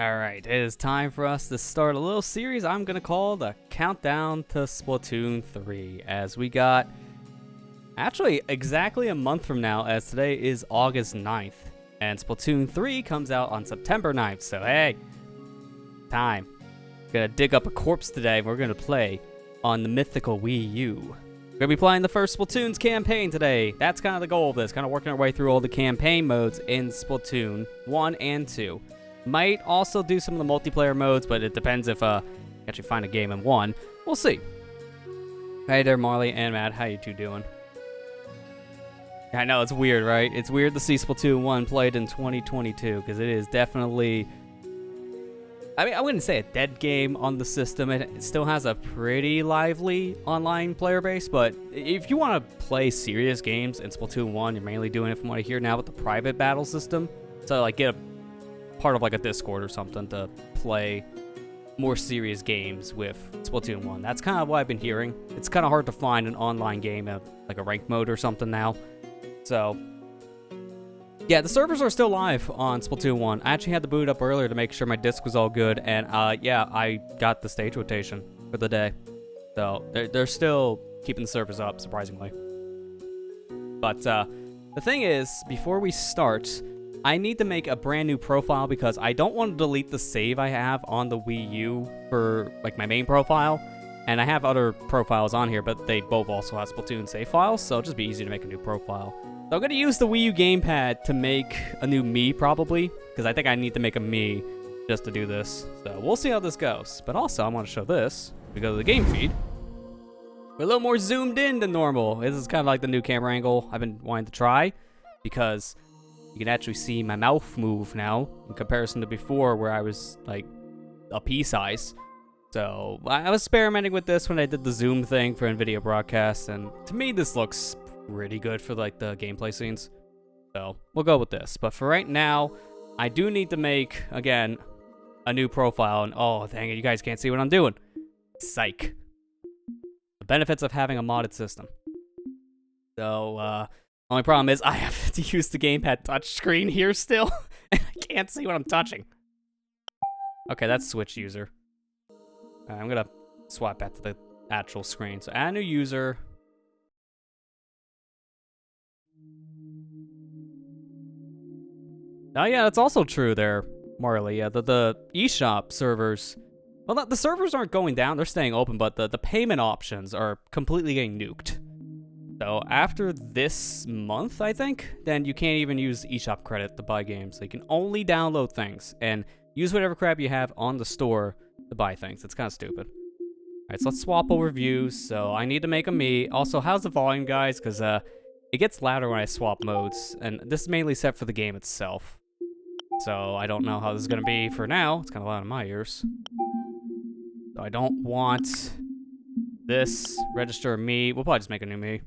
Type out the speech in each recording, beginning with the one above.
Alright, it is time for us to start a little series I'm going to call the Countdown to Splatoon 3, as we got actually exactly a month from now, as today is August 9th, and Splatoon 3 comes out on September 9th, so hey, time. Gonna dig up a corpse today, and we're gonna play on the mythical Wii U. We're gonna be playing the first Splatoon's campaign today. That's kind of the goal of this, kind of working our way through all the campaign modes in Splatoon 1 and 2. Might also do some of the multiplayer modes, but it depends if actually find a game in one. We'll see. Hey there, Marley and Matt. How you two doing? I know, it's weird, right? It's weird to see Splatoon 1 played in 2022, because it is definitely... I mean, I wouldn't say a dead game on the system. It still has a pretty lively online player base, but if you want to play serious games in Splatoon 1, you're mainly doing it from what I hear now with the private battle system. So, like, get a part of, like, a Discord or something to play more serious games with Splatoon 1. That's kind of what I've been hearing. It's kind of hard to find an online game of, like, a ranked mode or something now. So, yeah, the servers are still live on Splatoon 1. I actually had to boot up earlier to make sure my disc was all good, and yeah, I got the stage rotation for the day. So, they're still keeping the servers up, surprisingly. But, the thing is, before we start, I need to make a brand new profile because I don't want to delete the save I have on the Wii U for, like, my main profile. And I have other profiles on here, but they both also have Splatoon save files, so it'll just be easy to make a new profile. So I'm going to use the Wii U gamepad to make a new me, probably, because I think I need to make a me just to do this. So we'll see how this goes. But also, I want to show this. We go to the game feed. We're a little more zoomed in than normal. This is kind of like the new camera angle I've been wanting to try, because you can actually see my mouth move now in comparison to before where I was, like, a pea size. So I was experimenting with this when I did the zoom thing for NVIDIA broadcast, and to me this looks pretty good for, like, the gameplay scenes. So we'll go with this. But for right now, I do need to make, again, a new profile. And oh, dang it, you guys can't see what I'm doing. Psych. The benefits of having a modded system. So, only problem is I have to use the gamepad touchscreen here still, and I can't see what I'm touching. Okay, that's Switch user. I'm gonna swap back to the actual screen. So add a new user. Oh yeah, that's also true there, Marley. Yeah, the eShop servers, well, the servers aren't going down, they're staying open, but the payment options are completely getting nuked. So after this month, I think, then you can't even use eShop credit to buy games. So you can only download things and use whatever crap you have on the store to buy things. It's kind of stupid. Alright, so let's swap over views. So I need to make a me. Also, how's the volume, guys? Because it gets louder when I swap modes. And this is mainly set for the game itself. So I don't know how this is going to be for now. It's kind of loud in my ears. So I don't want this. Register a me. We'll probably just make a new me.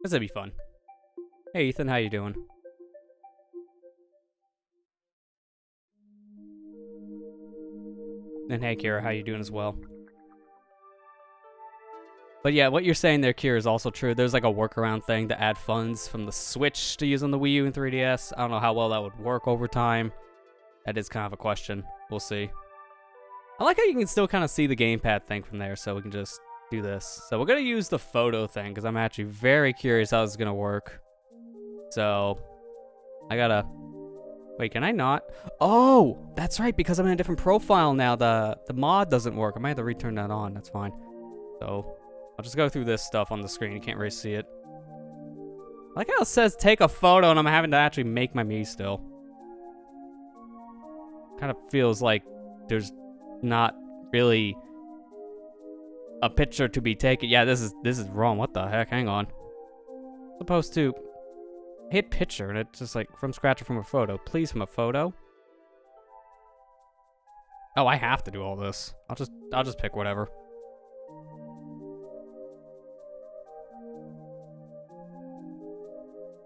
This would be fun. Hey, Ethan, how you doing? And hey, Kira, how you doing as well? But yeah, what you're saying there, Kira, is also true. There's like a workaround thing to add funds from the Switch to use on the Wii U and 3DS. I don't know how well that would work over time. That is kind of a question. We'll see. I like how you can still kind of see the gamepad thing from there, so we can just do this. So we're going to use the photo thing, because I'm actually very curious how this is going to work. So, I gotta... Wait, can I not? Oh, that's right, because I'm in a different profile now. The mod doesn't work. I might have to return that on. That's fine. So, I'll just go through this stuff on the screen. You can't really see it. I like how it says take a photo, and I'm having to actually make my me still. Kind of feels like there's not really a picture to be taken. Yeah, this is wrong. What the heck? Hang on. I'm supposed to hit picture, and it's just like from scratch or from a photo. Please, from a photo. Oh, I have to do all this. I'll just pick whatever.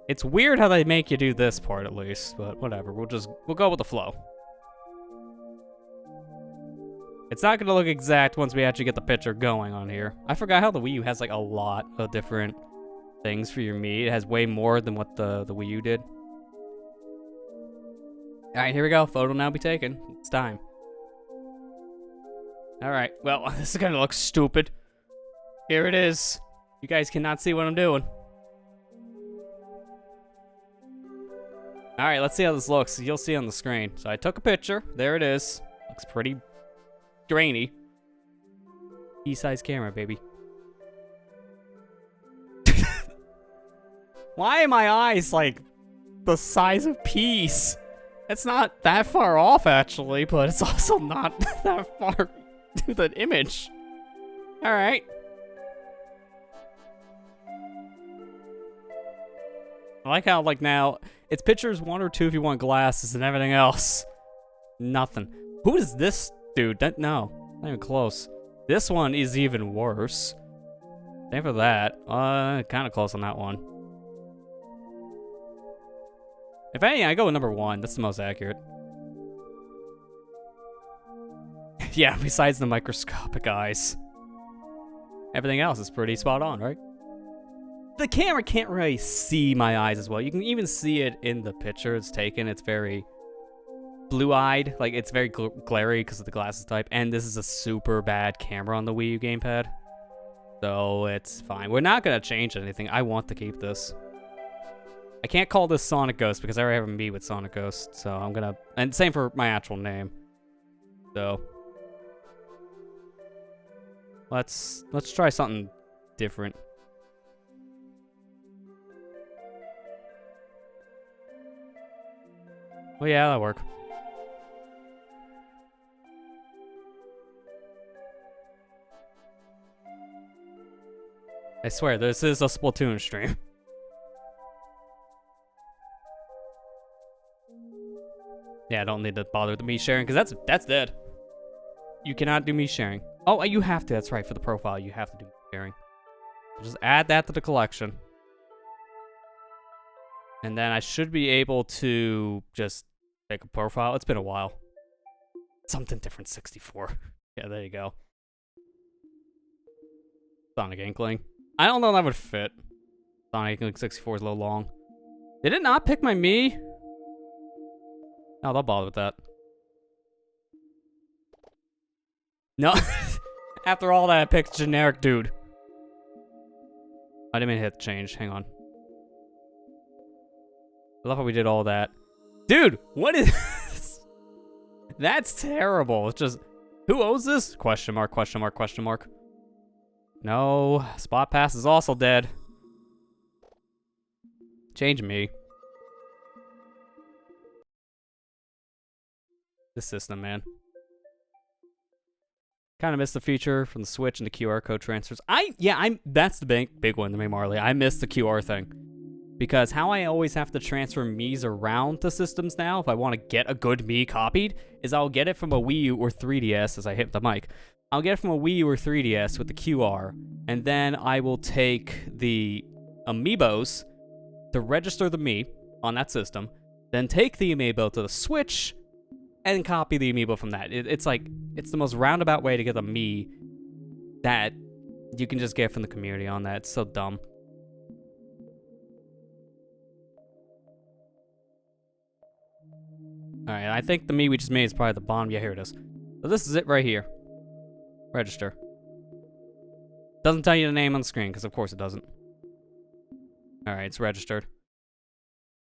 It's weird how they make you do this part at least, but whatever. We'll go with the flow. It's not going to look exact once we actually get the picture going on here. I forgot how the Wii U has like a lot of different things for your me. It has way more than what the Wii U did. Alright, here we go. Photo now be taken. It's time. Alright, well, this is gonna look stupid. Here it is. You guys cannot see what I'm doing. Alright, let's see how this looks. You'll see on the screen. So I took a picture. There it is. Looks pretty grainy. Pea-sized camera, baby. Why are my eyes like the size of peas? It's not that far off, actually, but it's also not that far to the image. Alright. I like how, like, now, it's pictures 1 or 2 if you want glasses, and everything else, nothing. Who is this dude? No, not even close. This one is even worse. Same for that. Kind of close on that one. If anything, I go with number 1. That's the most accurate. Yeah, besides the microscopic eyes. Everything else is pretty spot on, right? The camera can't really see my eyes as well. You can even see it in the picture it's taken. It's very blue-eyed. Like, it's very glary because of the glasses type. And this is a super bad camera on the Wii U gamepad. So, it's fine. We're not going to change anything. I want to keep this. I can't call this SonicGhost because I already have a Mii with SonicGhost. So, I'm going to... And same for my actual name. So... Let's try something different. Well, yeah, that'll work. I swear, this is a Splatoon stream. Yeah, I don't need to bother with me sharing, because that's dead. You cannot do me sharing. Oh, you have to. That's right. For the profile, you have to do me sharing. Just add that to the collection. And then I should be able to just make a profile. It's been a while. Something different 64. Yeah, there you go. Sonic Inkling. I don't know if that would fit. Sonic Inkling 64 is a little long. Did it not pick my Mii? No, they'll bother with that. No. After all that, I picked generic dude. I didn't mean to hit change. Hang on. I love how we did all that. Dude, what is this? That's terrible. It's just, who owes this? Question mark, question mark, question mark. No, Spot Pass is also dead. Change me. This system, man. Kind of missed the feature from the Switch and the QR code transfers. That's the big one to me, Marley. I missed the QR thing. Because how I always have to transfer Miis around to systems now, if I want to get a good Mii copied, is I'll get it from a Wii U or 3DS as I hit the mic. I'll get it from a Wii U or 3DS with the QR, and then I will take the amiibos to register the Mii on that system, then take the amiibo to the Switch, and copy the amiibo from that. It's the most roundabout way to get a Mii that you can just get from the community on that. It's so dumb. Alright, I think the Mii we just made is probably the bottom. Yeah, here it is. So this is it right here. Register. Doesn't tell you the name on the screen, because of course it doesn't. Alright, it's registered.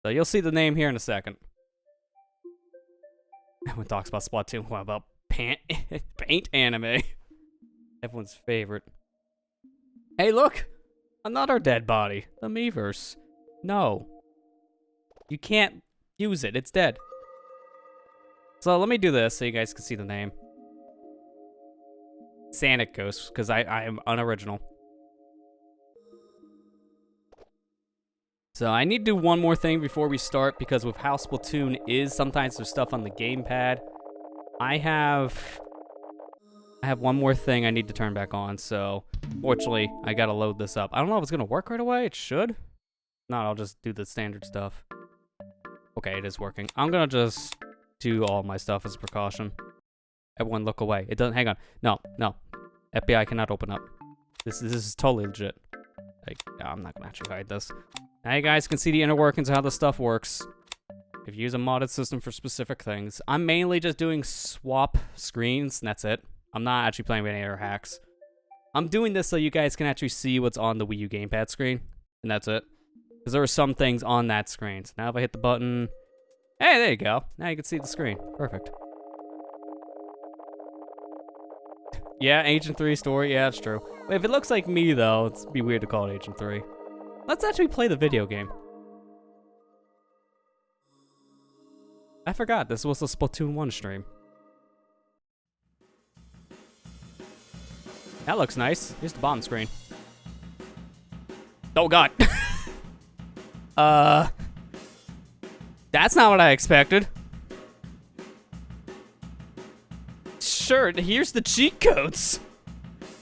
So you'll see the name here in a second. Everyone talks about Splatoon. What about paint anime? Everyone's favorite. Hey, look! Another dead body. The Miiverse. No. You can't use it. It's dead. So let me do this so you guys can see the name. SonicGhost, because I am unoriginal. So I need to do one more thing before we start, because with how Splatoon is, sometimes there's stuff on the gamepad. I have one more thing I need to turn back on, so fortunately, I gotta load this up. I don't know if it's gonna work right away. It should. If not, I'll just do the standard stuff. Okay, it is working. I'm gonna just do all my stuff as a precaution. Everyone look away. It doesn't, hang on. No. FBI cannot open up. This is totally legit. Like, I'm not gonna actually hide this. Now you guys can see the inner workings of how this stuff works. If you use a modded system for specific things. I'm mainly just doing swap screens, and that's it. I'm not actually playing with any other hacks. I'm doing this so you guys can actually see what's on the Wii U gamepad screen, and that's it. Because there are some things on that screen. So now if I hit the button, hey, there you go. Now you can see the screen. Perfect. Yeah, Agent 3 story. Yeah, that's true. If it looks like me, though, it'd be weird to call it Agent 3. Let's actually play the video game. I forgot, this was a Splatoon 1 stream. That looks nice. Here's the bottom screen. Oh, God. That's not what I expected. Sure, here's the cheat codes.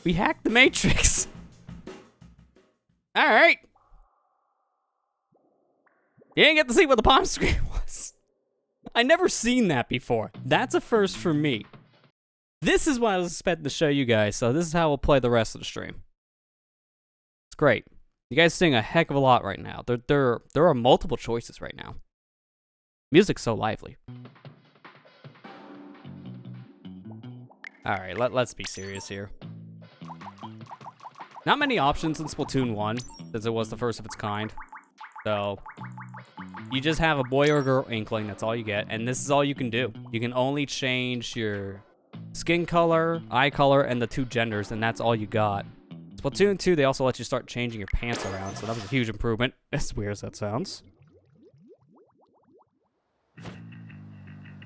We hacked the Matrix. Alright. You didn't get to see what the bottom screen was. I never seen that before. That's a first for me. This is what I was expecting to show you guys, so this is how we'll play the rest of the stream. It's great. You guys sing a heck of a lot right now. There are multiple choices right now. Music's so lively. Alright, let's be serious here. Not many options in Splatoon 1, as it was the first of its kind. So, you just have a boy or girl inkling, that's all you get, and this is all you can do. You can only change your skin color, eye color, and the 2 genders, and that's all you got. Splatoon 2, they also let you start changing your pants around, so that was a huge improvement, as weird as that sounds.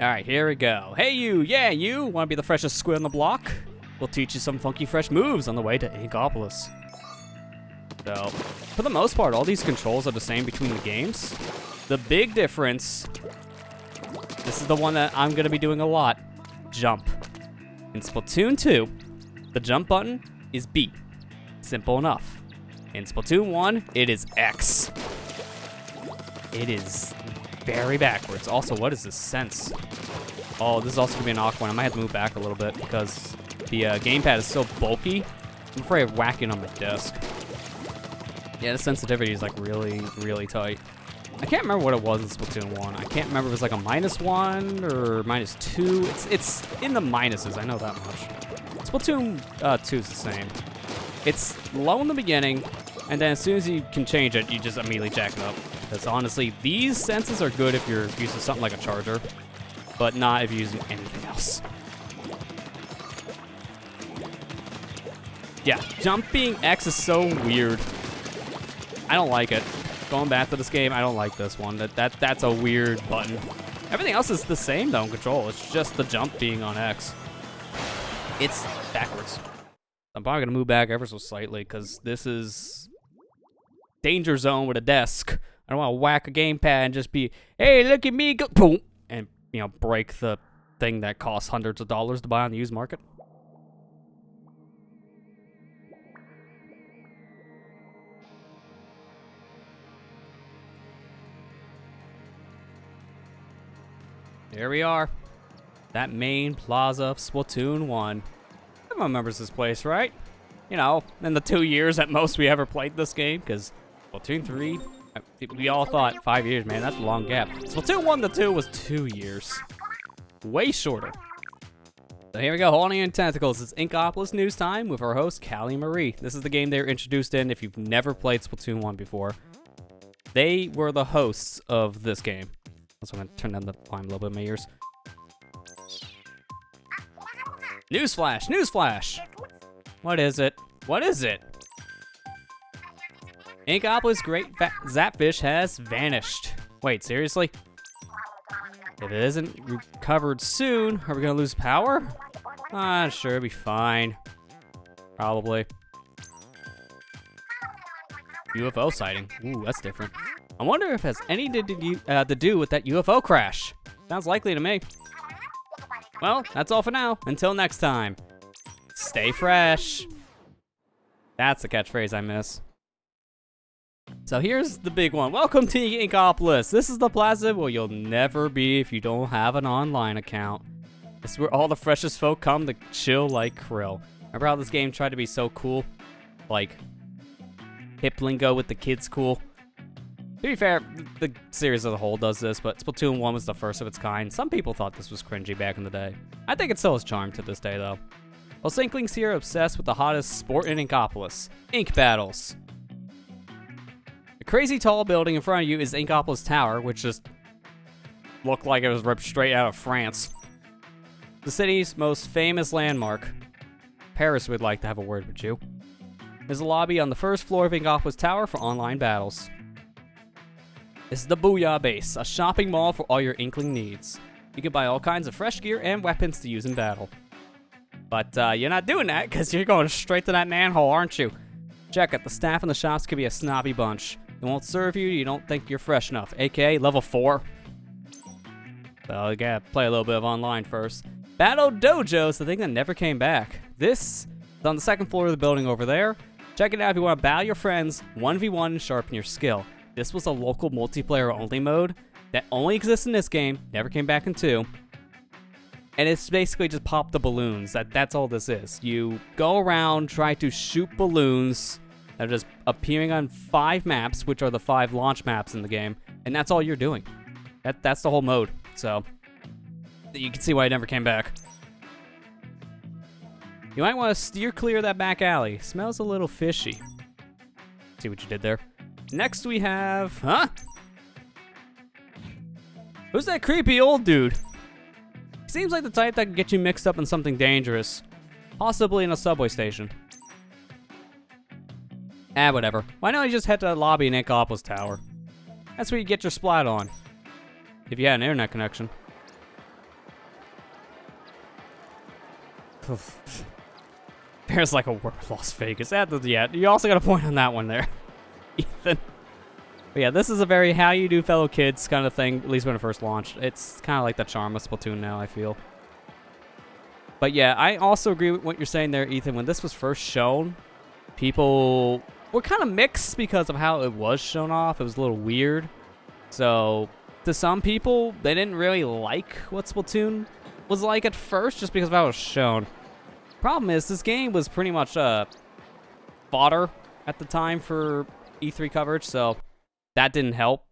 Alright, here we go. Hey you, yeah you, wanna be the freshest squid on the block? We'll teach you some funky fresh moves on the way to Inkopolis. So, for the most part, all these controls are the same between the games. The big difference, this is the one that I'm gonna be doing a lot, jump. In Splatoon 2, the jump button is B. Simple enough. In Splatoon 1, it is X. It is very backwards. Also, what is this sense? Oh, this is also gonna be an awkward one. I might have to move back a little bit because the gamepad is so bulky. I'm afraid of whacking on my desk. Yeah, the sensitivity is like really, really tight. I can't remember what it was in Splatoon 1. I can't remember if it was like a -1 or -2. It's in the minuses, I know that much. Splatoon 2 is the same. It's low in the beginning, and then as soon as you can change it, you just immediately jack it up. Because honestly, these senses are good if you're using something like a charger, but not if you're using anything else. Yeah, jumping X is so weird. I don't like it. Going back to this game, I don't like this one. That's a weird button. Everything else is the same though in control. It's just the jump being on X. It's backwards. I'm probably gonna move back ever so slightly because this is danger zone with a desk. I don't want to whack a gamepad and just be, hey, look at me, go, boom, and break the thing that costs hundreds of dollars to buy on the used market. Here we are. That main plaza of Splatoon 1. Everyone remembers this place, right? In the 2 years at most we ever played this game, because Splatoon 3, we all thought 5 years, man, that's a long gap. Splatoon 1 to 2 was 2 years. Way shorter. So here we go, holding in tentacles. It's Inkopolis News Time with our host, Callie Marie. This is the game they were introduced in if you've never played Splatoon 1 before. They were the hosts of this game. So I'm going to turn down the volume a little bit in my ears. Newsflash! Newsflash! What is it? What is it? Inkopolis' great Zapfish has vanished. Wait, seriously? If it isn't recovered soon, are we going to lose power? Sure, it'll be fine. Probably. UFO sighting. Ooh, that's different. I wonder if it has anything to do with that UFO crash. Sounds likely to me. Well, that's all for now. Until next time. Stay fresh. That's the catchphrase I miss. So here's the big one. Welcome to Inkopolis. This is the plaza where you'll never be if you don't have an online account. This is where all the freshest folk come to chill like krill. Remember how this game tried to be so cool? Like, hip lingo with the kids cool? To be fair, the series as a whole does this, but Splatoon 1 was the first of its kind. Some people thought this was cringy back in the day. I think it still has charm to this day, though. Well, Sinklings here are obsessed with the hottest sport in Inkopolis, Ink Battles. The crazy tall building in front of you is Inkopolis Tower, which just looked like it was ripped straight out of France. The city's most famous landmark. Paris would like to have a word with you. There's a lobby on the first floor of Inkopolis Tower for online battles. This is the Booyah Base, a shopping mall for all your Inkling needs. You can buy all kinds of fresh gear and weapons to use in battle. But you're not doing that because you're going straight to that manhole, aren't you? Check it, the staff in the shops could be a snobby bunch. They won't serve you, you don't think you're fresh enough, aka level 4. So you gotta play a little bit of online first. Battle Dojo is the thing that never came back. This is on the second floor of the building over there. Check it out if you want to battle your friends, 1v1 and sharpen your skill. This was a local multiplayer only mode that only exists in this game, never came back in 2. And it's basically just pop the balloons. That's all this is. You go around, try to shoot balloons that are just appearing on 5 maps, which are the 5 launch maps in the game, and that's all you're doing. That's the whole mode. So you can see why it never came back. You might want to steer clear of that back alley. Smells a little fishy. See what you did there. Next we have, who's that creepy old dude? Seems like the type that can get you mixed up in something dangerous. Possibly in a subway station. Whatever. Why don't you just head to the lobby in Inkopolis Tower? That's where you get your splat on. If you had an internet connection. There's like a word Las Vegas. Yeah, you also got a point on that one there, Ethan. But yeah, this is a very how you do fellow kids kind of thing, at least when it first launched. It's kind of like the charm of Splatoon now, I feel. But yeah, I also agree with what you're saying there, Ethan. When this was first shown, people were kind of mixed because of how it was shown off. It was a little weird. So to some people, they didn't really like what Splatoon was like at first just because of how it was shown. Problem is, this game was pretty much fodder at the time for E3 coverage, so that didn't help.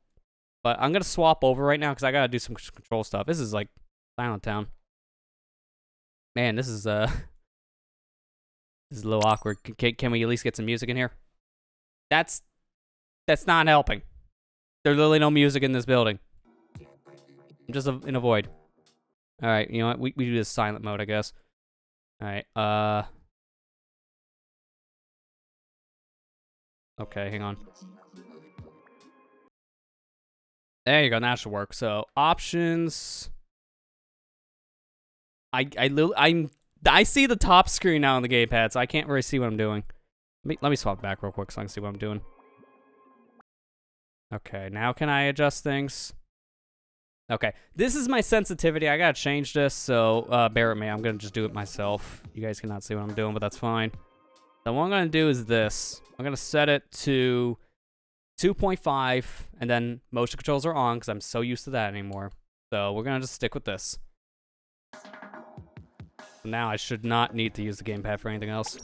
But I'm going to swap over right now because I got to do some control stuff. This is like Silent Town. Man, this is a little awkward. Can we at least get some music in here? That's not helping. There's literally no music in this building. I'm just in a void. All right, you know what? We do this silent mode, I guess. All right. Okay, hang on. There you go. That should work. So options. I see the top screen now on the gamepad, so I can't really see what I'm doing. Let me swap back real quick so I can see what I'm doing. Okay, now can I adjust things? Okay, this is my sensitivity. I gotta change this, so bear with me. I'm gonna just do it myself. You guys cannot see what I'm doing, but that's fine. So what I'm gonna do is this. I'm gonna set it to 2.5, and then motion controls are on because I'm so used to that anymore. So we're gonna just stick with this. Now I should not need to use the gamepad for anything else.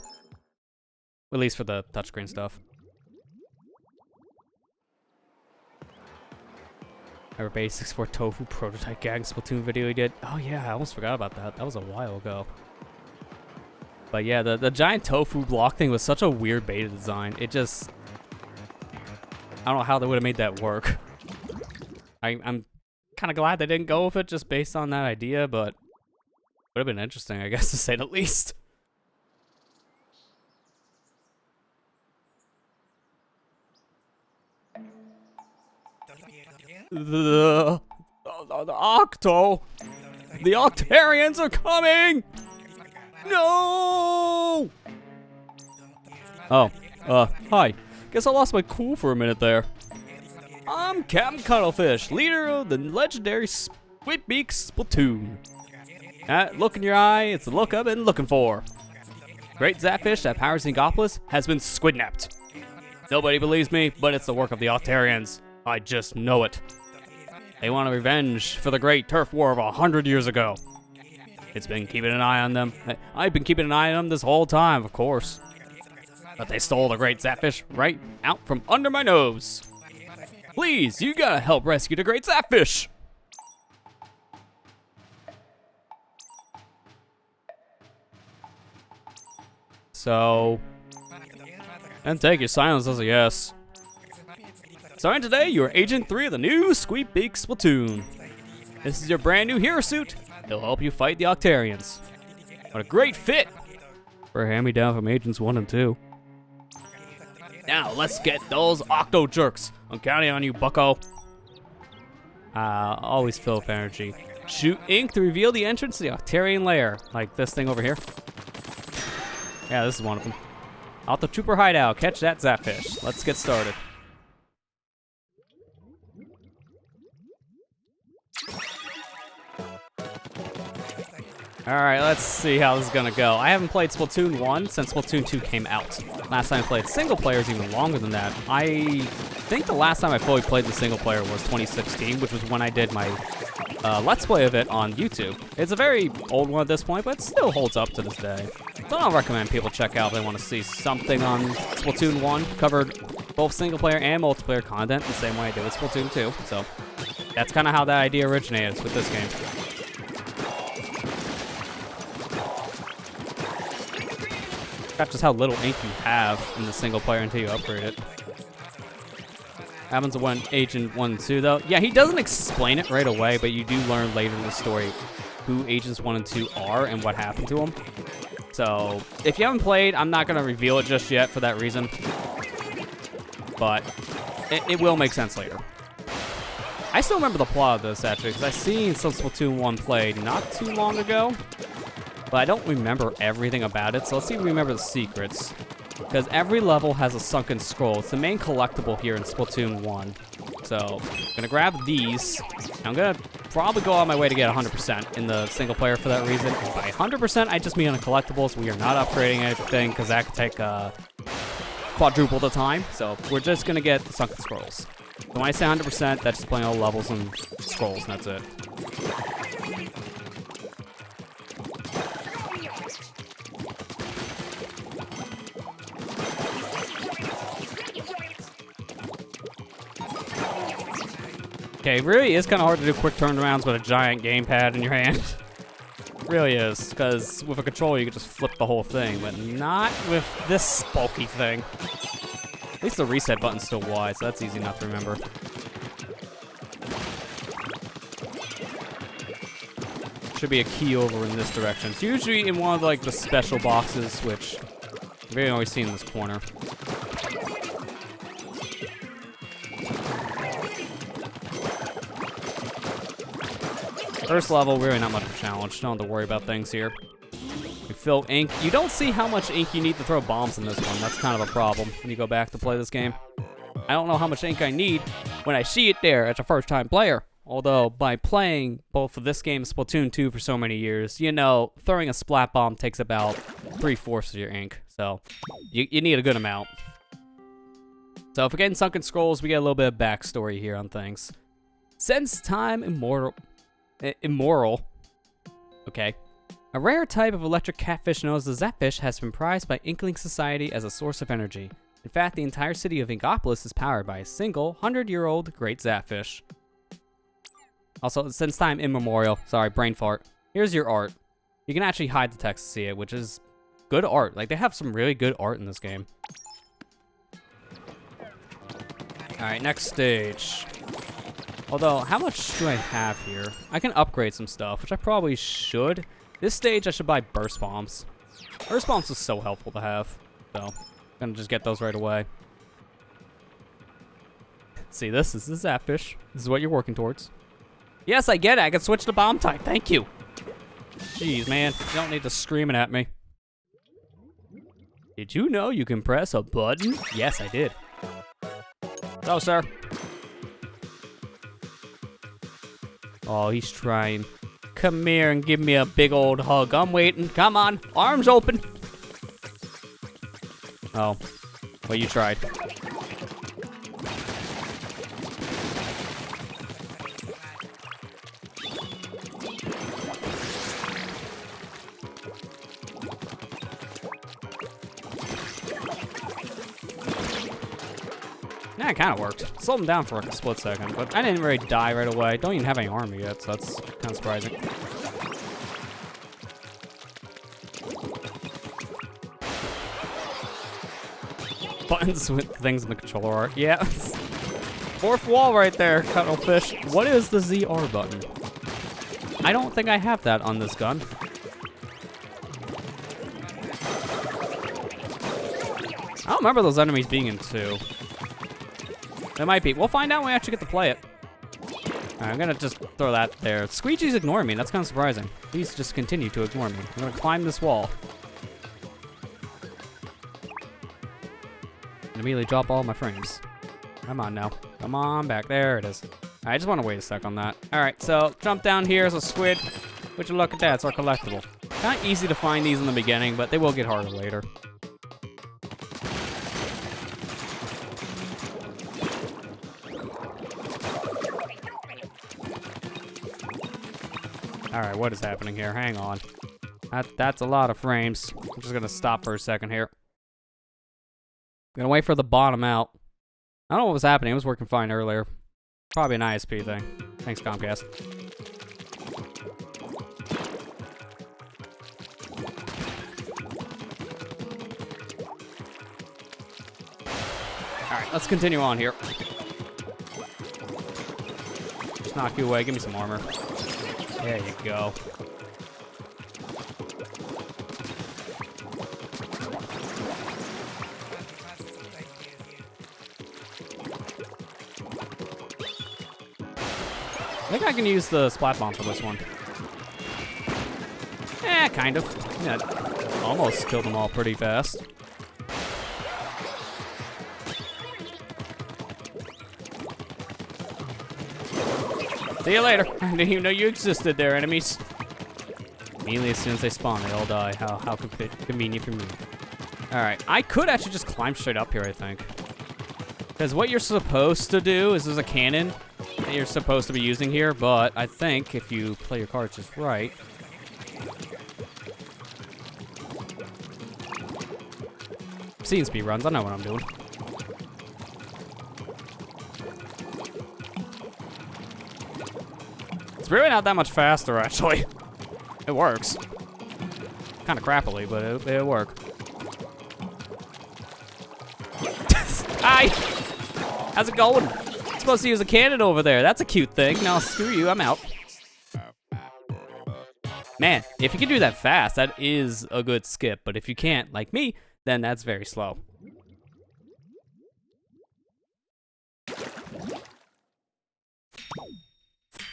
At least for the touchscreen stuff. Our basics for Tofu prototype gang Splatoon video he did. Oh yeah, I almost forgot about that. That was a while ago. But yeah, the giant tofu block thing was such a weird beta design. It just... I don't know how they would have made that work. I'm kind of glad they didn't go with it just based on that idea, but... would have been interesting, I guess, to say the least. The Octo! The Octarians are coming! No! Oh, hi. Guess I lost my cool for a minute there. I'm Captain Cuttlefish, leader of the legendary Squidbeak Splatoon. That look in your eye, it's the look I've been looking for. Great Zapfish that powers Inkopolis has been squidnapped. Nobody believes me, but it's the work of the Octarians. I just know it. They want revenge for the great turf war of 100 years ago. It's been keeping an eye on them. I've been keeping an eye on them this whole time, of course. But they stole the great Zapfish right out from under my nose. Please, you gotta help rescue the great Zapfish. So, and take your silence as a yes. Starting today, you are Agent 3 of the new Squeak Beak Splatoon. This is your brand new hero suit. It'll help you fight the Octarians. What a great fit for a hand-me-down from Agents 1 and 2. Now, let's get those Octo Jerks. I'm counting on you, bucko. Always fill with energy. Shoot ink to reveal the entrance to the Octarian lair. Like this thing over here. Yeah, this is one of them. Octo Trooper hideout. Catch that Zapfish. Let's get started. Alright, let's see how this is gonna go. I haven't played Splatoon 1 since Splatoon 2 came out. Last time I played single player is even longer than that. I think the last time I fully played the single player was 2016, which was when I did my Let's Play of it on YouTube. It's a very old one at this point, but it still holds up to this day. So I'll recommend people check out if they want to see something on Splatoon 1. Covered both single player and multiplayer content the same way I did with Splatoon 2. So that's kind of how that idea originated with this game. That's just how little ink you have in the single player until you upgrade it. Happens when Agent 1 and 2 though. Yeah, he doesn't explain it right away, but you do learn later in the story who Agents 1 and 2 are and what happened to them. So, if you haven't played, I'm not going to reveal it just yet for that reason. But it will make sense later. I still remember the plot of this, actually, because I seen some Splatoon 1 played not too long ago. But I don't remember everything about it, so let's see if we remember the secrets. Because every level has a sunken scroll. It's the main collectible here in Splatoon 1. So, I'm gonna grab these. I'm gonna probably go on my way to get 100% in the single player for that reason. And by 100%, I just mean on the collectibles. We are not upgrading anything, because that could take quadruple the time. So, we're just gonna get the sunken scrolls. So when I say 100%, that's just playing all levels and scrolls, and that's it. Okay, it really is kind of hard to do quick turnarounds with a giant gamepad in your hand. It really is, because with a controller you can just flip the whole thing, but not with this bulky thing. At least the reset button's still wide, so that's easy enough to remember. Should be a key over in this direction. It's usually in one of like the special boxes, which I've really always seen in this corner. First level, really not much of a challenge. Don't have to worry about things here. You fill ink. You don't see how much ink you need to throw bombs in this one. That's kind of a problem when you go back to play this game. I don't know how much ink I need when I see it there as a first-time player. Although, by playing both of this game and Splatoon 2 for so many years, you know, throwing a splat bomb takes about 3/4 of your ink. So, you need a good amount. So, if we're getting sunken scrolls, we get a little bit of backstory here on things. Since time immoral. Okay. A rare type of electric catfish known as the Zapfish has been prized by Inkling Society as a source of energy. In fact, the entire city of Inkopolis is powered by a single 100-year-old great Zapfish. Also, since time immemorial, sorry, brain fart, here's your art. You can actually hide the text to see it, which is good art. Like, they have some really good art in this game. Alright, next stage. Although, how much do I have here? I can upgrade some stuff, which I probably should. This stage, I should buy burst bombs. Burst bombs is so helpful to have. So, I'm gonna just get those right away. See, this is the Zapfish. This is what you're working towards. Yes, I get it. I can switch to bomb type. Thank you. Jeez, man. You don't need to screaming at me. Did you know you can press a button? Yes, I did. Hello, sir. Oh, he's trying. Come here and give me a big old hug. I'm waiting. Come on. Arms open. Oh. Well, you tried. Yeah, it kind of worked. Slowed him down for like a split second, but I didn't really die right away. Don't even have any armor yet, so that's kind of surprising. Buttons with things in the controller art. Yeah. Fourth wall right there, cuttlefish. What is the ZR button? I don't think I have that on this gun. I don't remember those enemies being in 2. They might be. We'll find out when we actually get to play it. Alright, I'm gonna just throw that there. Squeegee's ignoring me. That's kind of surprising. Please just continue to ignore me. I'm gonna climb this wall. And immediately drop all my frames. Come on now. Come on back. There it is. I just want to wait a sec on that. Alright, so jump down here as a squid. Would you look at that? It's our collectible. Kind of easy to find these in the beginning, but they will get harder later. Alright, what is happening here? Hang on. That's a lot of frames. I'm just gonna stop for a second here. I'm gonna wait for the bottom out. I don't know what was happening. It was working fine earlier. Probably an ISP thing. Thanks, Comcast. Alright, let's continue on here. Just knock you away. Give me some armor. There you go. I think I can use the splat bomb for this one. Eh, kind of. Yeah, almost killed them all pretty fast. See you later. I didn't even know you existed there, enemies. Immediately as soon as they spawn, they all die. How convenient for me. Alright, I could actually just climb straight up here, I think. Because what you're supposed to do is there's a cannon that you're supposed to be using here, but I think if you play your cards just right... I've seen speedruns, I know what I'm doing. It's really not that much faster, actually. It works. Kind of crappily, but it'll work. Hi! How's it going? I'm supposed to use a cannon over there. That's a cute thing. No, screw you. I'm out. Man, if you can do that fast, that is a good skip. But if you can't, like me, then that's very slow.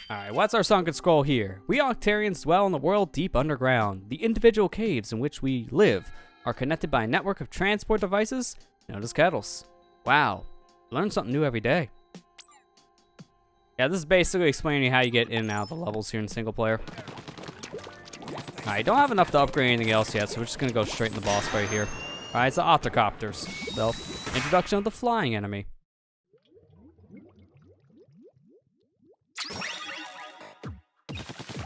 Alright, what's our sunken scroll here? We Octarians dwell in the world deep underground. The individual caves in which we live are connected by a network of transport devices known as kettles. Wow, learn something new every day. Yeah, this is basically explaining how you get in and out of the levels here in single player. I don't have enough to upgrade anything else yet, so we're just gonna go straight in the boss fight here. Alright, it's the octocopters. So, introduction of the flying enemy.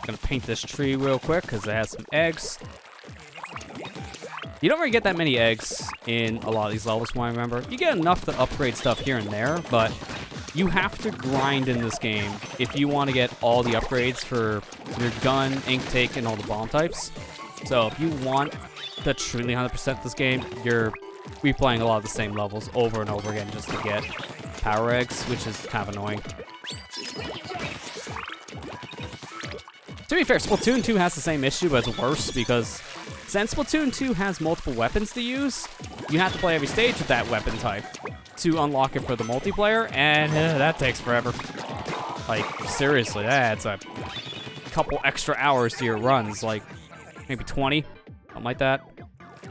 Gonna paint this tree real quick because it has some eggs. You don't really get that many eggs in a lot of these levels, from what I remember. You get enough to upgrade stuff here and there, but you have to grind in this game if you want to get all the upgrades for your gun, ink take, and all the bomb types. So if you want to truly 100% this game, you're replaying a lot of the same levels over and over again just to get power eggs, which is kind of annoying. To be fair, Splatoon 2 has the same issue, but it's worse because since Splatoon 2 has multiple weapons to use, you have to play every stage with that weapon type to unlock it for the multiplayer, and that takes forever. Like, seriously, that adds a couple extra hours to your runs, like maybe 20, something like that.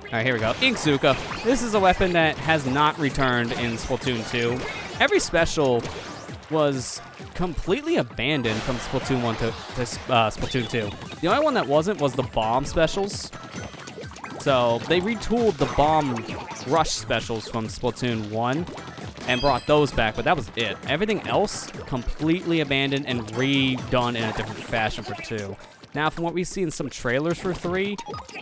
Alright, here we go. Inkzuka. This is a weapon that has not returned in Splatoon 2. Every special was completely abandoned from Splatoon 1 to Splatoon 2. The only one that wasn't was the bomb specials. So they retooled the bomb rush specials from Splatoon 1 and brought those back, but that was it. Everything else completely abandoned and redone in a different fashion for 2. Now, from what we see in some trailers for 3,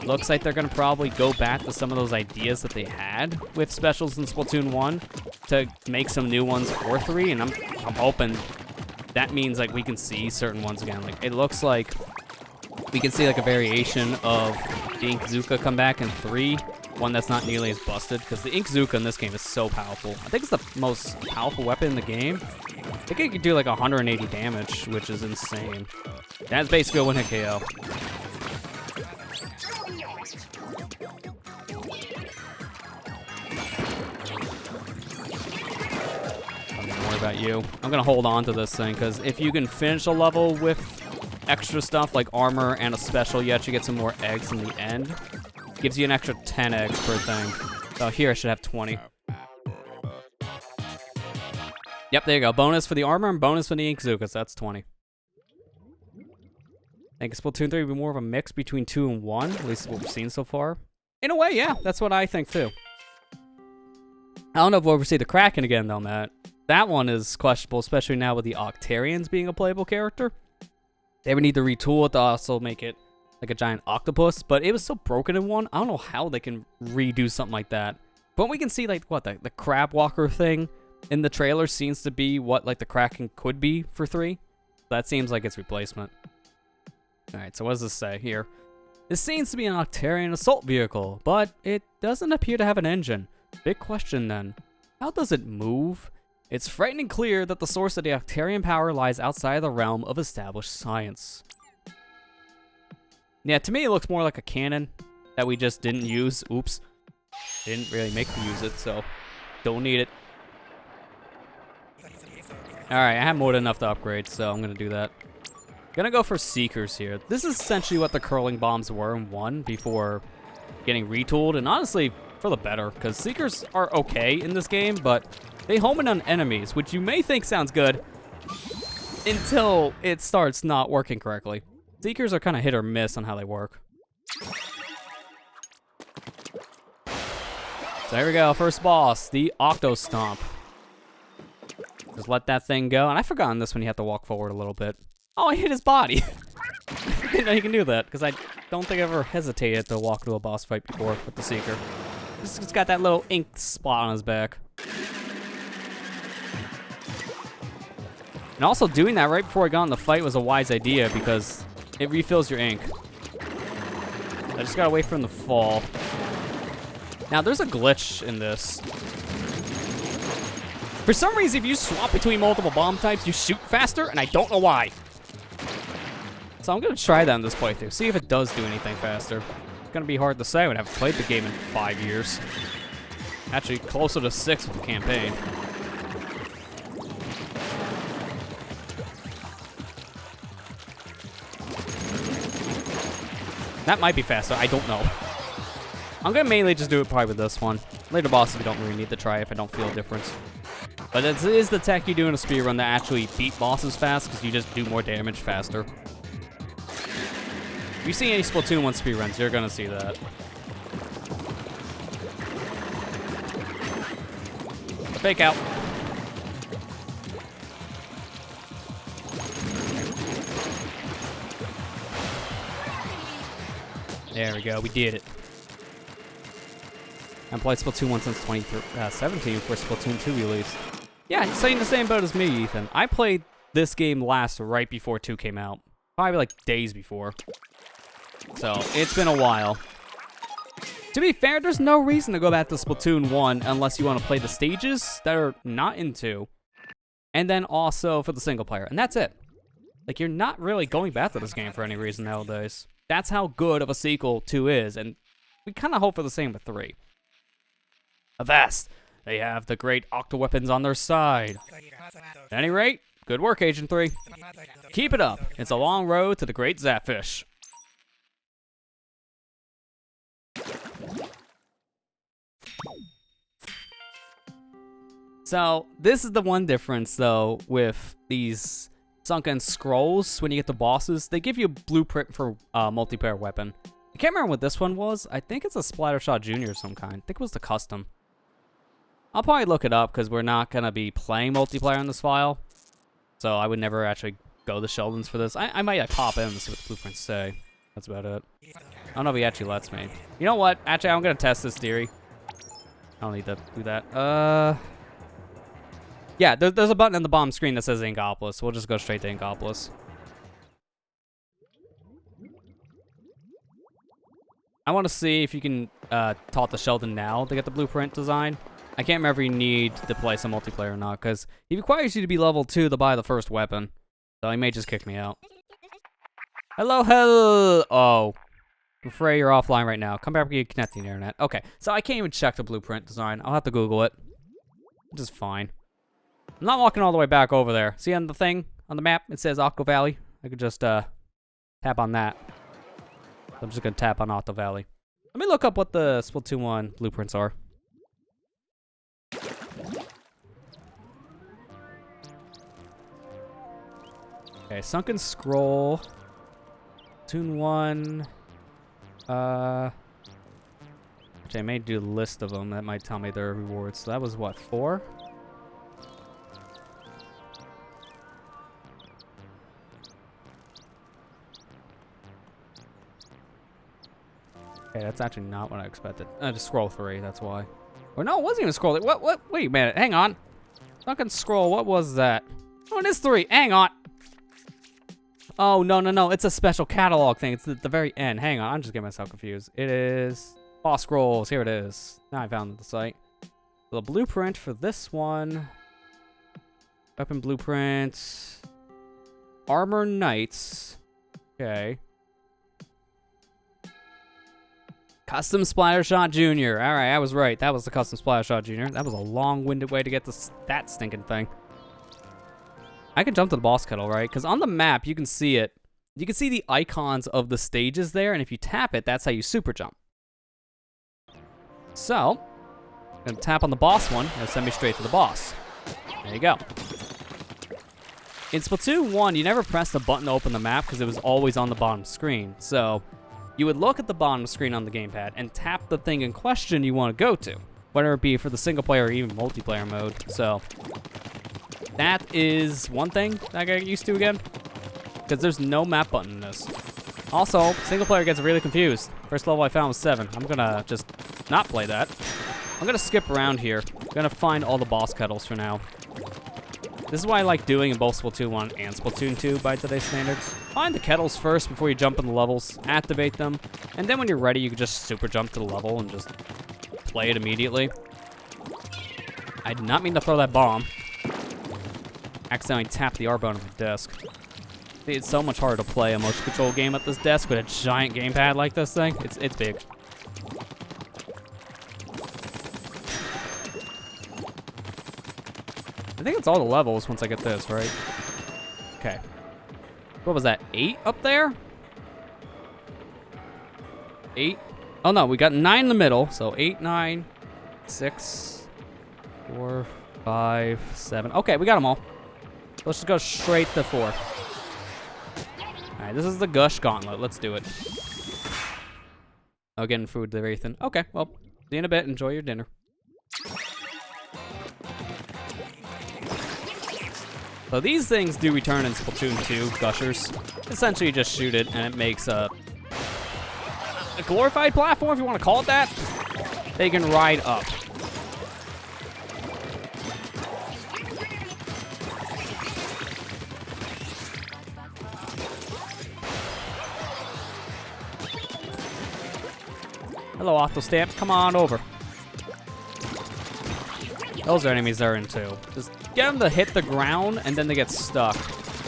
looks like they're going to probably go back to some of those ideas that they had with specials in Splatoon 1 to make some new ones for 3, and I'm hoping that means, like, we can see certain ones again. Like, it looks like we can see, like, a variation of the Inkzooka come back in 3, one that's not nearly as busted, because the Inkzooka in this game is so powerful. I think it's the most powerful weapon in the game. I think it could do, like, 180 damage, which is insane. That's basically a one-hit KO. Don't worry about you. I'm gonna hold on to this thing, because if you can finish a level with extra stuff like armor and a special, you actually get some more eggs in the end. Gives you an extra 10 eggs per thing. So here I should have 20. Yep, there you go. Bonus for the armor and bonus for the Inkzooka, so that's 20. I think Splatoon 3 would be more of a mix between 2 and 1, at least what we've seen so far. In a way, yeah, that's what I think too. I don't know if we'll ever see the Kraken again though, Matt. That one is questionable, especially now with the Octarians being a playable character. They would need to retool it to also make it like a giant octopus, but it was so broken in 1, I don't know how they can redo something like that. But we can see, like, what, the crab walker thing in the trailer seems to be what, like, the Kraken could be for 3. That seems like its replacement. Alright, so what does this say here? This seems to be an Octarian assault vehicle, but it doesn't appear to have an engine. Big question then. How does it move? It's frightening clear that the source of the Octarian power lies outside the realm of established science. Yeah, to me it looks more like a cannon that we just didn't use. Oops. Didn't really make me use it, so don't need it. Alright, I have more than enough to upgrade, so I'm gonna do that. Gonna go for Seekers here. This is essentially what the curling bombs were in 1 before getting retooled, and honestly, for the better, because Seekers are okay in this game, but they home in on enemies, which you may think sounds good until it starts not working correctly. Seekers are kind of hit or miss on how they work. So here we go, first boss, the Octo Stomp. Just let that thing go, and I forgot on this one you have to walk forward a little bit. Oh, I hit his body. I didn't know you can do that, because I don't think I've ever hesitated to walk to a boss fight before with the Seeker. He's got that little ink spot on his back. And also doing that right before I got in the fight was a wise idea, because it refills your ink. I just gotta wait for him to fall. Now, there's a glitch in this. For some reason, if you swap between multiple bomb types, you shoot faster, and I don't know why. So I'm going to try that in this playthrough, see if it does do anything faster. It's going to be hard to say when I haven't played the game in 5 years. Actually, closer to 6 with the campaign. That might be faster, I don't know. I'm going to mainly just do it probably with this one. Later bosses we don't really need to try if I don't feel a difference. But it is the tech you do in a speedrun that actually beat bosses fast, because you just do more damage faster. If you see any Splatoon 1 speedruns, you're going to see that. A fake out. There we go, we did it. I played Splatoon 1 since 2017 before Splatoon 2 released. Yeah, you're saying the same boat as me, Ethan. I played this game last right before 2 came out. Probably like days before. So, it's been a while. To be fair, there's no reason to go back to Splatoon 1 unless you want to play the stages that are not in 2. And then also for the single player. And that's it. Like, you're not really going back to this game for any reason nowadays. That's how good of a sequel 2 is. And we kind of hope for the same with 3. Avast! They have the great octo-weapons on their side. At any rate, good work, Agent 3. Keep it up. It's a long road to the great Zapfish. So, this is the one difference, though, with these sunken scrolls. When you get the bosses, they give you a blueprint for a multiplayer weapon. I can't remember what this one was. I think it's a Splattershot Junior of some kind. I think it was the custom. I'll probably look it up because we're not going to be playing multiplayer on this file. So I would never actually go to Sheldon's for this. I might pop in and see what the blueprints say. That's about it. I don't know if he actually lets me. You know what? Actually, I'm gonna test this theory. I don't need to do that. Yeah, there's a button on the bottom screen that says Inkopolis. We'll just go straight to Inkopolis. I want to see if you can talk to Sheldon now to get the blueprint design. I can't remember if you need to play some multiplayer or not, because he requires you to be level 2 to buy the first weapon. So he may just kick me out. Hello. Oh. I'm afraid you're offline right now. Come back when you connect to the internet. Okay, so I can't even check the blueprint design. I'll have to Google it. Which is fine. I'm not walking all the way back over there. See on the thing on the map? It says Octo Valley. I could just tap on that. I'm just gonna tap on Octo Valley. Let me look up what the Splatoon 1 blueprints are. Okay, Sunken Scroll. Splatoon 1. Which I may do a list of them. That might tell me their rewards. So that was what, 4? Okay, that's actually not what I expected. Just scroll 3, that's why. Or no, it wasn't even scroll. What? Wait a minute, hang on. Fucking scroll, what was that? Oh, it is 3, hang on. Oh, no, it's a special catalog thing. It's at the very end. Hang on, I'm just getting myself confused. It is boss scrolls, here it is. Now I found the site. The blueprint for this one. Weapon blueprint. Armor Knights. Okay. Custom Splatter Shot Jr. Alright, I was right. That was the Custom Splatter Shot Jr. That was a long-winded way to get that stinking thing. I can jump to the boss kettle, right? Because on the map, you can see it. You can see the icons of the stages there, and if you tap it, that's how you super jump. So, I'm going to tap on the boss one, and it'll send me straight to the boss. There you go. In Splatoon 1, you never pressed the button to open the map because it was always on the bottom screen. So, you would look at the bottom screen on the gamepad and tap the thing in question you want to go to, whether it be for the single player or even multiplayer mode. So, that is one thing that I got used to again, because there's no map button in this. Also, single player gets really confused. First level I found was 7. I'm gonna just not play that. I'm gonna skip around here. I'm gonna find all the boss kettles for now. This is what I like doing in both Splatoon 1 and Splatoon 2 by today's standards. Find the kettles first before you jump in the levels, activate them, and then when you're ready, you can just super jump to the level and just play it immediately. I did not mean to throw that bomb. Accidentally tapped the R button on the desk. It's so much harder to play a motion control game at this desk with a giant gamepad like this thing. It's big. I think it's all the levels once I get this, right? Okay. What was that, 8 up there? 8? Oh no, we got 9 in the middle. So 8, 9, 6, 4, 5, 7. Okay, we got them all. Let's just go straight to 4. Alright, this is the Gush Gauntlet. Let's do it. Oh, getting food there, Ethan. Okay, well, see you in a bit. Enjoy your dinner. So these things do return in Splatoon 2, Gushers. Essentially, you just shoot it, and it makes a glorified platform, if you want to call it that. They can ride up. Hello, Octostamp. Come on over. Those are enemies that are in 2. Just get them to hit the ground, and then they get stuck.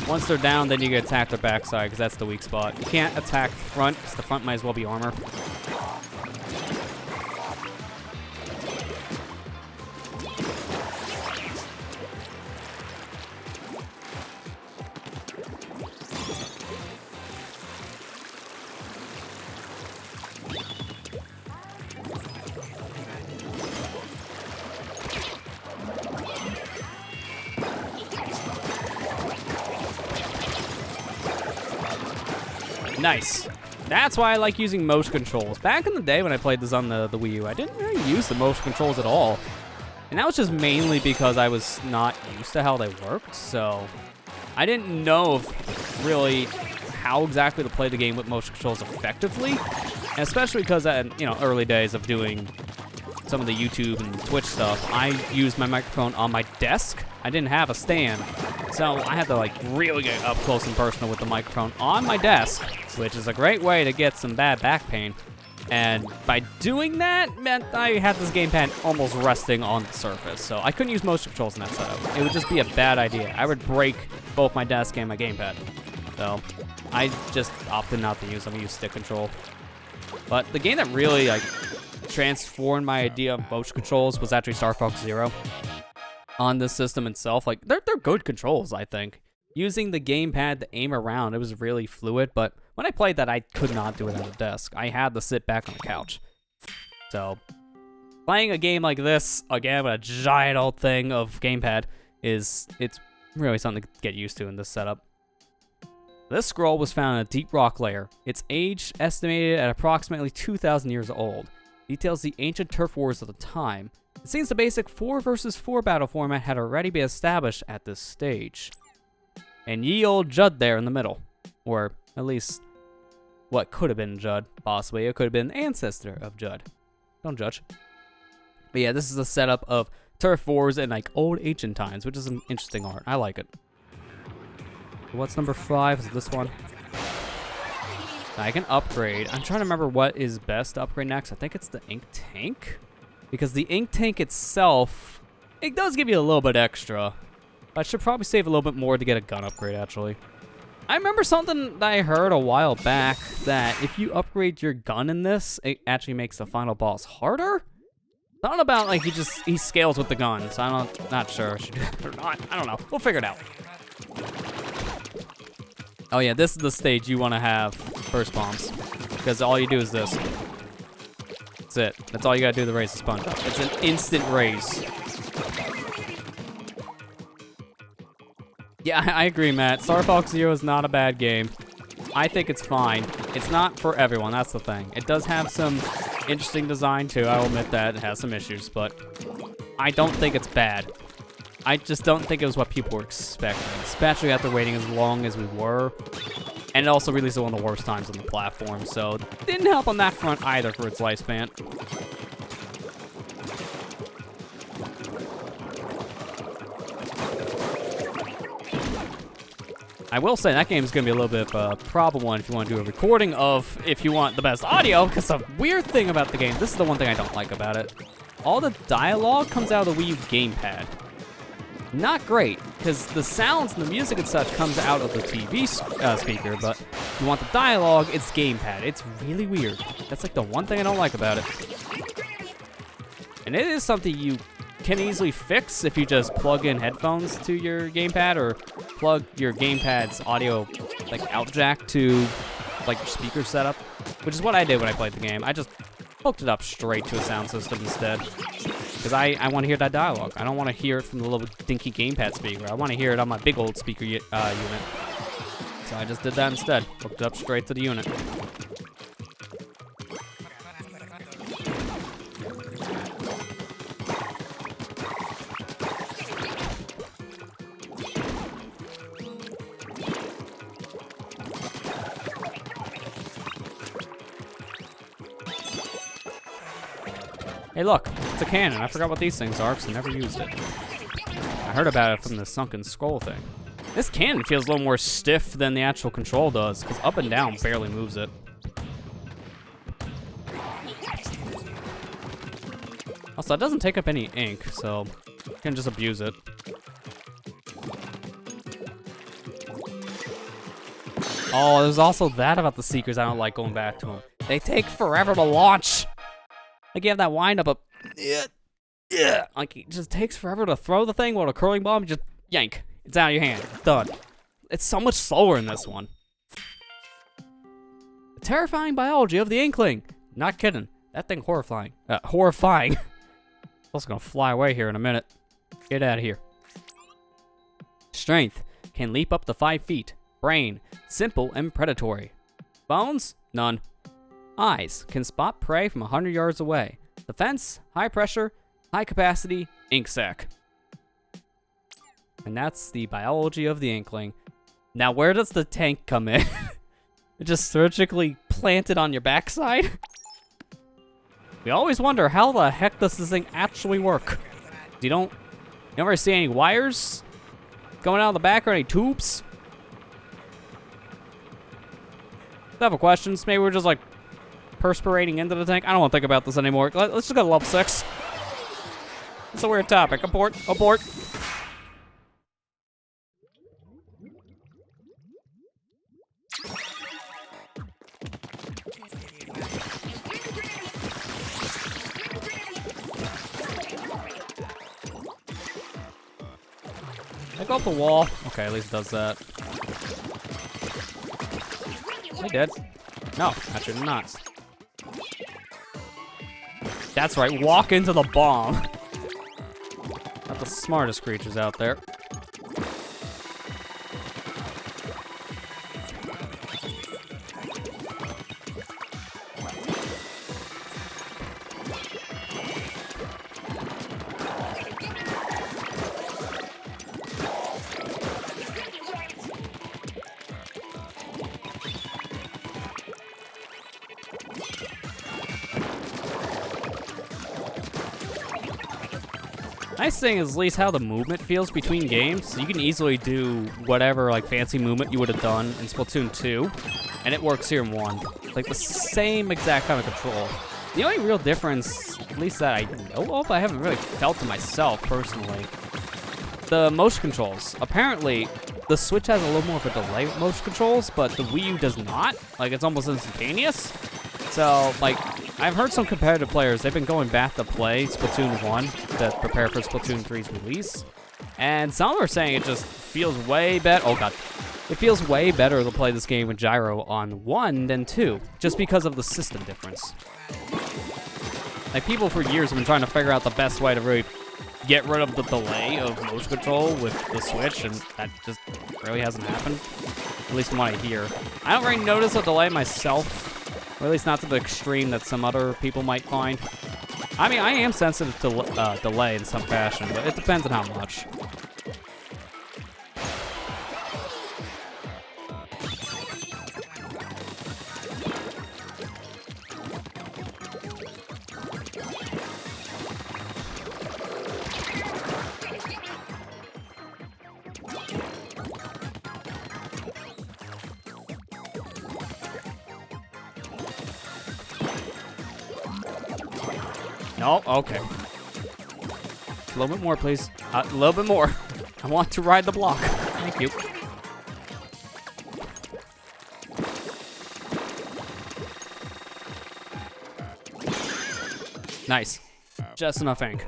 Once they're down, then you can attack their backside, because that's the weak spot. You can't attack the front, because the front might as well be armor. Nice. That's why I like using motion controls. Back in the day when I played this on the Wii U, I didn't really use the motion controls at all. And that was just mainly because I was not used to how they worked, so I didn't know really how exactly to play the game with motion controls effectively, and especially because at early days of doing some of the YouTube and Twitch stuff, I used my microphone on my desk. I didn't have a stand, so I had to like really get up close and personal with the microphone on my desk, which is a great way to get some bad back pain. And by doing that, meant I had this gamepad almost resting on the surface, so I couldn't use motion controls in that setup. It would just be a bad idea. I would break both my desk and my gamepad. So I just opted not to use them. I used stick control. But the game that really like transformed my idea of motion controls was actually Star Fox Zero. On the system itself, like they're good controls, I think. Using the gamepad to aim around, it was really fluid, but when I played that, I could not do it on a desk. I had to sit back on the couch. So, playing a game like this, again, with a giant old thing of gamepad, it's really something to get used to in this setup. This scroll was found in a deep rock layer. Its age estimated at approximately 2,000 years old. Details the ancient turf wars of the time. It seems the basic 4 versus 4 battle format had already been established at this stage. And ye old Judd there in the middle. Or at least what could have been Judd. Possibly it could have been an ancestor of Judd. Don't judge. But yeah, this is a setup of turf wars in like old ancient times, which is an interesting art. I like it. What's number 5? Is this one? I can upgrade. I'm trying to remember what is best to upgrade next. I think it's the ink tank. Because the ink tank itself, it does give you a little bit extra. I should probably save a little bit more to get a gun upgrade, actually. I remember something that I heard a while back, that if you upgrade your gun in this, it actually makes the final boss harder? Something about, like, he scales with the gun, so I'm not sure if I should do that or not. I don't know. We'll figure it out. Oh yeah, this is the stage you want to have burst bombs. Because all you do is this. That's it. That's all you gotta do to raise the sponge up. It's an instant raise. Yeah, I agree, Matt. Star Fox Zero is not a bad game. I think it's fine. It's not for everyone, that's the thing. It does have some interesting design too, I'll admit that. It has some issues, but I don't think it's bad. I just don't think it was what people were expecting, especially after waiting as long as we were. And it also released at one of the worst times on the platform, so it didn't help on that front either for its lifespan. I will say that game is going to be a little bit of a problem one if you want to do a recording of, if you want the best audio, because the weird thing about the game, this is the one thing I don't like about it. All the dialogue comes out of the Wii U gamepad. Not great, because the sounds and the music and such comes out of the TV speaker, but if you want the dialogue, it's gamepad. It's really weird. That's like the one thing I don't like about it. And it is something you can easily fix if you just plug in headphones to your gamepad or plug your gamepad's audio like out jack to like your speaker setup, which is what I did when I played the game. I just hooked it up straight to a sound system instead. Because I want to hear that dialogue. I don't want to hear it from the little dinky gamepad speaker. I want to hear it on my big old speaker unit. So I just did that instead. Hooked it up straight to the unit. Hey look, it's a cannon. I forgot what these things are because I never used it. I heard about it from the sunken skull thing. This cannon feels a little more stiff than the actual control does, because up and down barely moves it. Also, it doesn't take up any ink, so you can just abuse it. Oh, there's also that about the Seekers I don't like going back to them. They take forever to launch. Like, you have that wind-up of... Like, it just takes forever to throw the thing while a curling bomb, just yank. It's out of your hand. It's done. It's so much slower in this one. The terrifying biology of the Inkling. Not kidding. That thing horrifying. Horrifying. It's also gonna fly away here in a minute. Get out of here. Strength. Can leap up to 5 feet. Brain. Simple and predatory. Bones? None. Eyes. Can spot prey from 100 yards away. Defense. High pressure. High capacity. Ink sac. And that's the biology of the Inkling. Now, where does the tank come in? It just surgically planted on your backside? We always wonder, how the heck does this thing actually work? You never see any wires going out of the back or any tubes? I have questions. Maybe we're just like perspirating into the tank. I don't want to think about this anymore. Let's just go to level 6. It's a weird topic. Abort. Abort. I go up the wall. Okay, at least it does that. Hey, dead. No, actually not. That's right, walk into the bomb. Not the smartest creatures out there. Nice thing is at least how the movement feels between games. So you can easily do whatever like fancy movement you would have done in Splatoon 2, and it works here in 1. Like the same exact kind of control. The only real difference, at least that I know of, I haven't really felt it myself personally, the motion controls. Apparently, the Switch has a little more of a delay with motion controls, but the Wii U does not. Like it's almost instantaneous. So like, I've heard some competitive players, they've been going back to play Splatoon 1 to prepare for Splatoon 3's release. And some are saying it just feels way better. Oh god. It feels way better to play this game with gyro on 1 than 2, just because of the system difference. Like people for years have been trying to figure out the best way to really get rid of the delay of motion control with the Switch, and that just really hasn't happened. At least from what I hear. I don't really notice a delay myself. Or at least not to the extreme that some other people might find. I mean, I am sensitive to delay in some fashion, but it depends on how much. No, okay. A little bit more, please. A little bit more. I want to ride the block. Thank you. Nice. Just enough ink.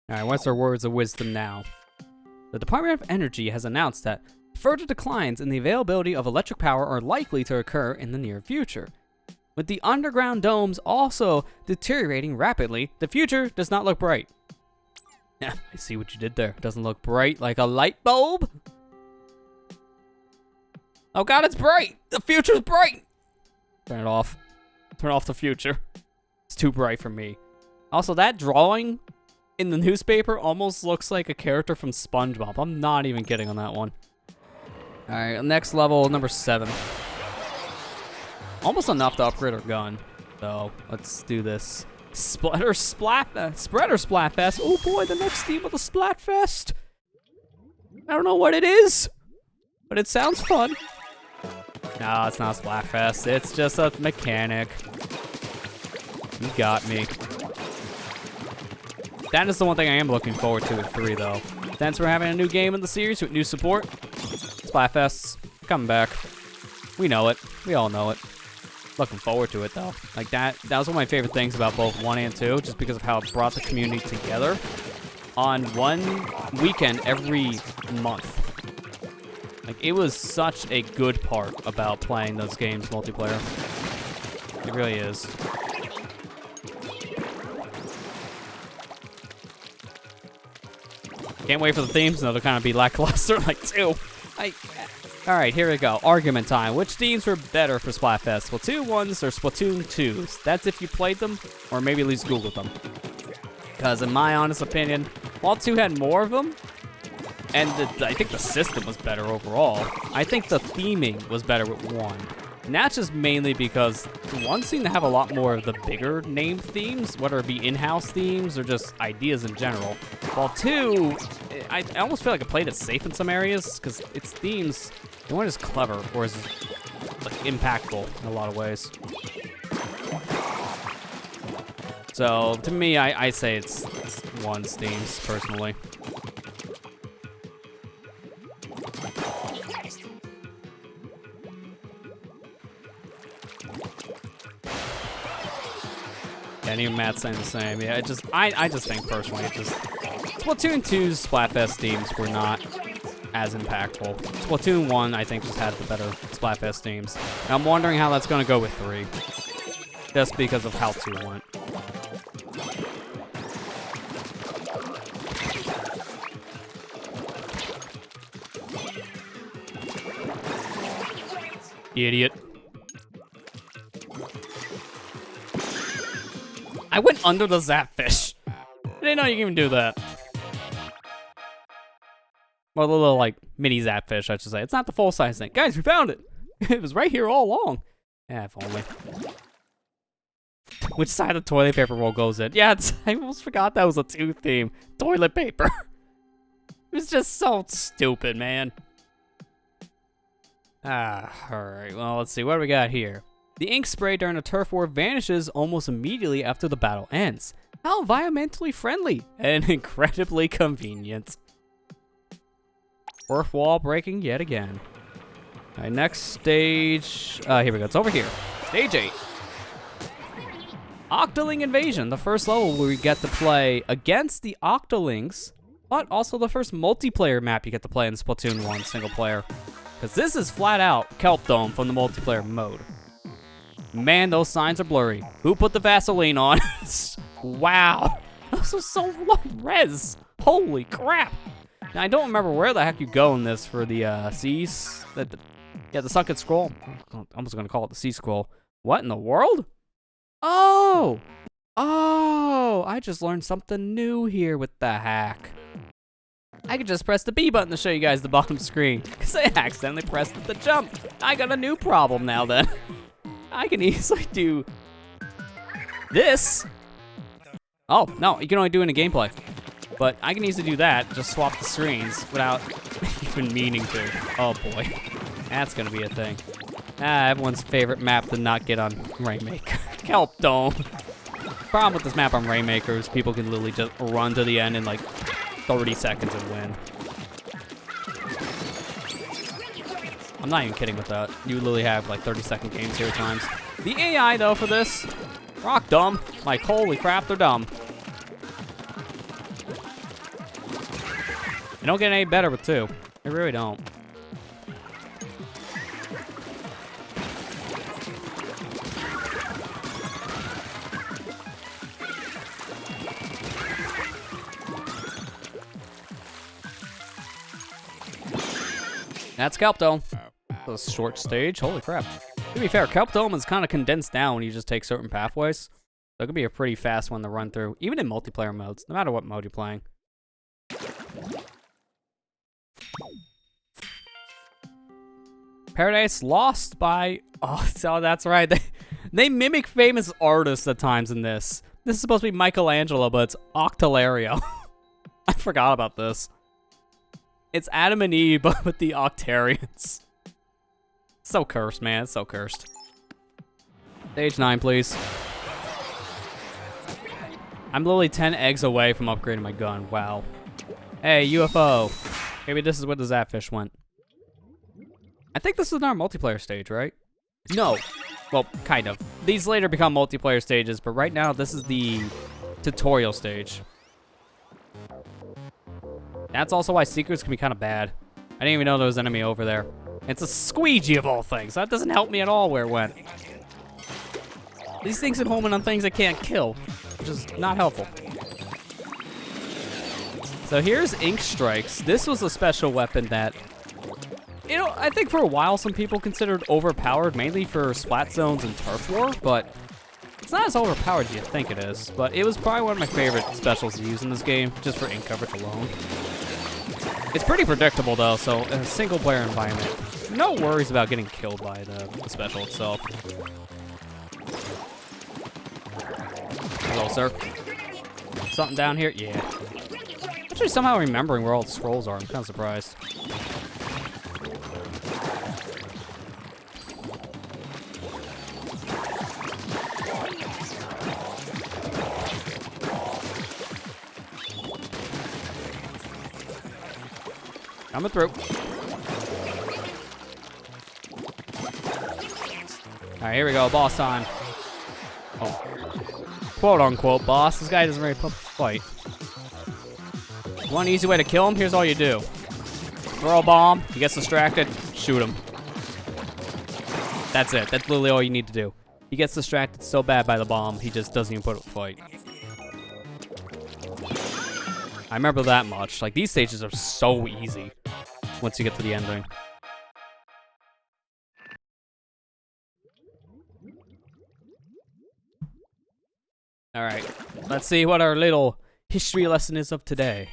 Alright, what's our words of wisdom now? The Department of Energy has announced that further declines in the availability of electric power are likely to occur in the near future. With the underground domes also deteriorating rapidly, the future does not look bright. Yeah, I see what you did there. It doesn't look bright like a light bulb. Oh god, it's bright! The future's bright! Turn it off. Turn off the future. It's too bright for me. Also, that drawing in the newspaper almost looks like a character from SpongeBob. I'm not even kidding on that one. Alright, next level, number 7. Almost enough to upgrade our gun. So, let's do this. Spreader Splatfest. Oh boy, the next theme of the Splatfest. I don't know what it is, but it sounds fun. No, it's not Splatfest. It's just a mechanic. You got me. That is the one thing I am looking forward to with 3, though. Since we're having a new game in the series with new support, Splatfest's coming back. We know it. We all know it. Looking forward to it, though. Like, that was one of my favorite things about both 1 and 2, just because of how it brought the community together on one weekend every month. Like, it was such a good part about playing those games multiplayer. It really is. Can't wait for the themes, though, to kind of be lackluster like 2. Alright, here we go. Argument time. Which themes were better for Splatfest? Splatoon 1s or Splatoon 2s? That's if you played them, or maybe at least Googled them. Because in my honest opinion, while 2 had more of them, and I think the system was better overall, I think the theming was better with 1. And that's just mainly because 1 seemed to have a lot more of the bigger name themes, whether it be in-house themes or just ideas in general. While 2, I almost feel like I played it safe in some areas, because its themes, they weren't as clever or as like, impactful in a lot of ways. So, to me, I say it's 1's themes, personally. Yeah, and even Matt's saying the same. Yeah, I just think personally, Splatoon 2's Splatfest themes were not as impactful. Splatoon 1, I think, just had the better Splatfest themes. And I'm wondering how that's going to go with 3. Just because of how 2 went. Idiot. I went under the Zapfish. I didn't know you can even do that. Well, the little, like, mini Zapfish, I should say. It's not the full-size thing. Guys, we found it! It was right here all along. Yeah, if only. Which side of the toilet paper roll goes in? Yeah, I almost forgot that was a 2 theme. Toilet paper. It was just so stupid, man. Alright. Well, let's see. What do we got here? The ink spray during a turf war vanishes almost immediately after the battle ends. How environmentally friendly and incredibly convenient. Fourth wall breaking yet again. Alright, next stage. Here we go. It's over here. Stage 8. Octoling Invasion, the first level where we get to play against the Octolings, but also the first multiplayer map you get to play in Splatoon 1 single player. Because this is flat out Kelp Dome from the multiplayer mode. Man, those signs are blurry. Who put the Vaseline on? Wow. This was so low res. Holy crap. Now, I don't remember where the heck you go in this for the C's. Yeah, the Sunken Scroll. I'm almost going to call it the C Scroll. What in the world? Oh! Oh! I just learned something new here with the hack. I could just press the B button to show you guys the bottom screen, because I accidentally pressed the jump. I got a new problem now then. I can easily do this. Oh, no, you can only do it in gameplay. But I can easily do that, just swap the screens without even meaning to. Oh boy, that's gonna be a thing. Everyone's favorite map to not get on Rainmaker. Kelp Dome. Problem with this map on Rainmaker is people can literally just run to the end in like 30 seconds and win. I'm not even kidding with that. You literally have like 30-second games here at times. The AI though for this, rock dumb. Like holy crap, they're dumb. They don't get any better with 2. They really don't. That's Kelp Dome. A short stage. Holy crap. To be fair, Kelp Dome is kind of condensed down when you just take certain pathways. So it could be a pretty fast one to run through, even in multiplayer modes, no matter what mode you're playing. Paradise Lost by... Oh, so that's right. They mimic famous artists at times in this. This is supposed to be Michelangelo, but it's Octolario. I forgot about this. It's Adam and Eve, but with the Octarians. So cursed, man. It's so cursed. Stage 9, please. I'm literally 10 eggs away from upgrading my gun. Wow. Hey, UFO. Maybe this is where the Zapfish went. I think this is our multiplayer stage, right? No. Well, kind of. These later become multiplayer stages, but right now this is the tutorial stage. That's also why secrets can be kind of bad. I didn't even know there was an enemy over there. It's a squeegee of all things. That doesn't help me at all where it went. These things can home in on things I can't kill, which is not helpful. So here's Ink Strikes. This was a special weapon that You know, I think for a while some people considered overpowered, mainly for Splat Zones and Turf War, but it's not as overpowered as you think it is. But it was probably one of my favorite specials to use in this game, just for ink coverage alone. It's pretty predictable though, so in a single player environment, no worries about getting killed by the special itself. Hello, sir. Something down here? Yeah. Actually, somehow remembering where all the scrolls are, I'm kind of surprised. Coming through. Alright, here we go, boss time. Oh. Quote unquote boss. This guy doesn't really put up a fight. One easy way to kill him, here's all you do. Throw a bomb, he gets distracted, shoot him. That's it, that's literally all you need to do. He gets distracted so bad by the bomb, he just doesn't even put up a fight. I remember that much. Like, these stages are so easy once you get to the ending. Alright, let's see what our little history lesson is of today.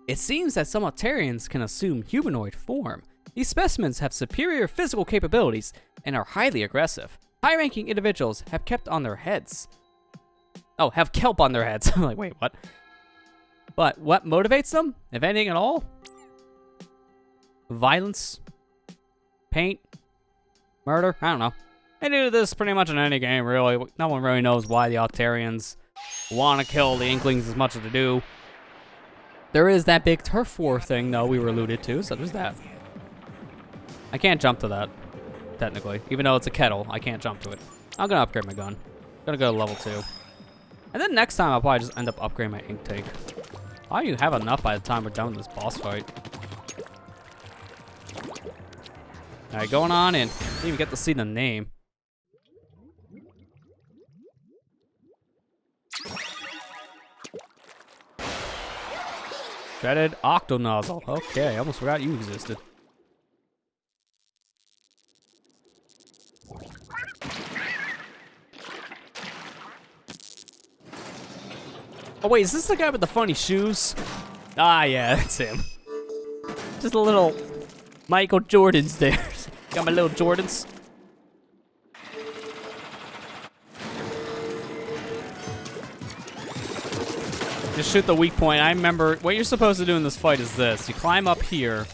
It seems that some Altarians can assume humanoid form. These specimens have superior physical capabilities and are highly aggressive. High-ranking individuals have kept on their heads. Oh, have kelp on their heads. I'm like, wait, what? But what motivates them, if anything at all? Violence? Paint? Murder? I don't know. They do this pretty much in any game, really. No one really knows why the Altarians want to kill the Inklings as much as they do. There is that big turf war thing, though, we were alluded to, so there's that. I can't jump to that, technically. Even though it's a kettle, I can't jump to it. I'm gonna upgrade my gun. Gonna go to level 2. And then next time, I'll probably just end up upgrading my ink tank. I'll even have enough by the time we're done with this boss fight. Alright, going on in. Didn't even get to see the name. Shredded Octonozzle. Okay, I almost forgot you existed. Oh wait, is this the guy with the funny shoes? Ah yeah, that's him. Just a little Michael Jordans there. Got my little Jordans. Just shoot the weak point. I remember what you're supposed to do in this fight is this. You climb up here,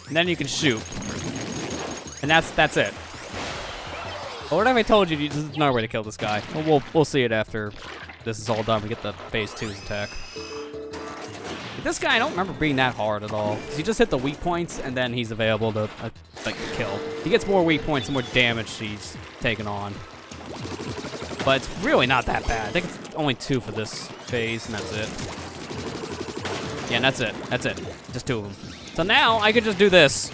and then you can shoot. And that's it. But what if I told you there's another way to kill this guy? Well, we'll see it after this is all done. We get the phase 2's attack. But this guy, I don't remember being that hard at all. He just hit the weak points, and then he's available to like kill. He gets more weak points, the more damage he's taken on. But it's really not that bad. I think it's only 2 for this phase, and that's it. Yeah, and that's it. That's it. Just 2 of them. So now I could just do this.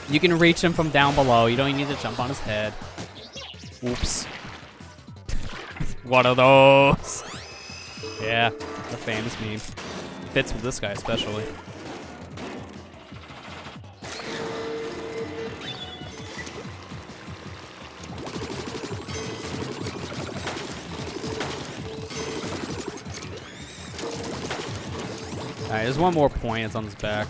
You can reach him from down below. You don't even need to jump on his head. Oops. One of those. Yeah, the famous meme. Fits with this guy especially. Alright, there's one more point. It's on his back.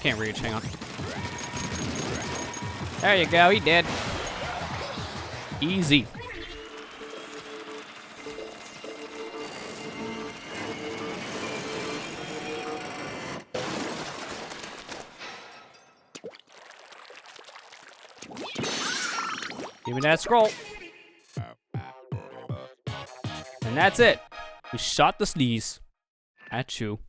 Can't reach. Hang on. There you go. He did. Easy. Give me that scroll. And that's it. We shot the sneeze at you.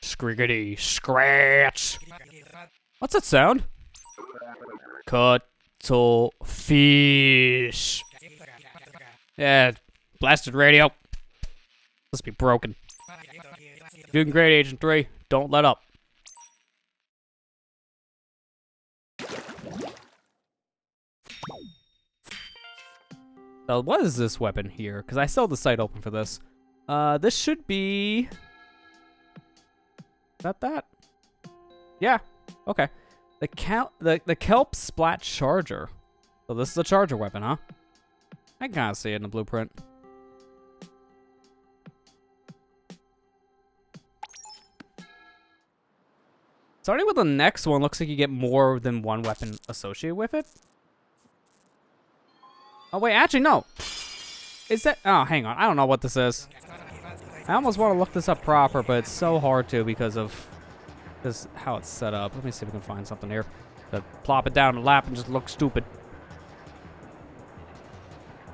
Scriggity scratch. What's that sound? Cuttlefish. Yeah, blasted radio. Must be broken. Doing great, Agent 3. Don't let up. So what is this weapon here? Because I still have the site open for this. This should be... Is that? Yeah. Okay. The Kelp Splat Charger. So this is a charger weapon, huh? I can kind of see it in the blueprint. Starting with the next one, looks like you get more than one weapon associated with it. Oh, wait, actually, no. Is that... Oh, hang on. I don't know what this is. I almost want to look this up proper, but it's so hard to because of how it's set up. Let me see if we can find something here. To plop it down in the lap and just look stupid.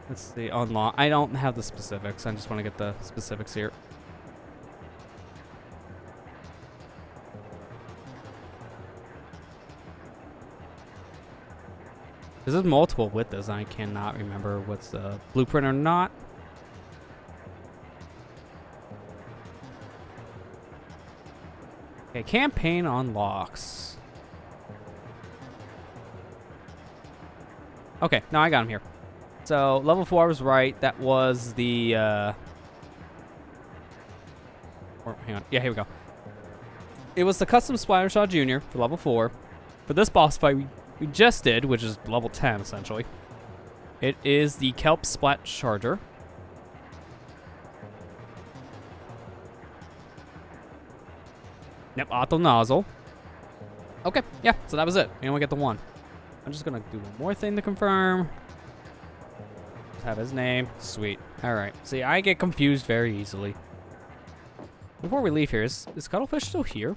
Let's see. Unlock. I don't have the specifics. I just want to get the specifics here. There's multiple with this. I cannot remember what's the blueprint or not. Okay, campaign unlocks. Okay, no, I got him here. So, level 4 was right. That was the, hang on. Yeah, here we go. It was the Custom Splattershot Jr. for level 4. For this boss fight, we just did, which is level 10, essentially. It is the Kelp Splat Charger. Yep, Auto Nozzle. Okay, yeah, so that was it. We only get the one. I'm just gonna do one more thing to confirm. Just have his name. Sweet. Alright, see, I get confused very easily. Before we leave here, is Cuttlefish still here?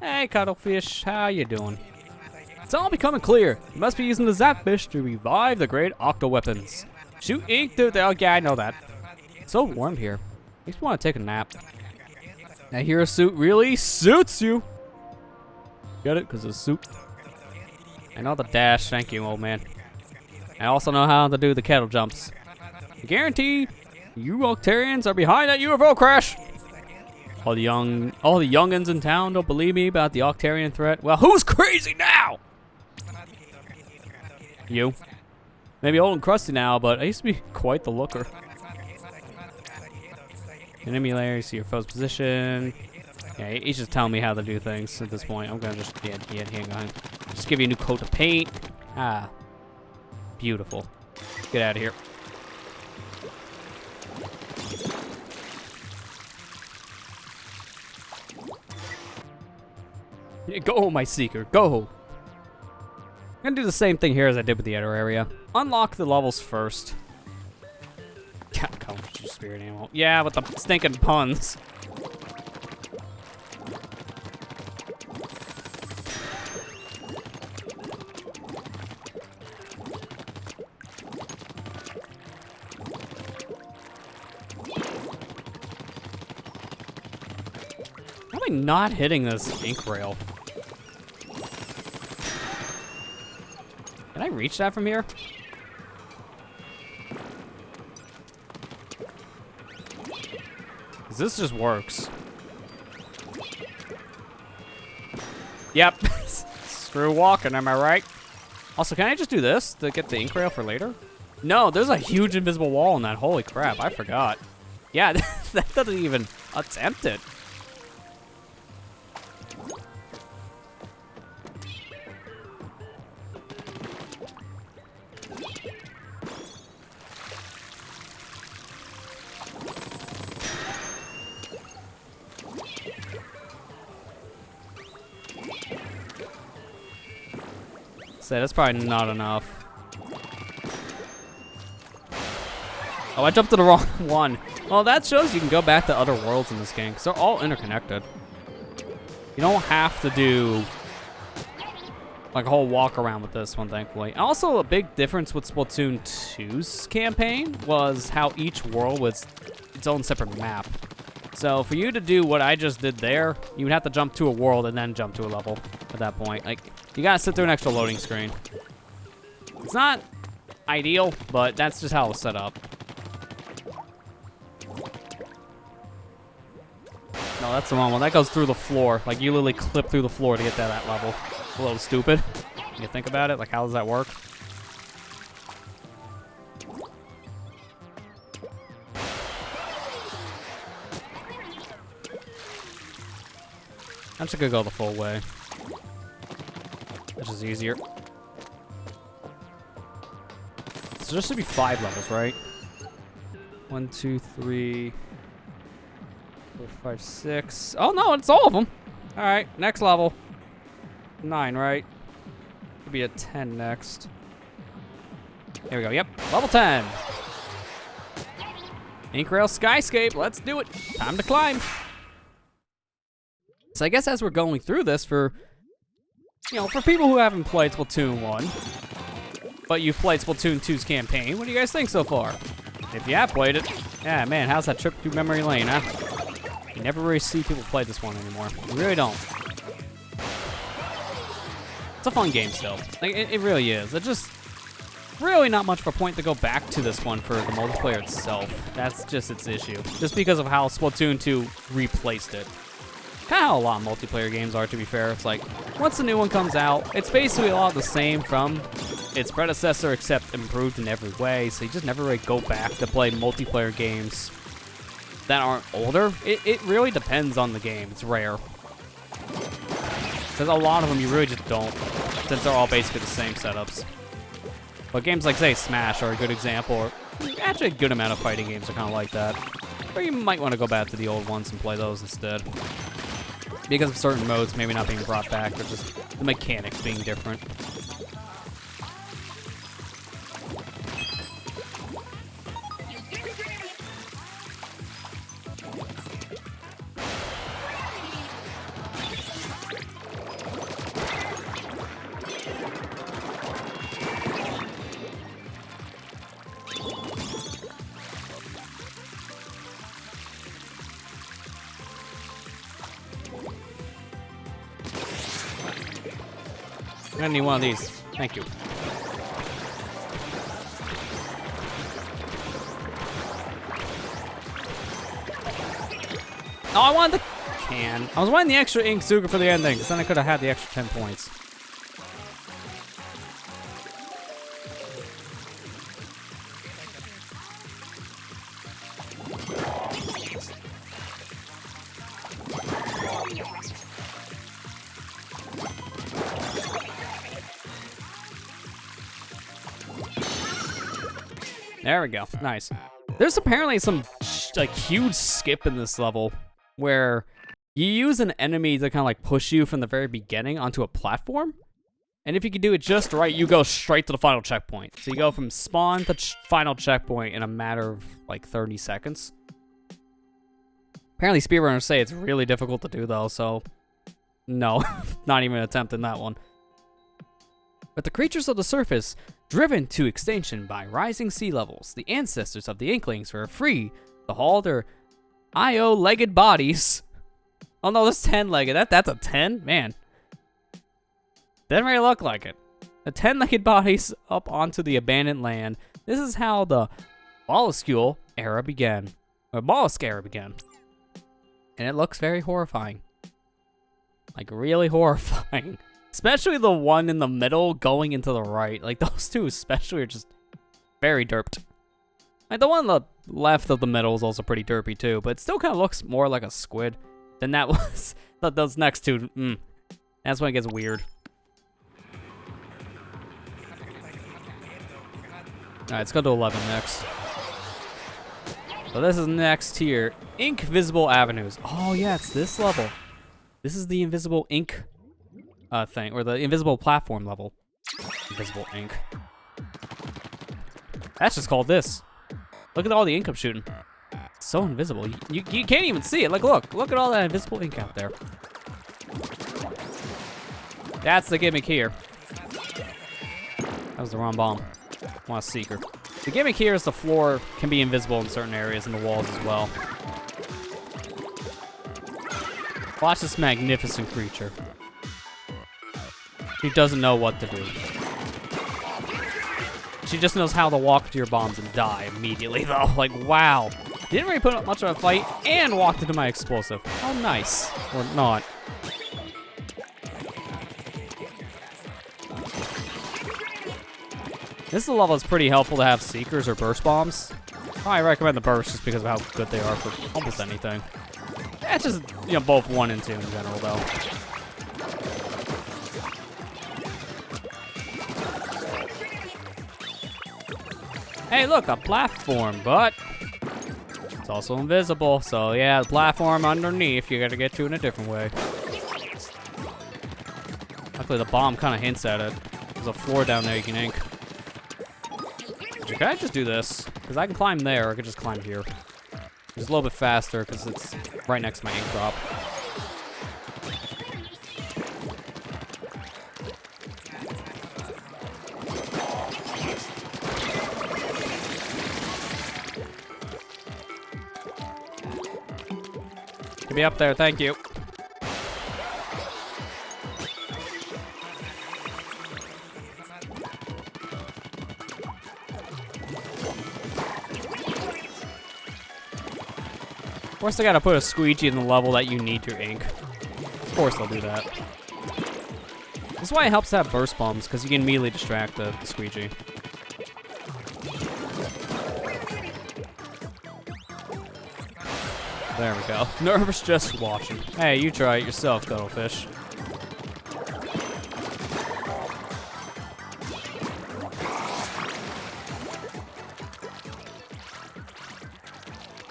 Hey, Cuttlefish, how you doing? It's all becoming clear. You must be using the Zapfish to revive the great octo weapons. Shoot ink through the... Oh, yeah, I know that. It's so warm here. Makes me want to take a nap. That hero suit really suits you. Get it? Because it's a suit. I know the dash. Thank you, old man. I also know how to do the kettle jumps. I guarantee you Octarians are behind that UFO crash. All the youngins in town don't believe me about the Octarian threat. Well, who's crazy now? You. Maybe old and crusty now, but I used to be quite the looker. Enemy layer, you see your foe's position. Yeah, he's just telling me how to do things at this point. I'm gonna just, hang on. Just give you a new coat of paint. Ah. Beautiful. Get out of here. Yeah, go, my seeker, go. I'm gonna do the same thing here as I did with the other area. Unlock the levels first. Come, you spirit animal. Yeah, with the stinking puns. How am I not hitting this ink rail? Can I reach that from here? This just works. Yep. Screw walking, am I right? Also, can I just do this to get the ink rail for later? No, there's a huge invisible wall in that. Holy crap, I forgot. Yeah, that doesn't even attempt it. That's probably not enough. Oh, I jumped to the wrong one. Well, that shows you can go back to other worlds in this game, because they're all interconnected. You don't have to do like a whole walk around with this one, thankfully. And also, a big difference with Splatoon 2's campaign was how each world was its own separate map. So for you to do what I just did there, you would have to jump to a world and then jump to a level at that point. Like, you gotta sit through an extra loading screen. It's not ideal, but that's just how it was set up. No, that's the wrong one. That goes through the floor. Like, you literally clip through the floor to get to that level. A little stupid. When you think about it, like, how does that work? I'm just gonna go the full way. Which is easier. So there should be 5 levels, right? 1, 2, 3, 4, 5, 6. Oh no, it's all of them. All right, next level. 9, right? Could be a 10 next. Here we go. Yep, level 10. Inkrail Skyscape. Let's do it. Time to climb. So I guess as we're going through this, for for people who haven't played Splatoon 1, but you've played Splatoon 2's campaign, what do you guys think so far? If you have played it, yeah, man, how's that trip through memory lane, huh? You never really see people play this one anymore. You really don't. It's a fun game still. Like, it really is. It's just really not much of a point to go back to this one for the multiplayer itself. That's just its issue. Just because of how Splatoon 2 replaced it. Kind of how a lot of multiplayer games are, to be fair. It's like, once the new one comes out, it's basically a lot the same from its predecessor, except improved in every way, so you just never really go back to play multiplayer games that aren't older. It really depends on the game. It's rare. Because a lot of them you really just don't, since they're all basically the same setups. But games like, say, Smash are a good example, or actually a good amount of fighting games are kind of like that. Or you might want to go back to the old ones and play those instead. Because of certain modes maybe not being brought back, or just the mechanics being different. I'm gonna need one of these. Thank you. Oh, I wanted the can. I was wanting the extra ink sugar for the ending, because then I could have had the extra 10 points. There we go. Nice. There's apparently some like huge skip in this level where you use an enemy to kind of like push you from the very beginning onto a platform. And if you can do it just right, you go straight to the final checkpoint. So you go from spawn to final checkpoint in a matter of like 30 seconds. Apparently speedrunners say it's really difficult to do though, so no, not even attempting that one. But the creatures of the surface, driven to extinction by rising sea levels, the ancestors of the Inklings were free to haul their IO-legged bodies. Oh no, that's 10-legged. That's a 10? Man. Didn't really look like it. The 10-legged bodies up onto the abandoned land. This is how the molluscule era began. Or mollusk era began. And it looks very horrifying. Like, really horrifying. Especially the one in the middle going into the right. Like, those two especially are just very derped. Like, the one on the left of the middle is also pretty derpy too, but it still kind of looks more like a squid than that was. Those next two, that's when it gets weird. Alright, let's go to 11 next. So this is next here. Ink Visible Avenues. Oh yeah, it's this level. This is the invisible ink thing, or the invisible platform level. Invisible ink. That's just called this. Look at all the ink I'm shooting. It's so invisible. You can't even see it. Like, look at all that invisible ink out there. That's the gimmick here. That was the wrong bomb. I want a seeker. The gimmick here is the floor can be invisible in certain areas and the walls as well. Watch this magnificent creature. She doesn't know what to do. She just knows how to walk to your bombs and die immediately, though. Like, wow. Didn't really put up much of a fight and walked into my explosive. How nice. Or not. This level is pretty helpful to have Seekers or Burst Bombs. I recommend the Burst just because of how good they are for almost anything. That's just, you know, both 1 and 2 in general, though. Hey, look, a platform, but it's also invisible. So, yeah, the platform underneath, you gotta get to in a different way. Luckily, the bomb kind of hints at it. There's a floor down there you can ink. Can I just do this? Because I can climb there, or I could just climb here. It's a little bit faster because it's right next to my ink drop. Get me up there, thank you. Of course, they gotta put a squeegee in the level that you need to ink. Of course, they'll do that. This is why it helps to have burst bombs, because you can immediately distract the squeegee. There we go. Nervous just watching. Hey, you try it yourself, Cuttlefish.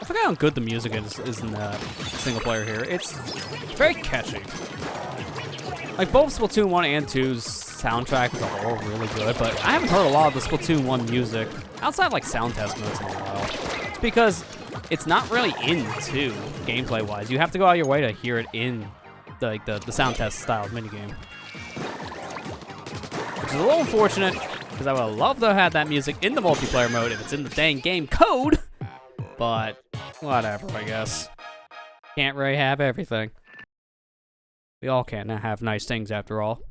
I forgot how good the music is in the single player here. It's very catchy. Like, both Splatoon 1 and 2's soundtrack as a whole are really good, but I haven't heard a lot of the Splatoon 1 music outside, like, sound test modes in a while. It's because it's not really in 2, gameplay-wise. You have to go out of your way to hear it in the sound test style minigame. Which is a little unfortunate, because I would love to have had that music in the multiplayer mode if it's in the dang game code. But whatever, I guess. Can't really have everything. We all can't have nice things after all.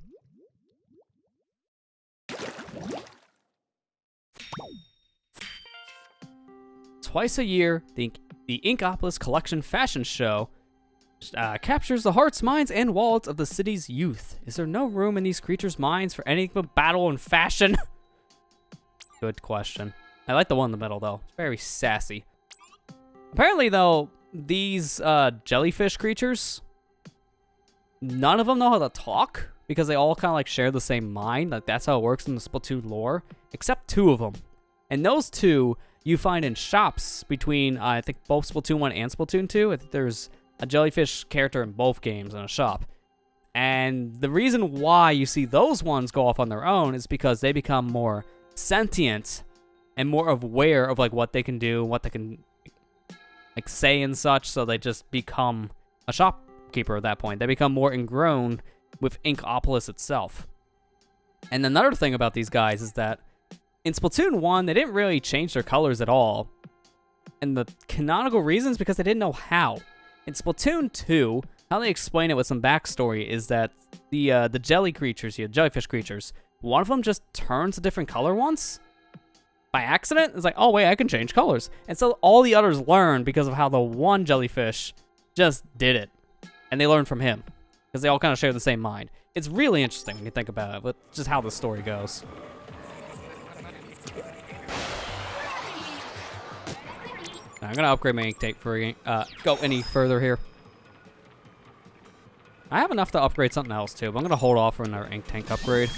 Twice a year, the Inkopolis Collection Fashion Show captures the hearts, minds, and wallets of the city's youth. Is there no room in these creatures' minds for anything but battle and fashion? Good question. I like the one in the middle, though. It's very sassy. Apparently, though, these jellyfish creatures, none of them know how to talk because they all kind of like share the same mind. Like, that's how it works in the Splatoon lore, except 2 of them. And those 2 you find in shops between, I think, both Splatoon 1 and Splatoon 2. I think there's a jellyfish character in both games in a shop. And the reason why you see those ones go off on their own is because they become more sentient and more aware of like what they can do, what they can like say and such, so they just become a shopkeeper at that point. They become more ingrown with Inkopolis itself. And another thing about these guys is that in Splatoon 1, they didn't really change their colors at all. And the canonical reason is because they didn't know how. In Splatoon 2, how they explain it with some backstory is that the jelly creatures, the jellyfish creatures, one of them just turns a different color once. By accident, it's like, oh wait, I can change colors. And so all the others learn because of how the one jellyfish just did it. And they learn from him. Because they all kind of share the same mind. It's really interesting when you think about it, but just how the story goes. Now, I'm going to upgrade my ink tank for go any further here. I have enough to upgrade something else too, but I'm going to hold off for another ink tank upgrade.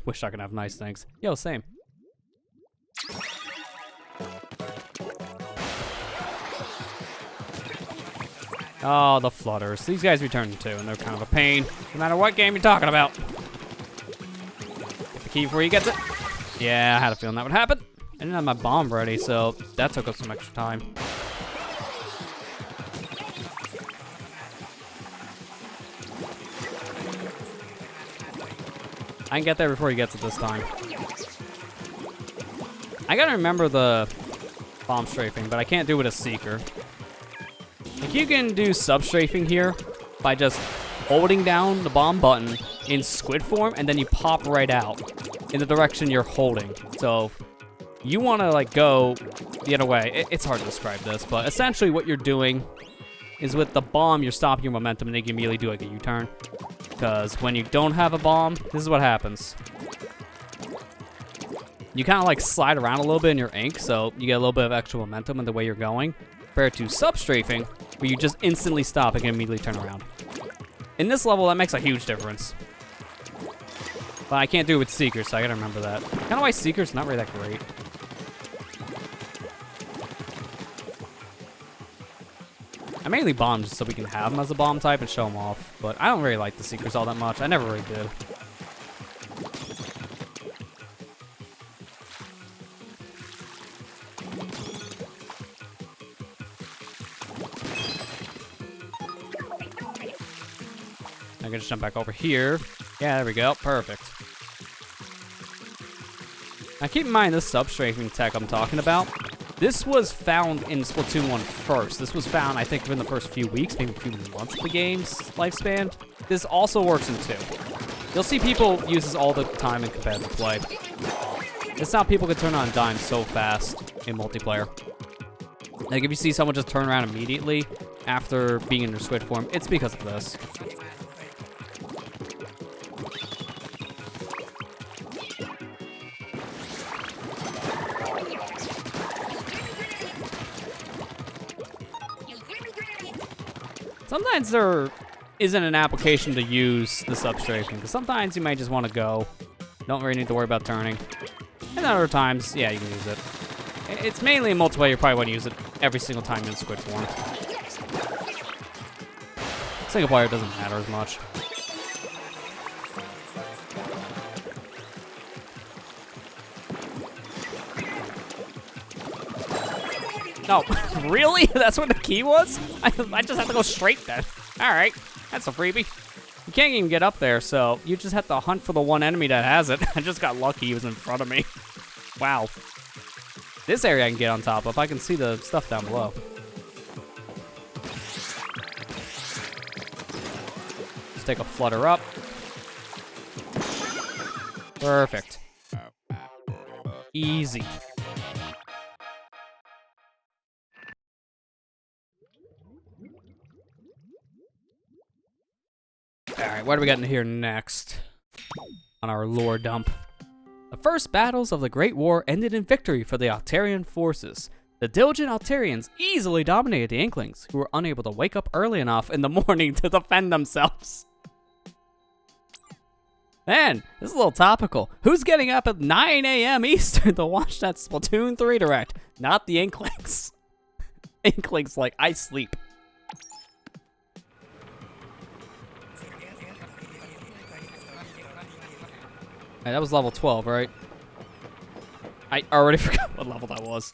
Wish I could have nice things. Yo, same. Oh, the flutters. These guys return too, and they're kind of a pain, no matter what game you're talking about. Get the key before he gets it. Yeah, I had a feeling that would happen. I didn't have my bomb ready, so that took up some extra time. I can get there before he gets it this time. I gotta remember the bomb strafing, but I can't do it as Seeker. Like, you can do sub-strafing here by just holding down the bomb button in squid form, and then you pop right out in the direction you're holding. So you want to like go the other way. It's hard to describe this, but essentially what you're doing is with the bomb, you're stopping your momentum, and then you can immediately do like a U-turn. Because when you don't have a bomb, this is what happens. You kind of like slide around a little bit in your ink, so you get a little bit of extra momentum in the way you're going. compared to sub-strafing, where you just instantly stop and can immediately turn around. In this level, that makes a huge difference. But I can't do it with Seekers, so I gotta remember that. Kind of why Seekers not really that great. I mainly bomb just so we can have them as a bomb type and show them off, but I don't really like the Seekers all that much. I never really did. I can just jump back over here. Yeah, there we go. Perfect. Now keep in mind this sub-strafing tech I'm talking about. This was found in Splatoon 1 first. This was found, I think, within the first few weeks, maybe a few months of the game's lifespan. This also works in 2. You'll see people use this all the time in competitive play. It's how people can turn on dimes so fast in multiplayer. Like, if you see someone just turn around immediately after being in their Squid form, it's because of this. Sometimes there isn't an application to use the sub-strafing, because sometimes you might just want to go. Don't really need to worry about turning. And other times, yeah, you can use it. It's mainly in multiplayer, you probably want to use it every single time in Squid form. Single player doesn't matter as much. No, really? That's what the key was? I just have to go straight then. All right, that's a freebie. You can't even get up there, so you just have to hunt for the one enemy that has it. I just got lucky he was in front of me. Wow. This area I can get on top of. I can see the stuff down below. Just take a flutter up. Perfect. Easy. Alright, what are we getting here next on our lore dump? The first battles of the Great War ended in victory for the Altarian forces. The diligent Altarians easily dominated the Inklings, who were unable to wake up early enough in the morning to defend themselves. Man, this is a little topical. Who's getting up at 9 a.m. Eastern to watch that Splatoon 3 direct? Not the Inklings. Inklings like, I sleep. Hey, that was level 12, right? I already forgot what level that was.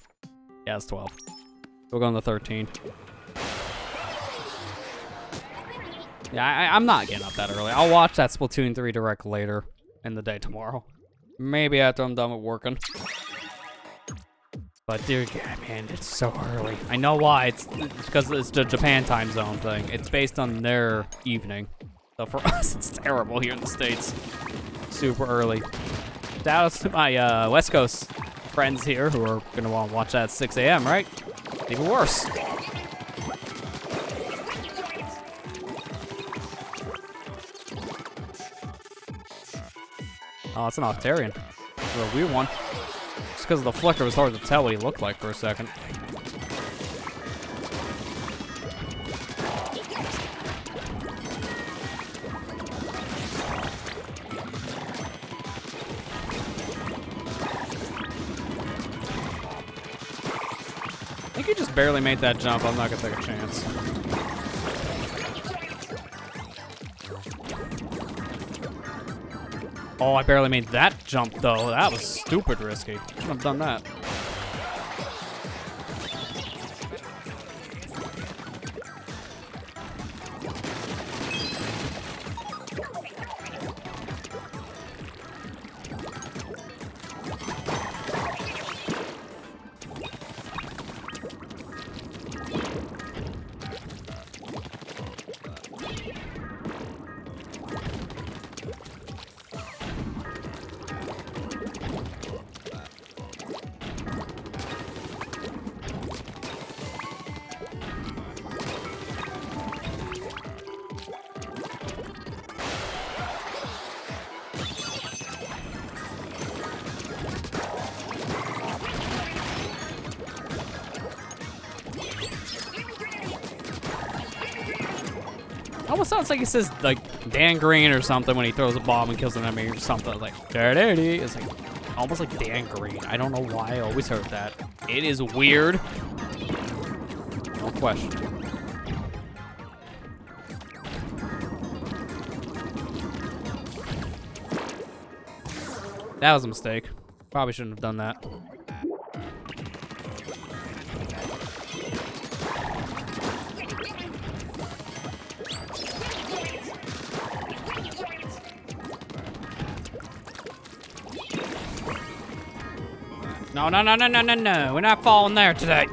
Yeah, it's 12. We're going to 13. Yeah, I'm not getting up that early. I'll watch that Splatoon 3 direct later in the day tomorrow. Maybe after I'm done with working. But dude, man, it's so early. I know why. It's because it's the Japan time zone thing. It's based on their evening. So for us, it's terrible here in the States. Super early. Shout outs to my West Coast friends here who are gonna want to watch that at 6 a.m., right? Even worse. Oh, it's an Octarian. It's a weird one. Just because of the flicker, it was hard to tell what he looked like for a second. I think he just barely made that jump. I'm not gonna take a chance. Oh, I barely made that jump, though. That was stupid risky. Shouldn't have done that. Almost sounds like he says, like, Dan Green or something when he throws a bomb and kills an enemy or something. Like, da-da-dee. It's like, almost like Dan Green. I don't know why I always heard that. It is weird. No question. That was a mistake. Probably shouldn't have done that. No, no, no, no, no, no, no. We're not falling there today.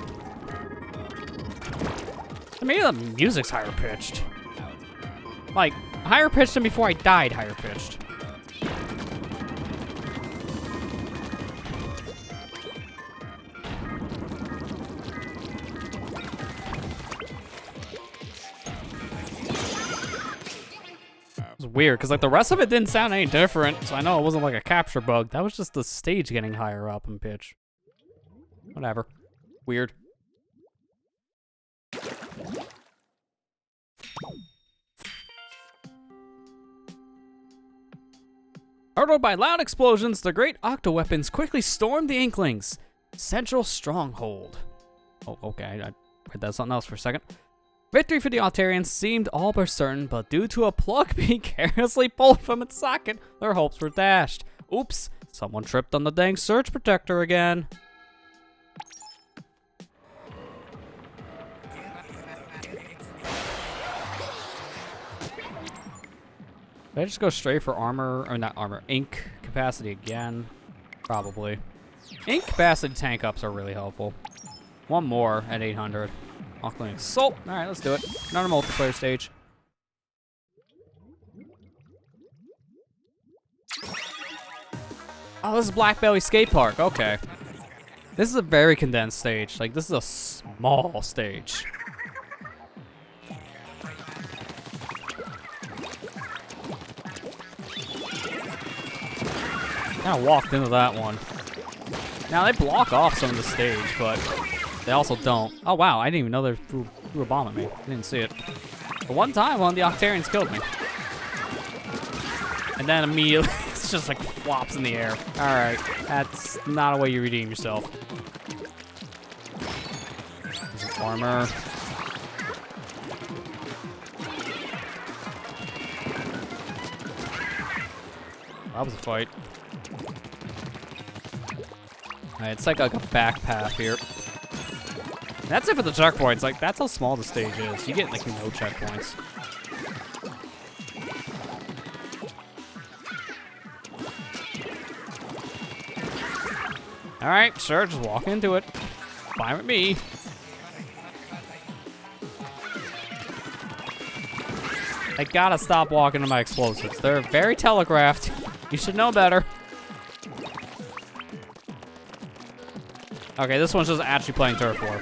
Maybe the music's higher pitched. Like, higher pitched than before I died, higher pitched. It's weird, because like the rest of it didn't sound any different, so I know it wasn't like a capture bug. That was just the stage getting higher up in pitch. Whatever. Weird. Startled by loud explosions, the great octo-weapons quickly stormed the Inklings' central stronghold. Oh, okay, I read that something else for a second. Victory for the Altarians seemed all but certain, but due to a plug being carelessly pulled from its socket, their hopes were dashed. Oops, someone tripped on the dang surge protector again. Did I just go straight for armor, or not armor, ink capacity again? Probably. Ink capacity tank ups are really helpful. One more at 800. Occluding Assault. Alright, let's do it. Another multiplayer stage. Oh, this is Black Belly Skate Park. Okay. This is a very condensed stage. Like, this is a small stage. Kind of walked into that one. Now, they block off some of the stage, but they also don't. Oh, wow. I didn't even know they threw a bomb at me. I didn't see it. But one time, one of the Octarians killed me. And then immediately, it's just like flops in the air. All right. That's not a way you redeem yourself. There's armor. That was a fight. Alright, it's like a back path here. That's it for the checkpoints. Like, that's how small the stage is. You get, like, no checkpoints. Alright, sure, just walk into it. Fine with me. I gotta stop walking to my explosives. They're very telegraphed. You should know better. Okay, this one's just actually playing Turf War.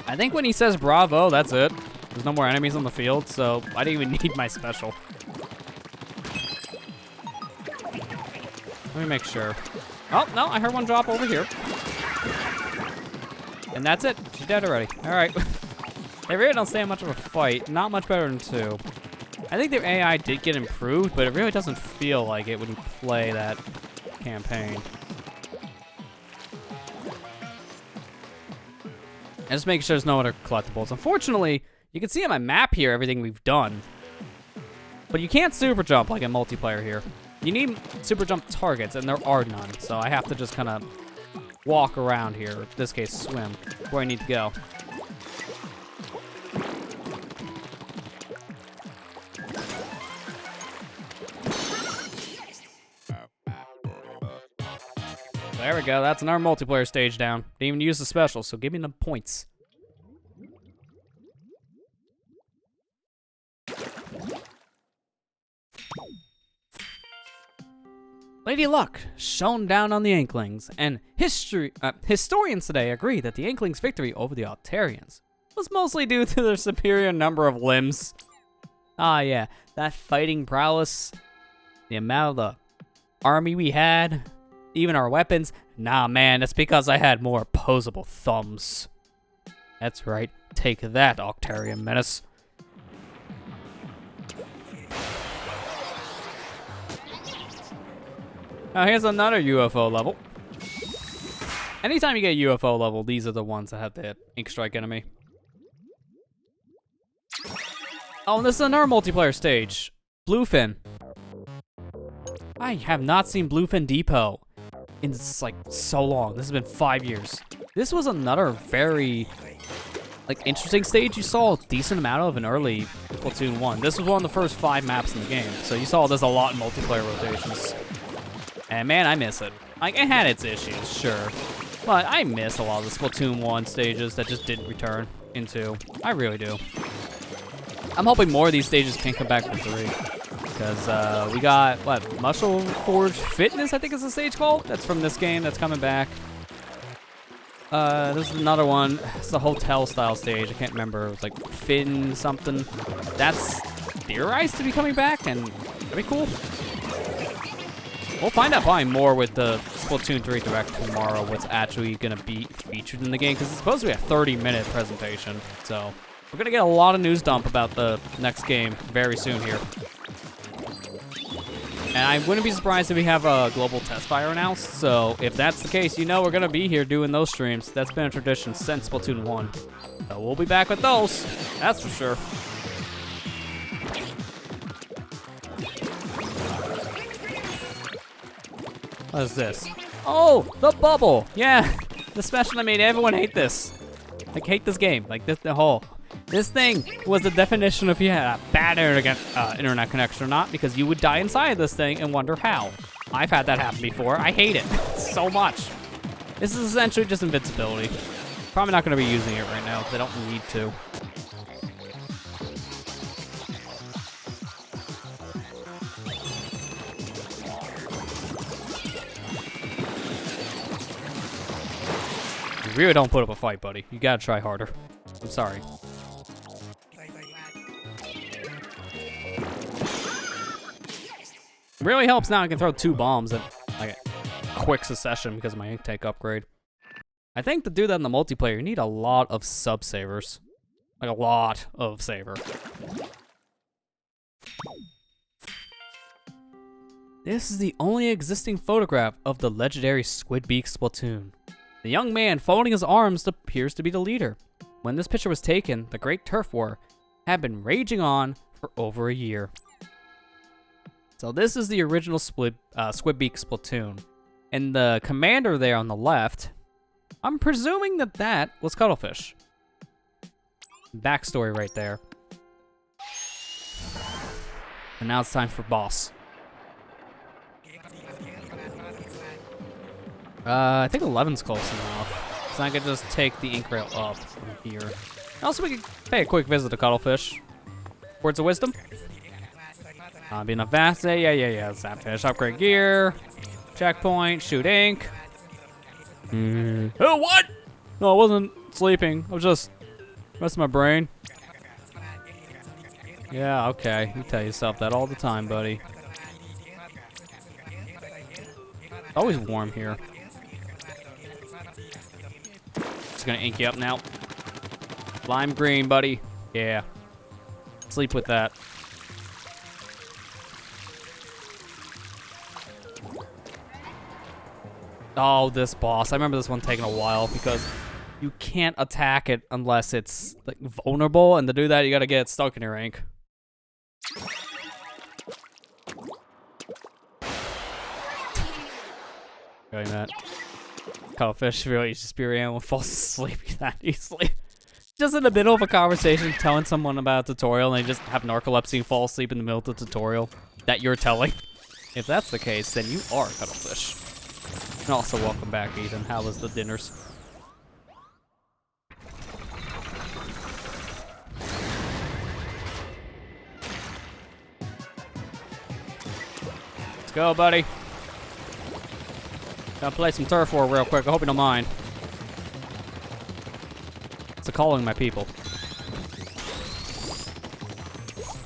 I think when he says bravo, that's it. There's no more enemies on the field, so I didn't even need my special. Let me make sure. Oh, no, I heard one drop over here. And that's it. She's dead already. All right. They really don't stand much of a fight. Not much better than 2. I think their AI did get improved, but it really doesn't feel like it when you play that campaign. And just making sure there's no other collectibles. Unfortunately, you can see on my map here everything we've done. But you can't super jump like in multiplayer here. You need super jump targets, and there are none. So I have to just kind of walk around here, in this case swim, where I need to go. There we go, that's another multiplayer stage down. Didn't even use the special, so give me the points. Lady Luck shone down on the Inklings, and historians today agree that the Inklings' victory over the Altarians was mostly due to their superior number of limbs. Ah yeah, that fighting prowess, the amount of the army we had, even our weapons? Nah, man, that's because I had more opposable thumbs. That's right. Take that, Octarian Menace. Now here's another UFO level. Anytime you get a UFO level, these are the ones that have the Ink Strike enemy. Oh, and this is another multiplayer stage. Bluefin. I have not seen Bluefin Depot in like so long. This has been 5 years. This was another very interesting stage. You saw a decent amount of in early Splatoon 1. This was one of the first 5 maps in the game, so you saw this a lot in multiplayer rotations. And man, I miss it. Like, it had its issues, sure, but I miss a lot of the Splatoon 1 stages that just didn't return into. I really do. I'm hoping more of these stages can come back for 3. Because we got, what, Muscle Forge Fitness, I think is the stage called? That's from this game that's coming back. This is another one. It's the hotel style stage. I can't remember. It was like Finn something. That's theorized to be coming back, and that'd be cool. We'll find out probably more with the Splatoon 3 Direct tomorrow, what's actually going to be featured in the game, because it's supposed to be a 30-minute presentation. So we're going to get a lot of news dump about the next game very soon here. And I wouldn't be surprised if we have a global test fire announced. So if that's the case, you know we're going to be here doing those streams. That's been a tradition since Splatoon 1. So we'll be back with those. That's for sure. What is this? Oh, the bubble. Yeah, the special that made everyone hate this. Like, hate this game. Like, the whole... This thing was the definition of if you had a bad internet connection or not, because you would die inside this thing and wonder how. I've had that happen before. I hate it so much. This is essentially just invincibility. Probably not going to be using it right now because I don't need to. You really don't put up a fight, buddy. You gotta try harder. I'm sorry. Really helps now I can throw 2 bombs in like a quick succession because of my ink tank upgrade. I think to do that in the multiplayer, you need a lot of sub-savers. Like a lot of saver. This is the only existing photograph of the legendary Squidbeak Splatoon. The young man folding his arms appears to be the leader. When this picture was taken, the Great Turf War had been raging on for over a year. So this is the original Squidbeak Splatoon. And the commander there on the left, I'm presuming that that was Cuttlefish. Backstory right there. And now it's time for boss. I think 11's close enough. So I can just take the ink rail up from here. Also, we can pay a quick visit to Cuttlefish. Words of wisdom. Be enough vast. Yeah. Sapfish, upgrade gear. Checkpoint, shoot ink. Oh, what? No, I wasn't sleeping. I was just resting my brain. Yeah, okay. You tell yourself that all the time, buddy. Always warm here. Just gonna ink you up now. Lime green, buddy. Yeah. Sleep with that. Oh, this boss. I remember this one taking a while because you can't attack it unless it's like vulnerable, and to do that you gotta get it stuck in your ink. Doing that. Cuttlefish really just be able to fall asleep that easily. Just in the middle of a conversation telling someone about a tutorial and they just have narcolepsy and fall asleep in the middle of the tutorial that you're telling. If that's the case, then you are Cuttlefish. And also, welcome back, Ethan. How was the dinners? Let's go, buddy. Gotta play some turf war real quick. I hope you don't mind. It's a calling my people.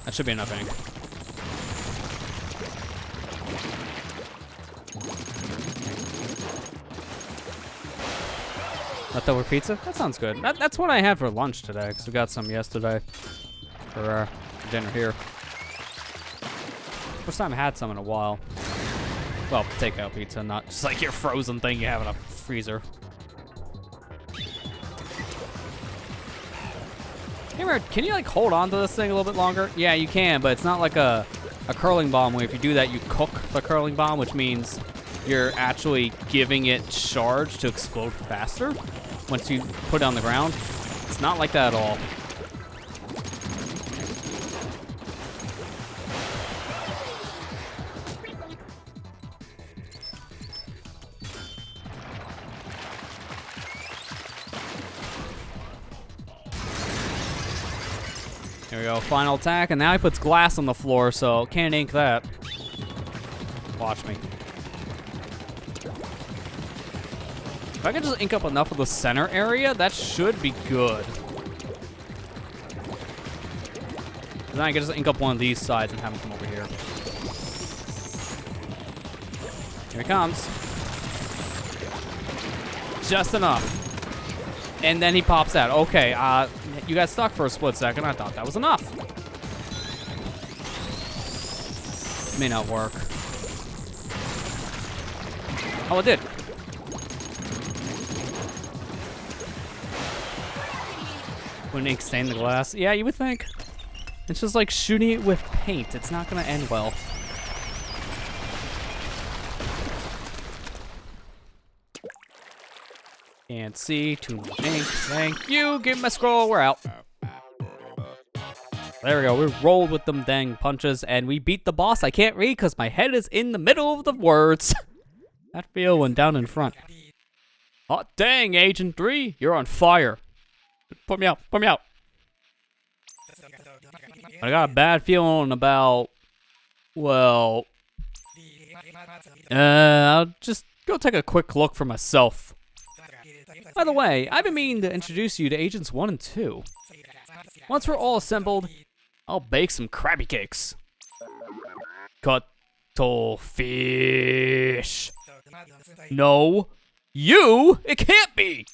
That should be enough ink. Leftover pizza? That sounds good. That's what I had for lunch today, because we got some yesterday for dinner here. First time I had some in a while. Well, takeout pizza, not just like your frozen thing you have in a freezer. Hey, can you like hold on to this thing a little bit longer? Yeah, you can, but it's not like a curling bomb where if you do that, you cook the curling bomb, which means you're actually giving it charge to explode faster once you put it on the ground. It's not like that at all. There we go, final attack, and now he puts glass on the floor, so can't ink that. Watch me. If I can just ink up enough of the center area, that should be good. Then I can just ink up one of these sides and have him come over here. Here he comes. Just enough. And then he pops out. Okay, you got stuck for a split second. I thought that was enough. May not work. Oh, it did. Wouldn't ink stain the glass? Yeah, you would think. It's just like shooting it with paint. It's not gonna end well. Can't see, too much ink. Thank you, give me a scroll, we're out. There we go, we rolled with them dang punches, and we beat the boss. I can't read because my head is in the middle of the words. That feel went down in front. Hot dang, Agent 3, you're on fire. Put me out, put me out. I got a bad feeling about, well, I'll just go take a quick look for myself. By the way, I've been meaning to introduce you to Agents 1 and 2. Once we're all assembled, I'll bake some Krabby Cakes. Cuttlefish. No. You? It can't be!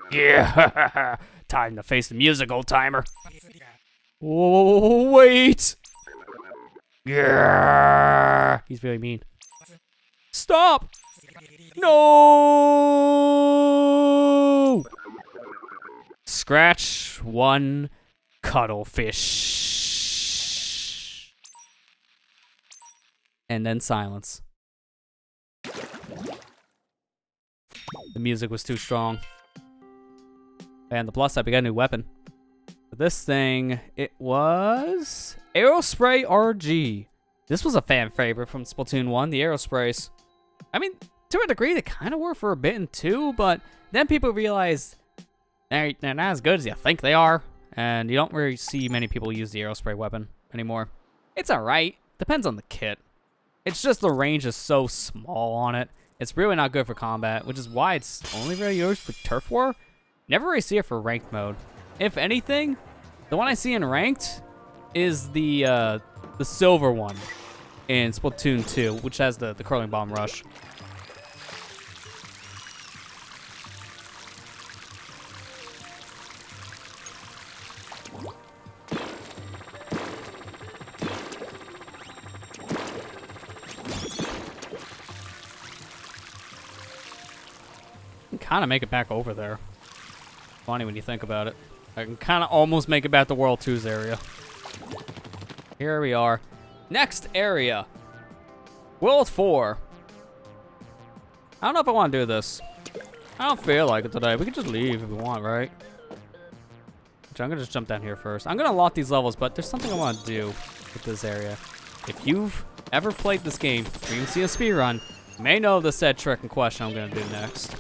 Yeah, time to face the music, old timer. Oh, wait! Yeah, he's very mean. Stop! No! Scratch one cuttlefish. And then silence. The music was too strong. And the plus side, we got a new weapon. But this thing, it was Aerospray RG. This was a fan favorite from Splatoon 1, the Aerosprays. I mean, to a degree, they kind of were for a bit in 2, but then people realized they're not as good as you think they are, and you don't really see many people use the Aerospray weapon anymore. It's alright, depends on the kit. It's just the range is so small on it. It's really not good for combat, which is why it's only really used for turf war. Never really see it for ranked mode. If anything, the one I see in ranked is the silver one in Splatoon 2, which has the curling bomb rush. Kind of make it back over there. Funny when you think about it. I can kind of almost make it back to World 2's area. Here we are. Next area. World 4. I don't know if I want to do this. I don't feel like it today. We can just leave if we want, right? Which I'm going to just jump down here first. I'm going to unlock these levels, but there's something I want to do with this area. If you've ever played this game, or you can see a speedrun, you may know the said trick and question I'm going to do next.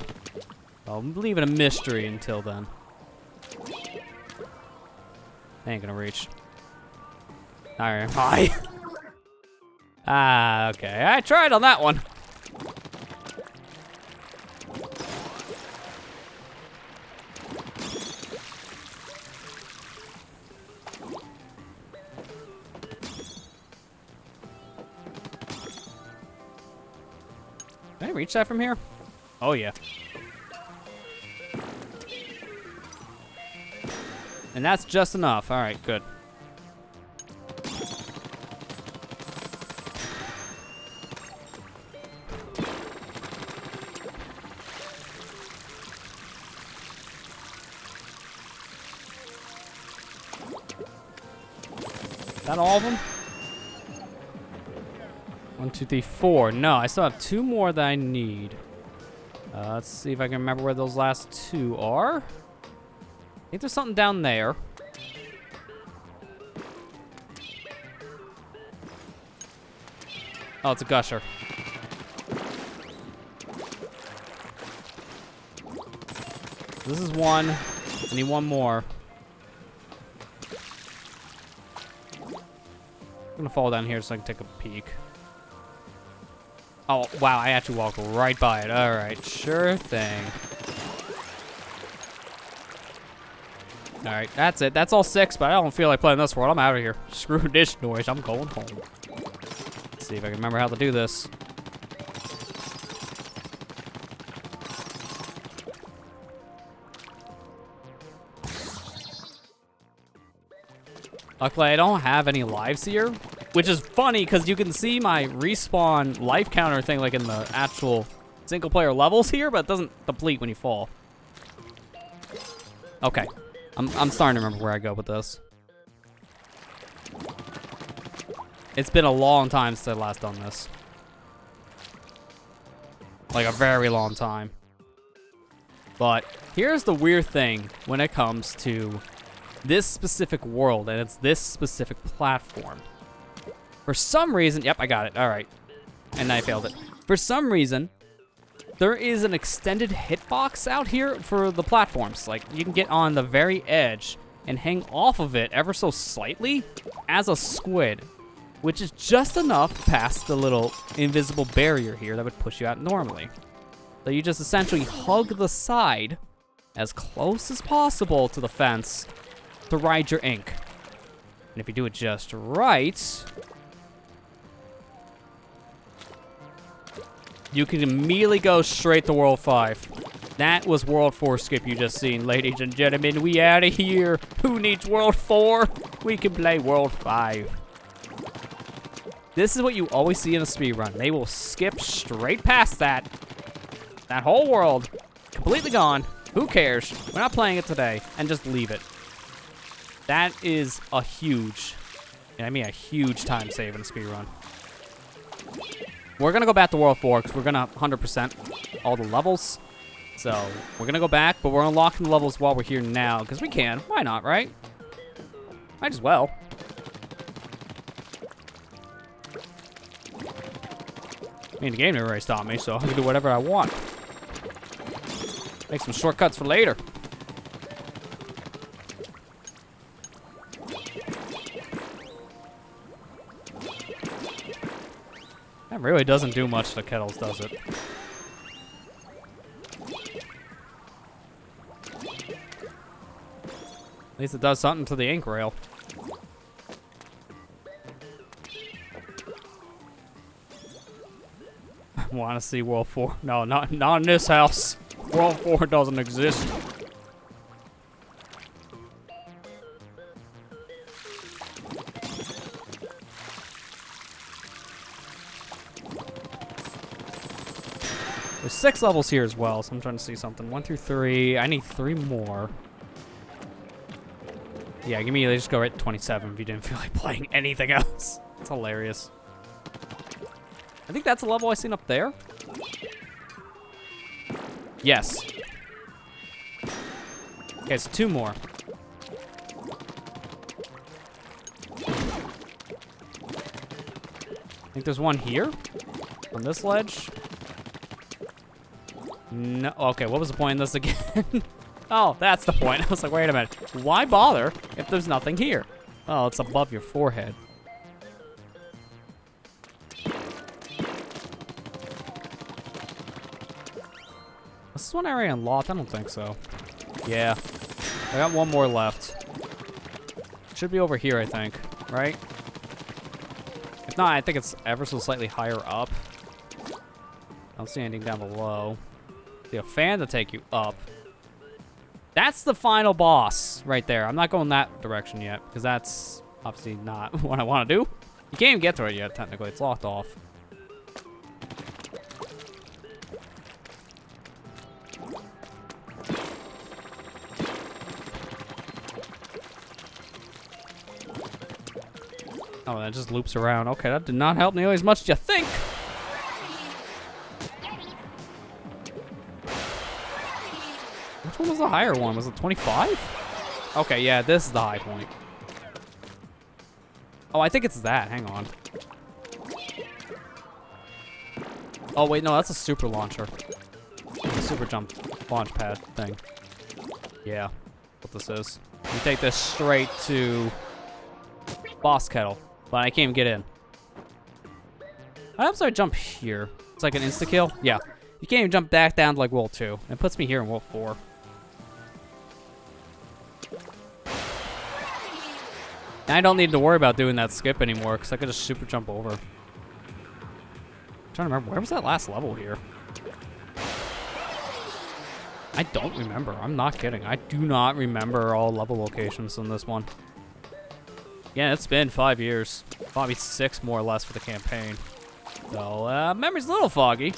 I'll leave it a mystery until then. I ain't gonna reach. Alright, hi. Ah, okay. I tried on that one. Can I reach that from here? Oh, yeah. And that's just enough. All right, good. Is that all of them? 1, 2, 3, 4. No, I still have 2 more that I need. Let's see if I can remember where those last 2 are. I think there's something down there. Oh, it's a gusher. This is one. I need 1 more. I'm gonna fall down here so I can take a peek. Oh, wow, I actually walked right by it. All right, sure thing. All right, that's it. That's all 6, but I don't feel like playing this world. I'm out of here. Screw this noise. I'm going home. Let's see if I can remember how to do this. Luckily, I don't have any lives here, which is funny because you can see my respawn life counter thing like in the actual single player levels here, but it doesn't deplete when you fall. Okay, I'm starting to remember where I go with this. It's been a long time since I last done this. Like a very long time. But here's the weird thing when it comes to this specific world, and it's this specific platform. For some reason, yep, I got it, all right. And I failed it. For some reason, there is an extended hitbox out here for the platforms. Like, you can get on the very edge and hang off of it ever so slightly as a squid, which is just enough past the little invisible barrier here that would push you out normally. So you just essentially hug the side as close as possible to the fence to ride your ink. And if you do it just right, you can immediately go straight to World 5. That was World 4 skip you just seen, ladies and gentlemen. We out of here. Who needs World 4? We can play World 5. This is what you always see in a speedrun. They will skip straight past that. That whole world, completely gone. Who cares? We're not playing it today. And just leave it. That is a huge, and I mean a huge time save in a speedrun. We're going to go back to World 4 because we're going to 100% all the levels. So we're going to go back, but we're unlocking the levels while we're here now because we can. Why not, right? Might as well. I mean, the game never really stopped me, so I can do whatever I want. Make some shortcuts for later. That really doesn't do much to kettles, does it? At least it does something to the ink rail. I want to see World 4. No, not in this house. World 4 doesn't exist. There's 6 levels here as well, so I'm trying to see something. 1 through 3. I need 3 more. Yeah, give me, they just go right to 27 if you didn't feel like playing anything else. It's hilarious. I think that's a level I seen up there. Yes. Okay, so 2 more. I think there's one here on this ledge. No, okay, what was the point in this again? Oh, that's the point. I was like, wait a minute. Why bother if there's nothing here? Oh, it's above your forehead. This is one I already unlocked? I don't think so. Yeah. I got 1 more left. It should be over here, I think. Right? If not, I think it's ever so slightly higher up. I don't see anything down below. See a fan to take you up. That's the final boss right there. I'm not going that direction yet because that's obviously not what I want to do. You can't even get to it yet, technically. It's locked off. Oh, that just loops around. Okay, that did not help nearly as much as you think. Which one was the higher one? Was it 25? Okay, yeah, this is the high point. Oh, I think it's that. Hang on. Oh, wait, no, that's a super launcher. The super jump launch pad thing. Yeah, what this is. You take this straight to boss kettle, but I can't even get in. I hope I jump here. It's like an insta-kill. Yeah, you can't even jump back down to like World 2. It puts me here in World 4. And I don't need to worry about doing that skip anymore because I could just super jump over. I'm trying to remember, where was that last level here? I don't remember. I'm not kidding. I do not remember all level locations in this one. Yeah, it's been 5 years. Probably 6 more or less for the campaign. So, memory's a little foggy.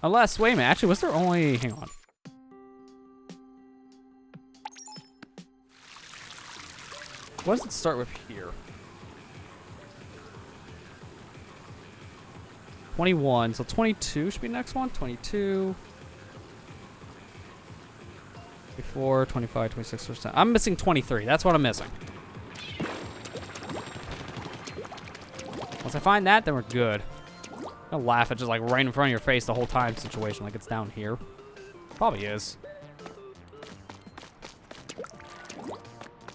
Unless, wait a minute. Actually, was there only... Hang on. What does it start with here? 21, so 22 should be next one. 22. 24, 25, 26%. I'm missing 23. That's what I'm missing. Once I find that, then we're good. I'll laugh at just like right in front of your face the whole time situation, like it's down here. Probably is.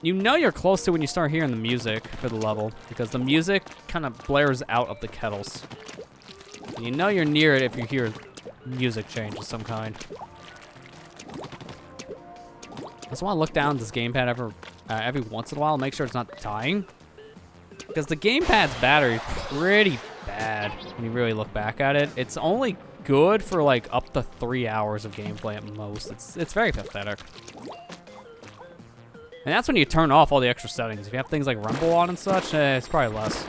You know you're close to when you start hearing the music for the level, because the music kind of blares out of the kettles. You know you're near it if you hear music change of some kind. I just want to look down this gamepad every once in a while and make sure it's not dying. Because the gamepad's battery is pretty bad when you really look back at it. It's only good for like up to 3 hours of gameplay at most. It's very pathetic. And that's when you turn off all the extra settings. If you have things like rumble on and such, it's probably less.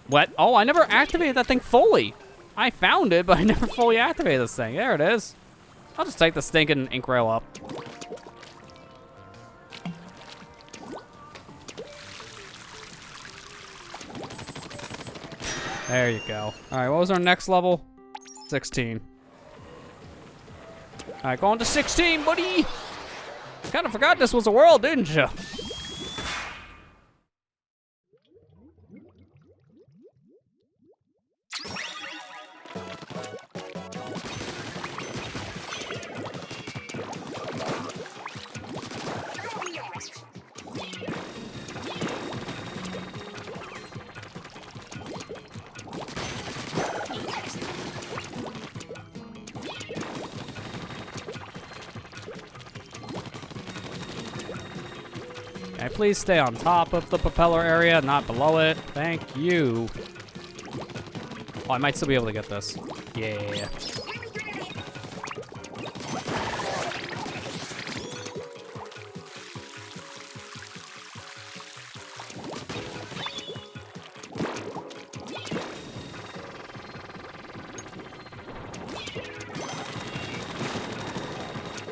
What? Oh, I never activated that thing fully. I found it, but I never fully activated this thing. There it is. I'll just take the stinking ink rail up. There you go. All right, what was our next level? 16. All right, going to 16, buddy. Kind of forgot this was a world, didn't you? Okay, please stay on top of the propeller area, not below it. Thank you. Oh, I might still be able to get this. Yeah.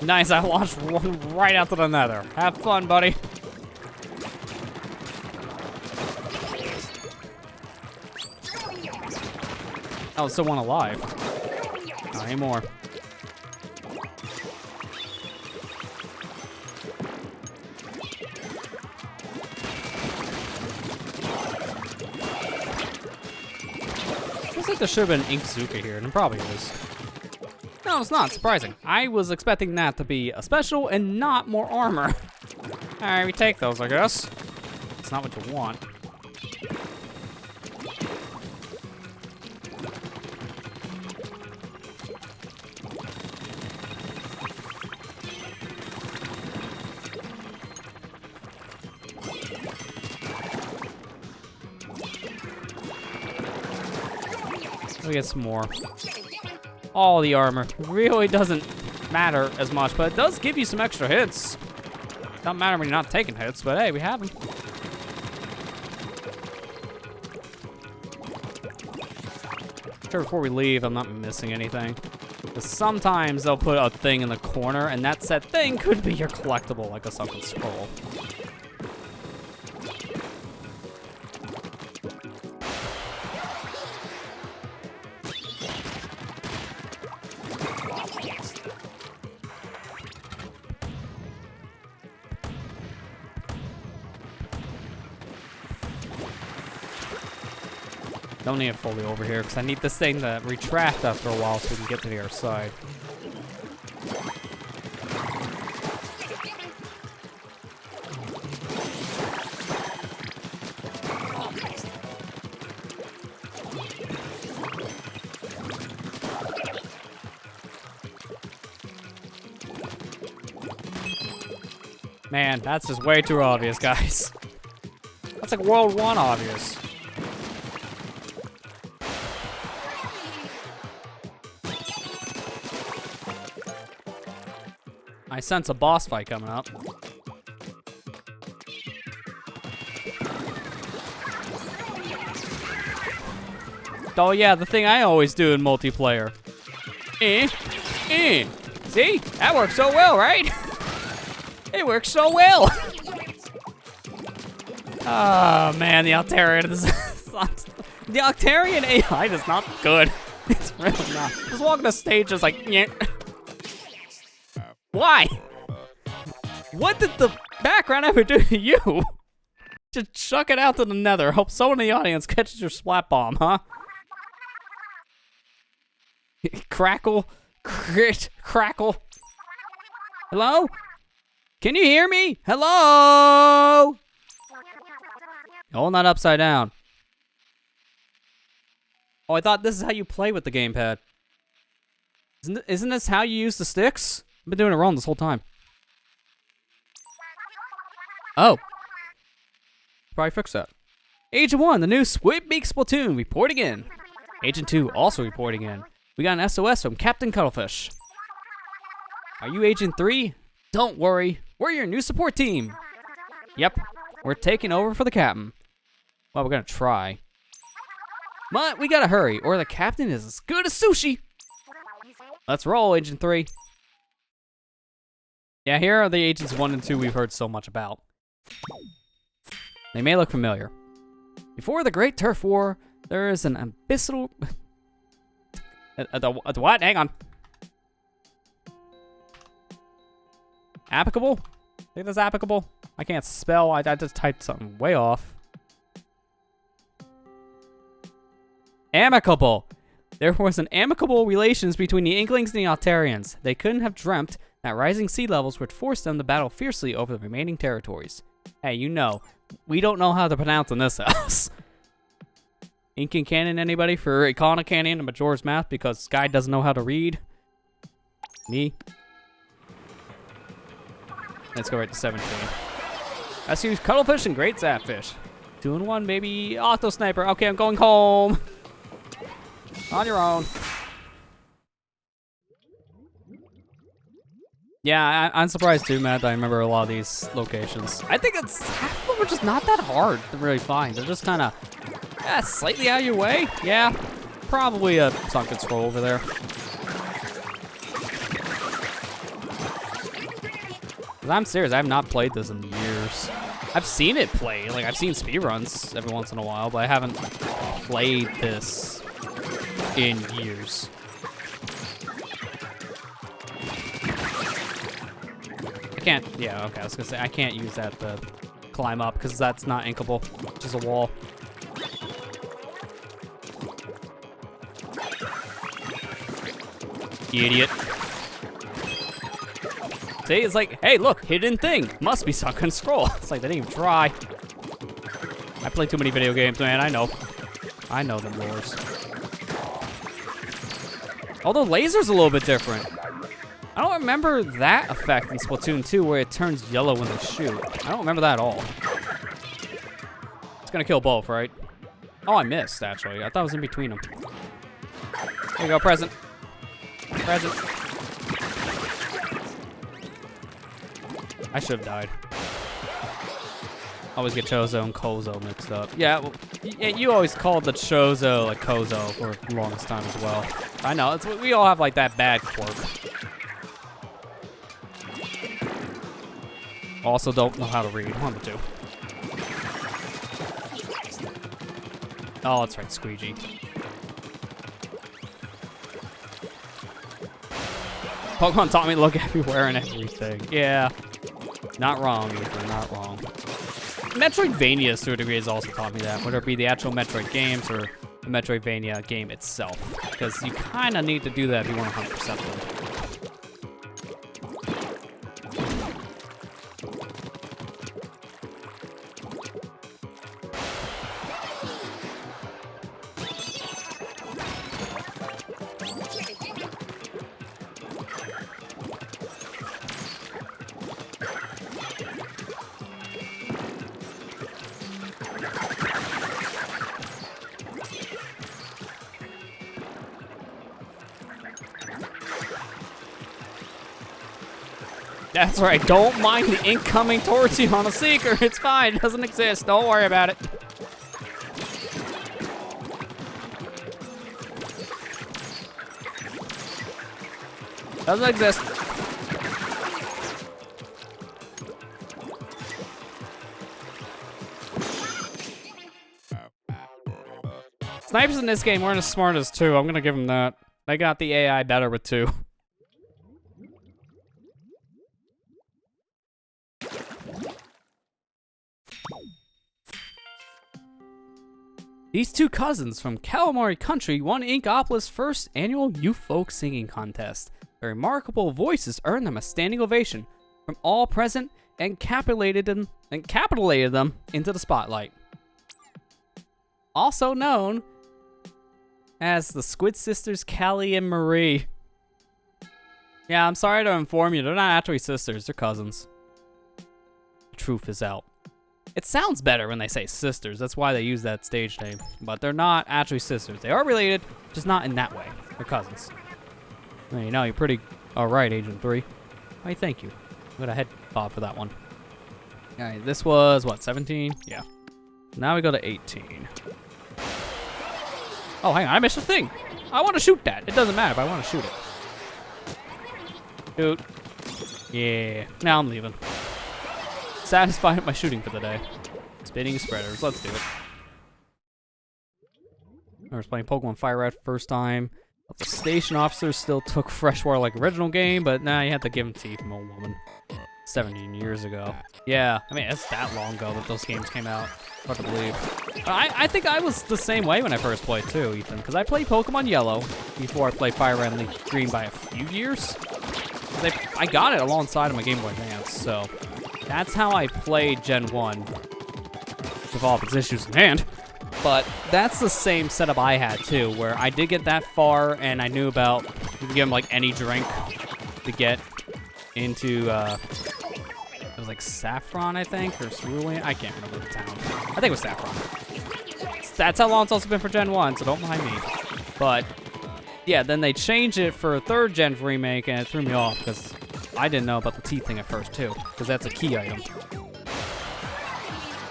Nice, I launched one right out to the nether. Have fun, buddy. Oh, still one alive. Not anymore. Feels like there should have been Inkzuka here, and it probably is. No, it's not. Surprising. I was expecting that to be a special and not more armor. Alright, we take those, I guess. It's not what you want. We get some more. All the armor really doesn't matter as much, but it does give you some extra hits. Don't matter when you're not taking hits, but hey, we have them. Sure, before we leave, I'm not missing anything. Because sometimes they'll put a thing in the corner, and that said thing could be your collectible, like a sunken scroll. Don't need it fully over here, because I need this thing to retract after a while so we can get to the other side. Man, that's just way too obvious, guys. That's like World 1 obvious. I sense a boss fight coming up. Oh yeah, the thing I always do in multiplayer. See? That works so well, right? It works so well. Oh man, the Altarian is the Altarian AI is not good. It's really not. Just walking the stage is like, yeah. Why? What did the background ever do to you? Just chuck it out to the nether. Hope someone in the audience catches your splat bomb, huh? Crackle. Crackle. Hello? Can you hear me? Hello? Oh, not upside down. Oh, I thought this is how you play with the gamepad. Isn't this how you use the sticks? I've been doing it wrong this whole time. Oh. Probably fix that. Agent 1, the new Squidbeak Splatoon, reporting in. Agent 2, also reporting in. We got an SOS from Captain Cuttlefish. Are you Agent 3? Don't worry, we're your new support team. Yep, we're taking over for the captain. Well, we're gonna try. But we gotta hurry, or the captain is as good as sushi. Let's roll, Agent 3. Yeah, here are the Agents 1 and 2 we've heard so much about. They may look familiar. Before the Great Turf War, there is an abyssal... the what? Hang on. Applicable? I think that's applicable. I can't spell. I just typed something way off. Amicable. There was an amicable relations between the Inklings and the Altarians. They couldn't have dreamt that rising sea levels would force them to battle fiercely over the remaining territories. Hey, you know, we don't know how to pronounce in this house. Inking Cannon, anybody? For Icona Canyon and Majora's Math because this guy doesn't know how to read? Me? Let's go right to 17. Let's use Cuttlefish and Great Zapfish. 2 in 1, baby. Octo Sniper. Okay, I'm going home. On your own. Yeah, I'm surprised too, Matt, that I remember a lot of these locations. I think it's half of them are just not that hard to really find. They're just kind of slightly out of your way. Yeah, probably a sunken scroll over there. I'm serious, I have not played this in years. I've seen it played, like I've seen speedruns every once in a while, but I haven't played this in years. I can't, yeah, okay, I was gonna say, I can't use that to climb up because that's not inkable, it's just a wall. Idiot. See, it's like, hey, look, hidden thing. Must be sunken scroll. It's like, they didn't even try. I play too many video games, man, I know. I know the lures. Although laser's a little bit different. I don't remember that effect in Splatoon 2 where it turns yellow when they shoot. I don't remember that at all. It's gonna kill both, right? Oh, I missed, actually. I thought it was in between them. There you go, present. Present. I should have died. Always get Chozo and Kozo mixed up. Yeah, well, you always called the Chozo like Kozo for the longest time as well. I know, we all have like that bad quirk. Also don't know how to read. One of the two. Oh, that's right, Squeegee. Pokemon taught me to look everywhere and everything. Yeah. Not wrong, Ethan, not wrong. Metroidvanias, to a degree, has also taught me that, whether it be the actual Metroid games or the Metroidvania game itself. Because you kind of need to do that if you want to 100% them. That's right, don't mind the ink coming towards you on a Seeker. It's fine, it doesn't exist. Don't worry about it. Doesn't exist. Snipers in this game weren't as smart as 2. I'm gonna give them that. They got the AI better with 2. These two cousins from Calamari Country won Inkopolis' first annual youth folk singing contest. Their remarkable voices earned them a standing ovation from all present and capitulated them into the spotlight. Also known as the Squid Sisters Callie and Marie. Yeah, I'm sorry to inform you, they're not actually sisters, they're cousins. The truth is out. It sounds better when they say sisters, that's why they use that stage name. But they're not actually sisters. They are related, just not in that way. They're cousins. Well, you know, you're pretty alright, Agent 3. Why, thank you. I got a head bob for that one. Alright, this was, what, 17? Yeah. Now we go to 18. Oh, hang on, I missed a thing. I want to shoot that. It doesn't matter if I want to shoot it. Shoot. Yeah, now I'm leaving. Satisfied with my shooting for the day. Spinning spreaders, let's do it. I was playing Pokemon Fire Red first time. The station officers still took freshwater like original game, but now you have to give them teeth from old woman. 17 years ago. Yeah, I mean, it's that long ago that those games came out. Hard to believe. I think I was the same way when I first played too, Ethan, because I played Pokemon Yellow before I played Fire Red and Leaf Green by a few years. I got it alongside of my Game Boy Advance, so that's how I played Gen 1 with all of its issues in hand. But that's the same setup I had too, where I did get that far and I knew about, you can give them like any drink to get into, it was like Saffron, I think, or Cerulean. I can't remember the town. I think it was Saffron. That's how long it's also been for Gen 1, so don't mind me. But yeah, then they changed it for a 3rd Gen remake and it threw me off because I didn't know about the teeth thing at first too, because that's a key item.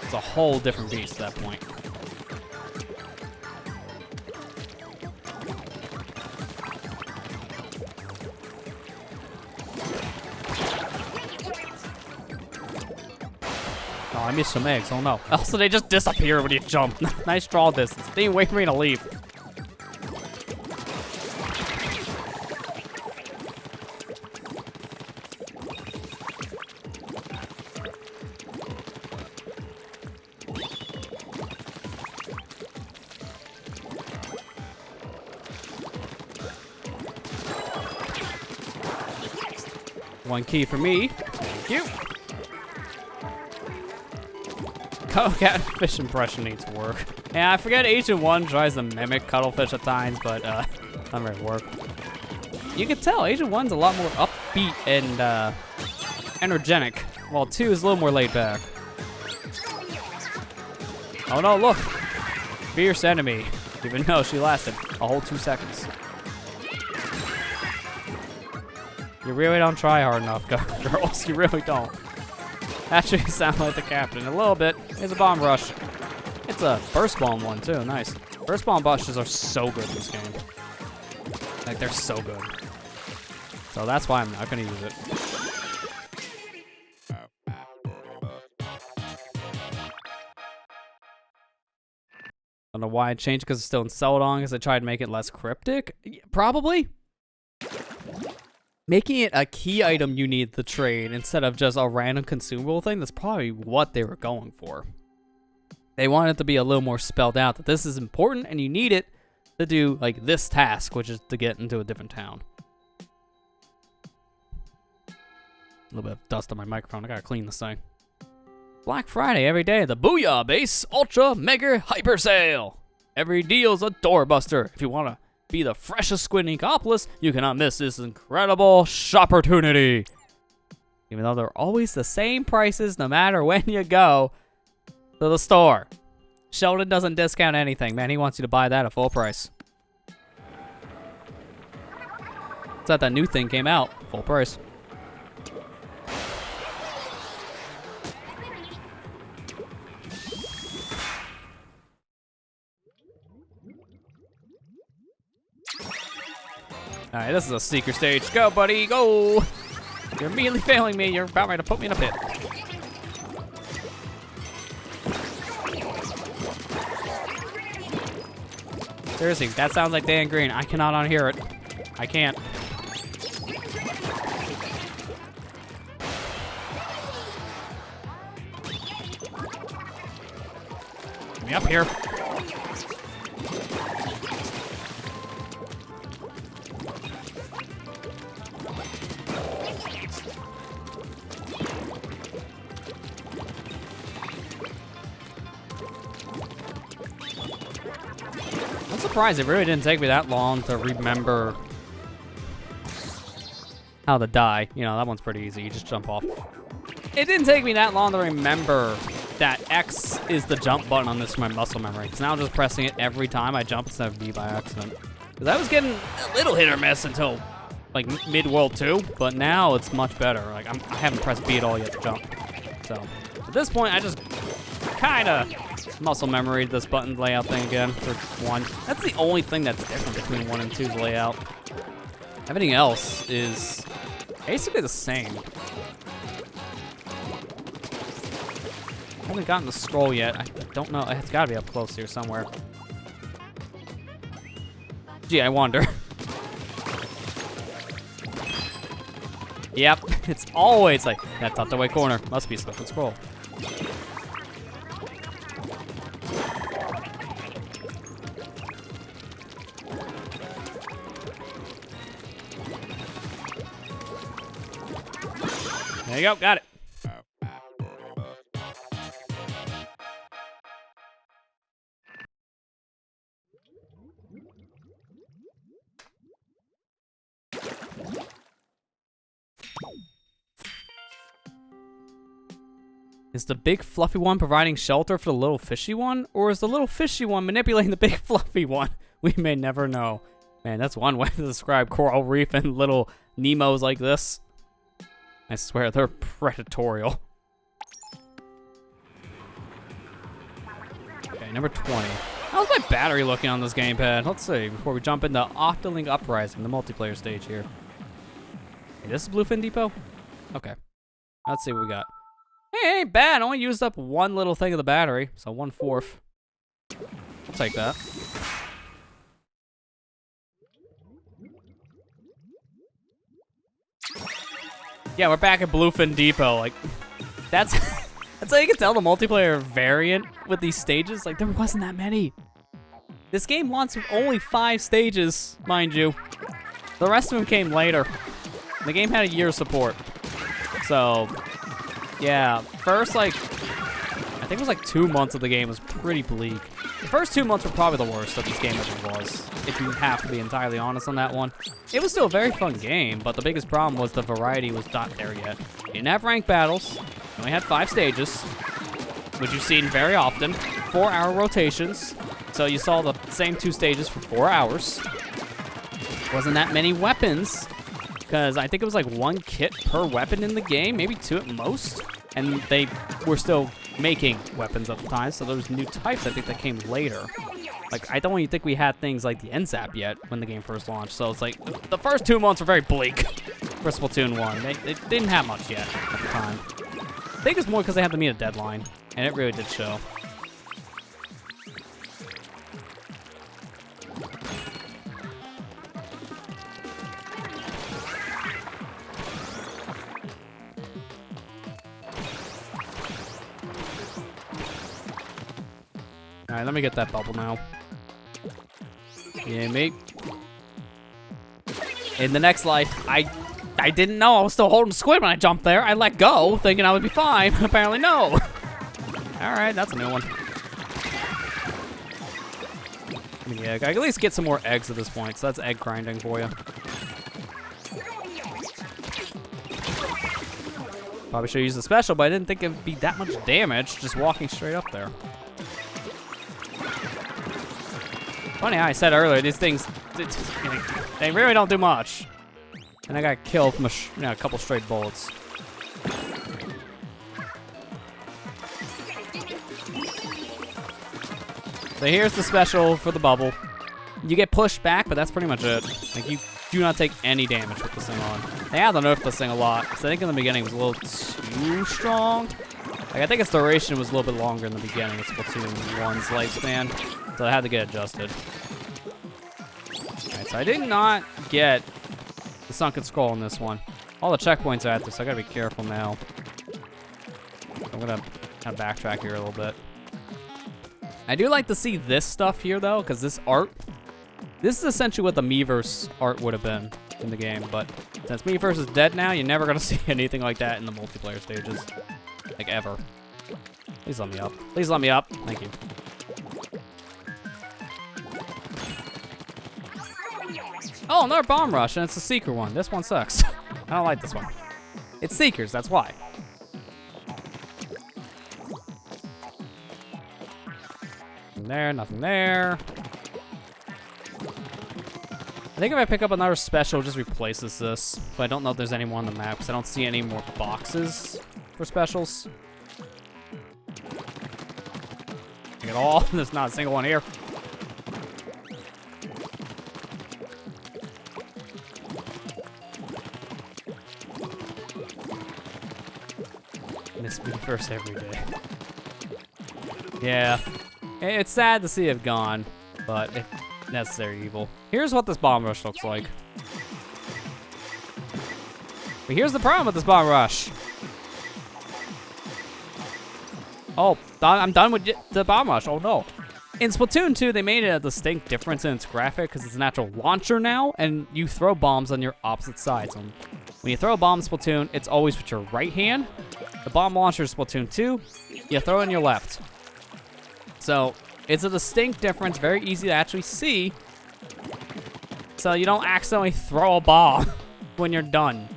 It's a whole different beast at that point. Oh, I missed some eggs. Oh no. Also, they just disappear when you jump. Nice draw distance. They didn't wait for me to leave. One key for me. Thank you. Catfish impression needs work. Yeah, I forget Agent 1 tries to mimic cuttlefish at times, but not very work. You can tell Agent 1's a lot more upbeat and energetic, while 2 is a little more laid back. Oh no, look! Fierce enemy. Even though she lasted a whole 2 seconds. You really don't try hard enough, girls. You really don't. Actually, you sound like the captain a little bit. Here's a bomb rush. It's a burst bomb one, too. Nice. Burst bomb bushes are so good in this game. Like, they're so good. So that's why I'm not going to use it. I don't know why I changed because it's still in Celadon because I tried to make it less cryptic. Probably. Making it a key item you need to trade instead of just a random consumable thing, that's probably what they were going for. They wanted it to be a little more spelled out that this is important and you need it to do like this task, which is to get into a different town. A little bit of dust on my microphone. I gotta clean this thing. Black Friday every day at the Booyah Base Ultra Mega Hyper Sale. Every deal's a doorbuster. If you wanna be the freshest squid in Ecopolis, you cannot miss this incredible shopportunity. Even though they're always the same prices no matter when you go to the store. Sheldon doesn't discount anything, man. He wants you to buy that at full price. It's that new thing came out, full price. Alright, this is a secret stage. Go, buddy, go! You're immediately failing me. You're about ready to put me in a pit. Seriously, that sounds like Dan Green. I cannot unhear it. I can't. Get me up here. I'm surprised it really didn't take me that long to remember how to die. You know, that one's pretty easy. You just jump off. It didn't take me that long to remember that X is the jump button on this for my muscle memory. Because now I'm just pressing it every time I jump instead of B by accident. Because I was getting a little hit or miss until like mid-world 2. But now it's much better. Like I haven't pressed B at all yet to jump. So at this point, I just kind of muscle memory this button layout thing again for 1. That's the only thing that's different between 1 and 2's layout. Everything else is basically the same. I haven't gotten the scroll yet. I don't know. It's got to be up close here somewhere. Gee, I wonder. Yep, it's always like that tucked away corner. Must be slip and scroll. There you go, got it. Is the big fluffy one providing shelter for the little fishy one? Or is the little fishy one manipulating the big fluffy one? We may never know. Man, that's one way to describe coral reef and little Nemos like this. I swear, they're predatorial. Okay, number 20. How's my battery looking on this gamepad? Let's see, before we jump into Octolink Uprising, the multiplayer stage here. Hey, this is Bluefin Depot? Okay. Let's see what we got. Hey, it ain't bad. I only used up one little thing of the battery, so 1/4. I'll take that. Yeah, we're back at Bluefin Depot. Like, that's how you can tell the multiplayer variant with these stages. Like, there wasn't that many. This game launched with only 5 stages, mind you. The rest of them came later. The game had a year of support. So, yeah, first, like, I think it was like 2 months of the game was pretty bleak. The first 2 months were probably the worst that this game ever was, if you have to be entirely honest on that one. It was still a very fun game, but the biggest problem was the variety was not there yet. You didn't have ranked battles. You only had 5 stages, which you've seen very often. 4-hour rotations, so you saw the same 2 stages for 4 hours. Wasn't that many weapons. because I think it was like 1 kit per weapon in the game, maybe 2 at most. And they were still making weapons at the time, so there was new types I think that came later. Like, I don't even think we had things like the NZAP yet when the game first launched, so it's like, the first 2 months were very bleak for Splatoon 1. They didn't have much yet at the time. I think it's more because they had to meet a deadline, and it really did show. Alright, let me get that bubble now. Yeah, mate. In the next life, I didn't know I was still holding squid when I jumped there. I let go, thinking I would be fine. Apparently, no. Alright, that's a new one. I mean, yeah, I can at least get some more eggs at this point, so that's egg grinding for you. Probably should use the special, but I didn't think it would be that much damage just walking straight up there. Funny how I said earlier, these things, they really don't do much. And I got killed from a couple straight bullets. So here's the special for the bubble. You get pushed back, but that's pretty much it. Like, you do not take any damage with this thing on. They had to nerf this thing a lot, because I think in the beginning it was a little too strong. Like, I think its duration was a little bit longer in the beginning. It's Splatoon 1's lifespan. So I had to get adjusted. Alright, so I did not get the sunken scroll in this one. All the checkpoints are at this, so I gotta be careful now. I'm gonna kind of backtrack here a little bit. I do like to see this stuff here, though, because this art, this is essentially what the Miiverse art would have been in the game, but since Miiverse is dead now, you're never gonna see anything like that in the multiplayer stages. Like, ever. Please let me up. Please let me up. Thank you. Oh, another bomb rush, and it's a Seeker one. This one sucks. I don't like this one. It's Seekers, that's why. Nothing there, nothing there. I think if I pick up another special, it just replaces this. But I don't know if there's any more on the map, because I don't see any more boxes for specials. Take it all. There's not a single one here. Miss me first every day. Yeah. It's sad to see it gone, but it's necessary evil. Here's what this bomb rush looks like. But here's the problem with this bomb rush. Oh, I'm done with the bomb rush. Oh no. In Splatoon 2, they made a distinct difference in its graphic because it's an actual launcher now, and you throw bombs on your opposite sides. And when you throw a bomb in Splatoon, it's always with your right hand. The bomb launcher in Splatoon 2, you throw it in your left. So it's a distinct difference, very easy to actually see. So you don't accidentally throw a bomb when you're done,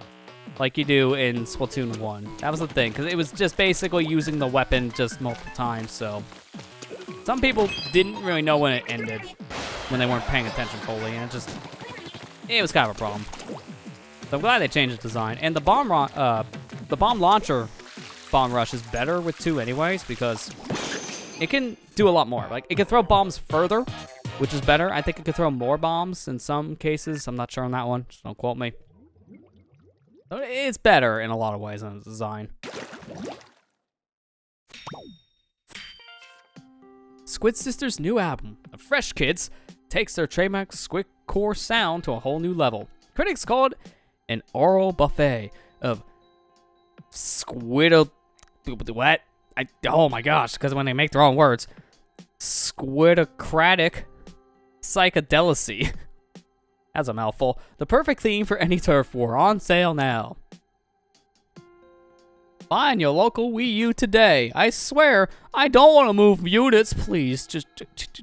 like you do in Splatoon 1. That was the thing, because it was just basically using the weapon just multiple times, so. Some people didn't really know when it ended, when they weren't paying attention fully, and it was kind of a problem. So I'm glad they changed the design. And the bomb launcher bomb rush is better with 2 anyways, because it can do a lot more. Like, it can throw bombs further, which is better. I think it could throw more bombs in some cases. I'm not sure on that one. Just don't quote me. So it's better in a lot of ways on its design. Squid Sisters' new album, The Fresh Kids, takes their trademark squid core sound to a whole new level. Critics call it an oral buffet of what? Oh my gosh, because when they make the wrong words. Squidocratic psychedelicy. That's a mouthful. The perfect theme for any turf war, on sale now. Find your local Wii U today. I swear, I don't want to move units. Please, just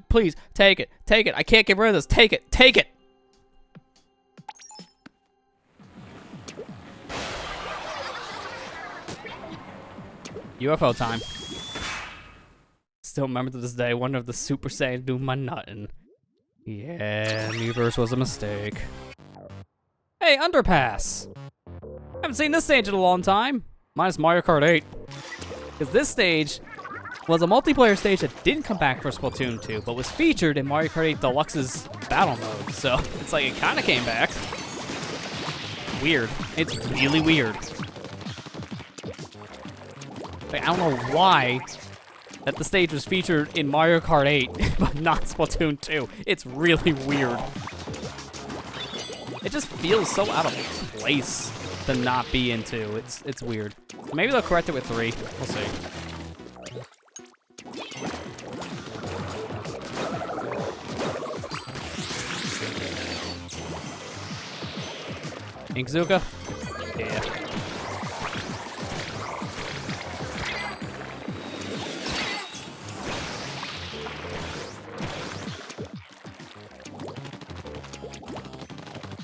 please, take it. Take it. I can't get rid of this. Take it. Take it. UFO time. Still remember to this day, wonder if the Super Saiyan do my nuttin'. Yeah, Miiverse was a mistake. Hey, Underpass! Haven't seen this stage in a long time. Minus Mario Kart 8. Because this stage was a multiplayer stage that didn't come back for Splatoon 2, but was featured in Mario Kart 8 Deluxe's battle mode. So it's like it kind of came back. Weird. It's really weird. Like, I don't know why that the stage was featured in Mario Kart 8, but not Splatoon 2. It's really weird. It just feels so out of place to not be in 2. It's weird. Maybe they'll correct it with 3. We'll see. Inkzuka? Yeah.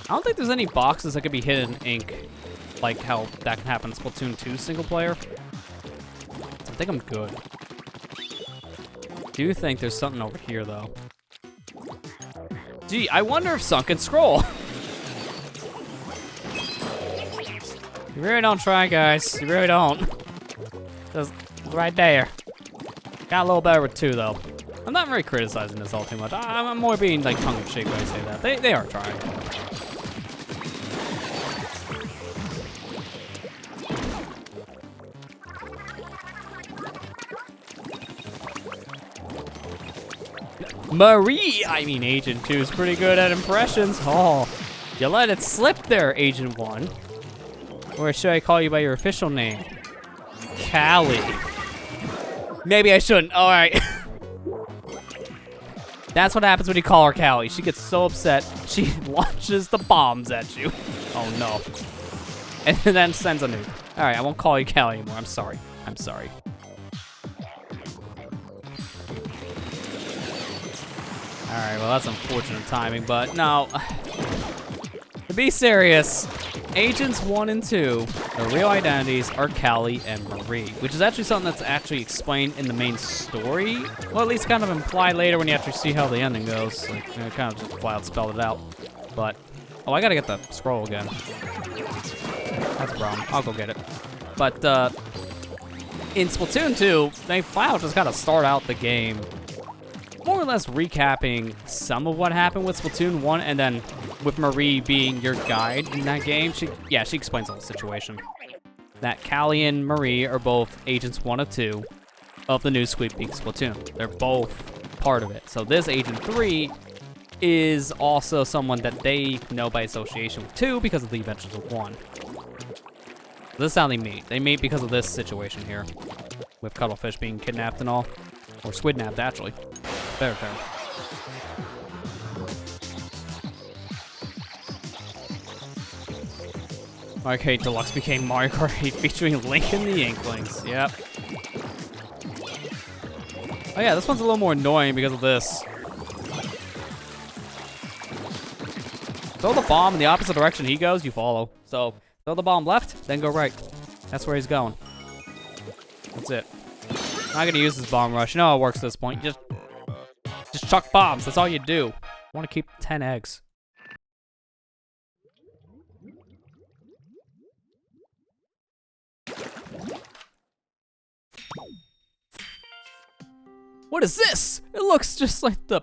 I don't think there's any boxes that could be hidden in ink, like how that can happen in Splatoon 2 single player. I think I'm good. Do think there's something over here though. Gee, I wonder if Sun can scroll. You really don't try, guys. You really don't. Just right there. Got a little better with 2 though. I'm not really criticizing this all too much. I'm more being like tongue-in-cheek when I say that. They are trying. Agent 2 is pretty good at impressions. Oh, you let it slip there, Agent 1. Or should I call you by your official name? Callie. Maybe I shouldn't. All right. That's what happens when you call her Callie. She gets so upset, she launches the bombs at you. Oh, no. And then sends a nuke. All right, I won't call you Callie anymore. I'm sorry. I'm sorry. All right, well, that's unfortunate timing, but no. To be serious, Agents 1 and 2, their real identities are Callie and Marie, which is actually something that's actually explained in the main story. Well, at least kind of implied later when you actually see how the ending goes. Like, it kind of just flat out spelled it out. But, oh, I gotta get the scroll again. That's a problem. I'll go get it. But, in Splatoon 2, they flat out just gotta start out the game more or less recapping some of what happened with Splatoon 1, and then with Marie being your guide in that game, she explains the whole situation. That Callie and Marie are both Agents 1 of 2 of the new Squeak Peak Splatoon. They're both part of it. So this Agent 3 is also someone that they know by association with 2 because of the adventures of 1. This is how they meet. They meet because of this situation here, with Cuttlefish being kidnapped and all. Or squidnapped, actually. Better term. Mario Kart 8 Deluxe became Mario Kart 8 featuring Link and the Inklings. Yep. Oh yeah, this one's a little more annoying because of this. Throw the bomb in the opposite direction he goes, you follow. So, throw the bomb left, then go right. That's where he's going. That's it. I'm not gonna use this bomb rush. You know how it works at this point. Just chuck bombs. That's all you do. I want to keep 10 eggs. What is this? It looks just like the...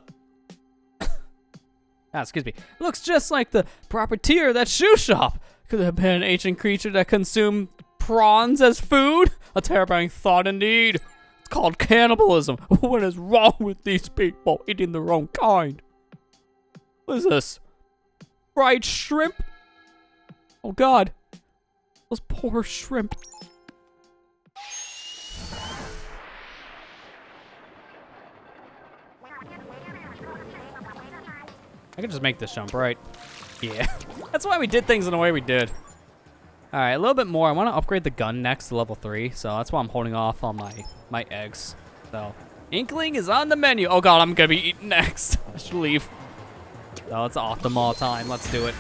excuse me. It looks just like the proprietor of that shoe shop. Could it have been an ancient creature that consumed prawns as food? A terrifying thought indeed. Called cannibalism. What is wrong with these people eating their own kind? What is this? Fried shrimp? Oh god. Those poor shrimp. I can just make this jump, right? Yeah. That's why we did things in the way we did. Alright, a little bit more. I want to upgrade the gun next to level 3, so that's why I'm holding off on my eggs. So, Inkling is on the menu. Oh god, I'm gonna be eaten next. I should leave. So it's optimal time. Let's do it.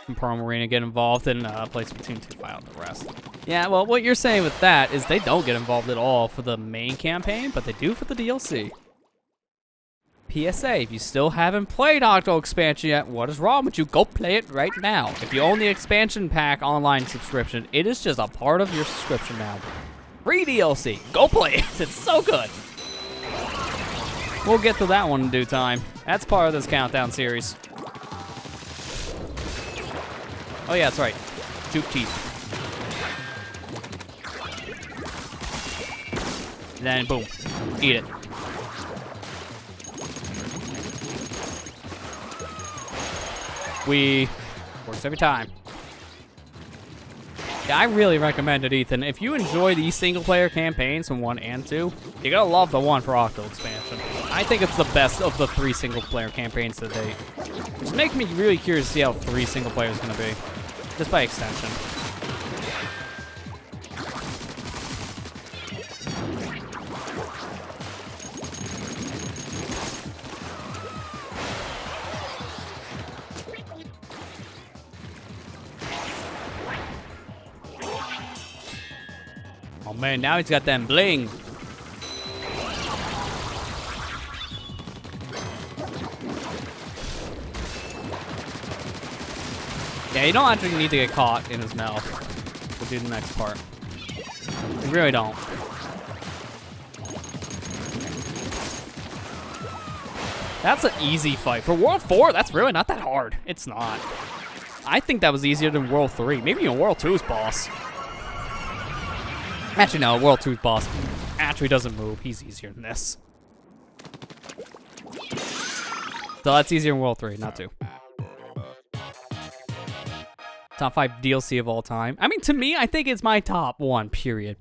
And Pearl Marina get involved and play Splatoon 2 file the rest. Yeah, well, what you're saying with that is they don't get involved at all for the main campaign, but they do for the DLC. PSA, if you still haven't played Octo Expansion yet, what is wrong with you? Go play it right now. If you own the expansion pack online subscription, it is just a part of your subscription now. Free DLC. Go play it. It's so good. We'll get to that one in due time. That's part of this countdown series. Oh yeah, that's right. Juke teeth. And then boom, eat it. Works every time. Yeah, I really recommend it, Ethan. If you enjoy these single-player campaigns from 1 and 2, you're gonna love the one for Octo Expansion. I think it's the best of the 3 single-player campaigns to date. It's making me really curious to see how 3 single-player is gonna be, just by extension. Oh man, now he's got that bling. Yeah, you don't actually need to get caught in his mouth. We'll do the next part. You really don't. That's an easy fight. For World 4, that's really not that hard. It's not. I think that was easier than World 3. Maybe even World 2's boss. Actually, no, World 2's boss actually doesn't move. He's easier than this. So that's easier than World 3, not 2. Top 5 DLC of all time. I mean, to me, I think it's my top 1, period.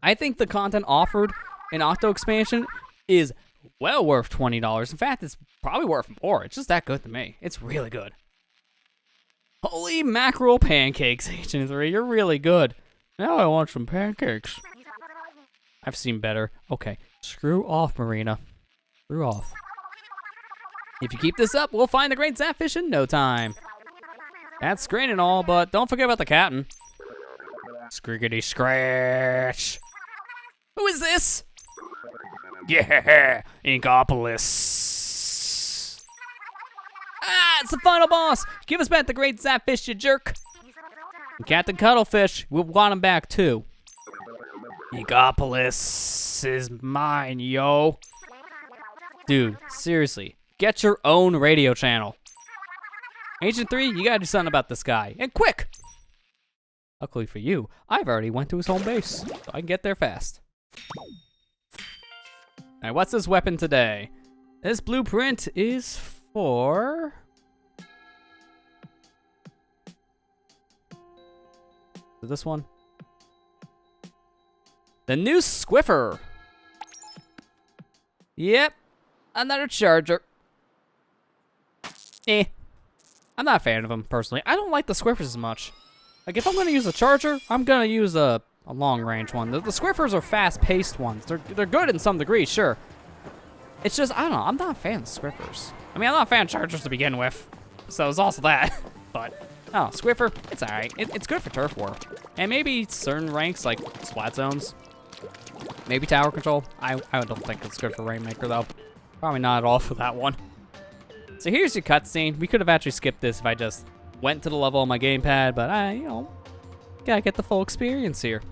I think the content offered in Octo Expansion is well worth $20. In fact, it's probably worth more. It's just that good to me. It's really good. Holy mackerel pancakes, H3. You're really good. Now I want some pancakes. I've seen better. Okay, screw off, Marina. Screw off. If you keep this up, we'll find the great Zapfish in no time. That's great and all, but don't forget about the captain. Scriggity scratch. Who is this? Yeah, Inkopolis. Ah, it's the final boss. Give us back the great Zapfish, you jerk. And Captain Cuttlefish, we want him back too. Inkopolis is mine, yo. Dude, seriously, get your own radio channel. Agent 3, you gotta do something about this guy, and quick! Luckily for you, I've already went to his home base, so I can get there fast. Alright, what's this weapon today? This blueprint is for... this one? The new Squiffer. Yep, another charger. I'm not a fan of them, personally. I don't like the Squiffers as much. Like, if I'm gonna use a charger, I'm gonna use a long-range one. The Squiffers are fast-paced ones. They're good in some degree, sure. It's just, I don't know, I'm not a fan of Squiffers. I mean, I'm not a fan of chargers to begin with, so it's also that. But, oh, Squiffer, it's alright. It's good for turf war. And maybe certain ranks, like Splat Zones. Maybe Tower Control. I don't think it's good for Rainmaker, though. Probably not at all for that one. So here's your cutscene. We could have actually skipped this if I just went to the level on my gamepad, but you know, gotta get the full experience here.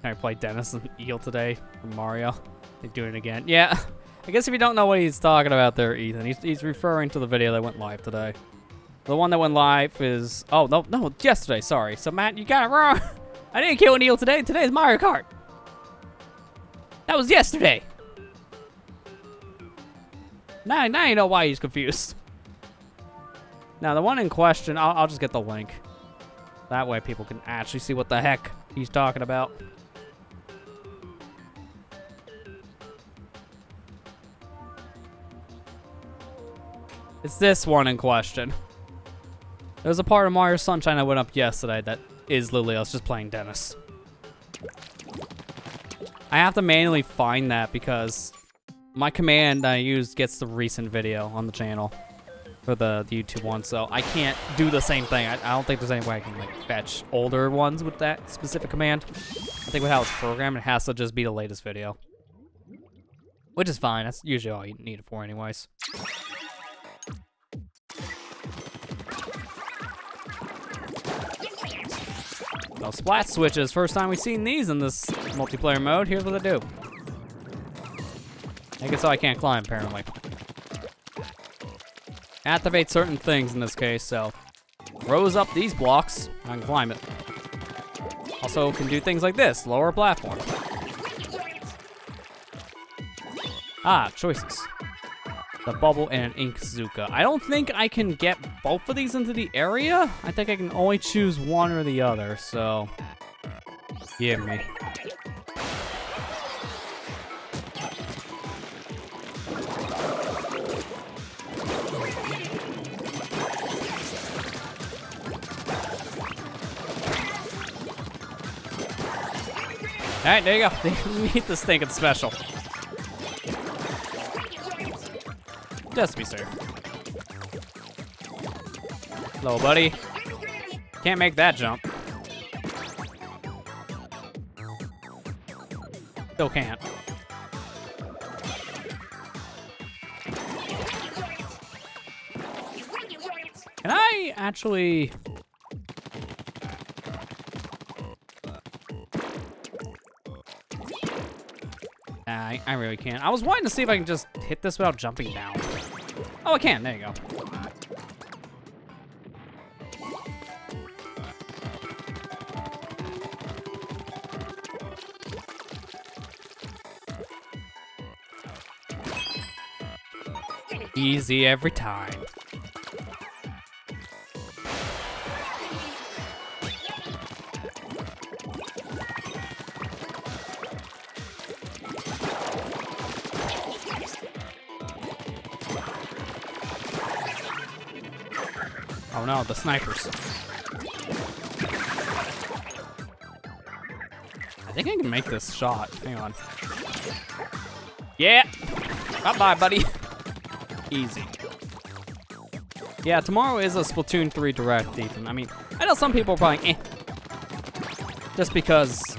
I played Dennis and Eel today from Mario. They're doing it again. Yeah, I guess if you don't know what he's talking about there, Ethan, he's referring to the video that went live today. The one that went live is, oh, no, yesterday, sorry. So Matt, you got it wrong. I didn't kill an eel today. Today is Mario Kart. That was yesterday. Now you know why he's confused. Now, the one in question, I'll just get the link. That way people can actually see what the heck he's talking about. It's this one in question. There's a part of Mario Sunshine that went up yesterday that is literally us just playing Dennis. I have to manually find that because my command I used gets the recent video on the channel. for the YouTube one, so I can't do the same thing. I don't think there's any way I can like fetch older ones with that specific command. I think with how it's programmed, it has to just be the latest video. Which is fine, that's usually all you need it for anyways. So splat switches, first time we've seen these in this multiplayer mode. Here's what they do. Make it so I can't climb, apparently. Activate certain things in this case, so rose up these blocks, I can climb it. Also can do things like this, lower platform. Ah, choices. The bubble and an ink Zuka. I don't think I can get both of these into the area. I think I can only choose one or the other, so give me. Alright, there you go. We need this thing, it's special. Just to be safe. Hello, buddy. Can't make that jump. Still can't. Can I actually... I really can't. I was wanting to see if I can just hit this without jumping down. Oh, I can. There you go. Easy every time. Oh no, the snipers. I think I can make this shot. Hang on. Yeah! Bye-bye, buddy. Easy. Yeah, tomorrow is a Splatoon 3 Direct, Ethan. I mean, I know some people are probably just because,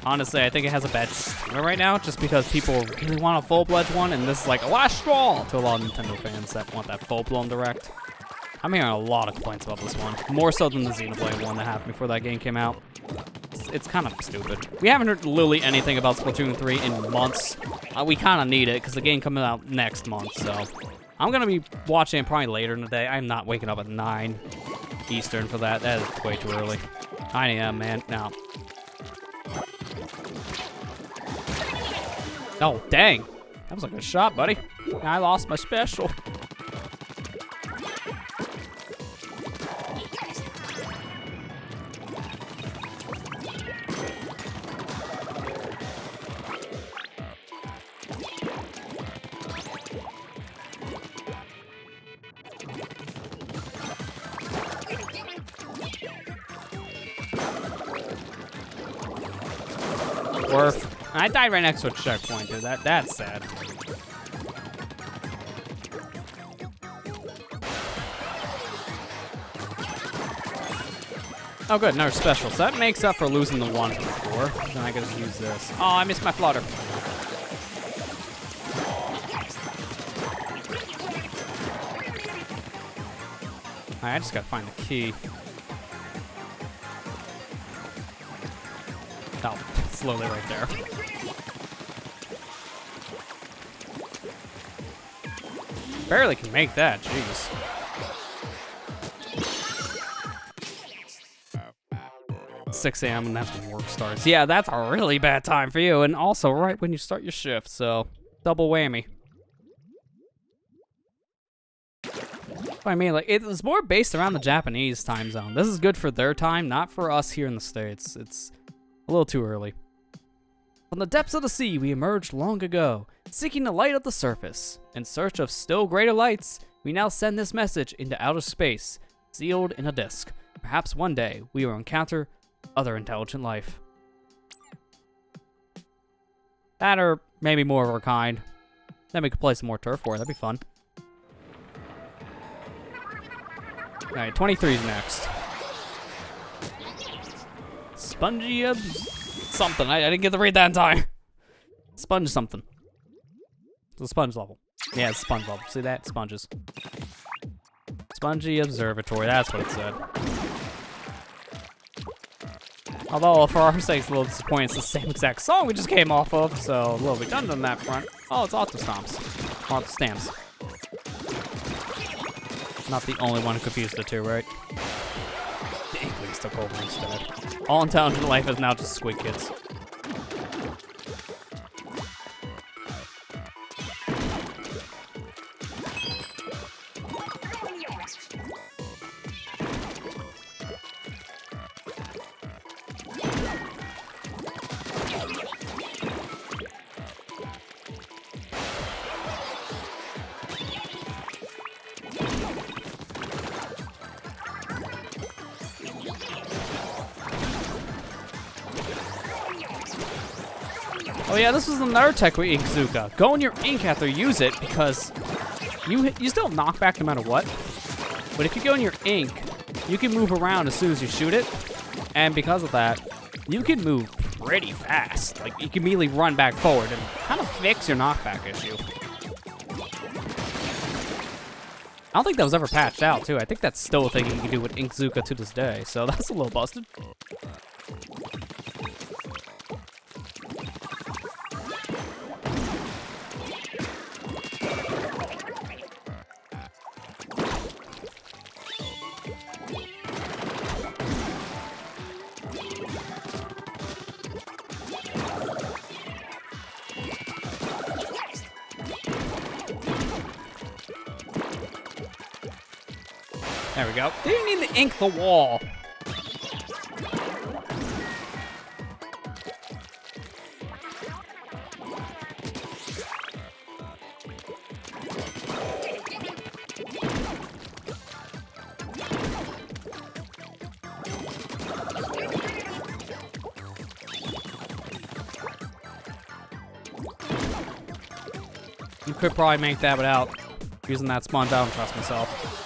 honestly, I think it has a bad stigma right now, just because people really want a full-fledged one, and this is like a last straw to a lot of Nintendo fans that want that full-blown Direct. I'm hearing a lot of complaints about this one, more so than the Xenoblade one that happened before that game came out. It's kind of stupid. We haven't heard literally anything about Splatoon 3 in months. We kind of need it because the game comes out next month, so I'm going to be watching it probably later in the day. I'm not waking up at 9 Eastern for that. That is way too early. 9 a.m., man. No. Oh, dang. That was a good shot, buddy. I lost my special. Worth. I died right next to a checkpoint, dude. That's sad. Oh, good. Another special. So that makes up for losing the one before. Then I can just use this. Oh, I missed my flutter. Alright, I just gotta find the key. Oh, slowly right there. Barely can make that, jeez. It's 6 a.m. and that's when work starts. Yeah, that's a really bad time for you, and also right when you start your shift, so double whammy. I mean, like, it's more based around the Japanese time zone. This is good for their time, not for us here in the States. It's a little too early. From the depths of the sea, we emerged long ago, seeking the light of the surface. In search of still greater lights, we now send this message into outer space, sealed in a disk. Perhaps one day, we will encounter other intelligent life. That or maybe more of our kind. Then we could play some more Turf War, that'd be fun. Alright, 23 is next. Spongy something. I didn't get to read that in time. Sponge something. It's a sponge level. Yeah, it's sponge level. See that? Sponges. Spongy Observatory. That's what it said. Although, for our sakes, a little disappointing. It's the same exact song we just came off of, so a little redundant on that front. Oh, it's Auto Stomps. Auto Stamps. Not the only one who confused the two, right? The Inklings took over instead. All intelligent life is now just Squid Kids. Oh yeah, this was another tech with Inkzuka. Go in your ink after you use it because you still have knockback no matter what. But if you go in your ink, you can move around as soon as you shoot it. And because of that, you can move pretty fast. Like, you can immediately run back forward and kind of fix your knockback issue. I don't think that was ever patched out, too. I think that's still a thing you can do with Inkzuka to this day. So that's a little busted. There we go. Didn't need to ink the wall. You could probably make that without using that sponge. I don't trust myself.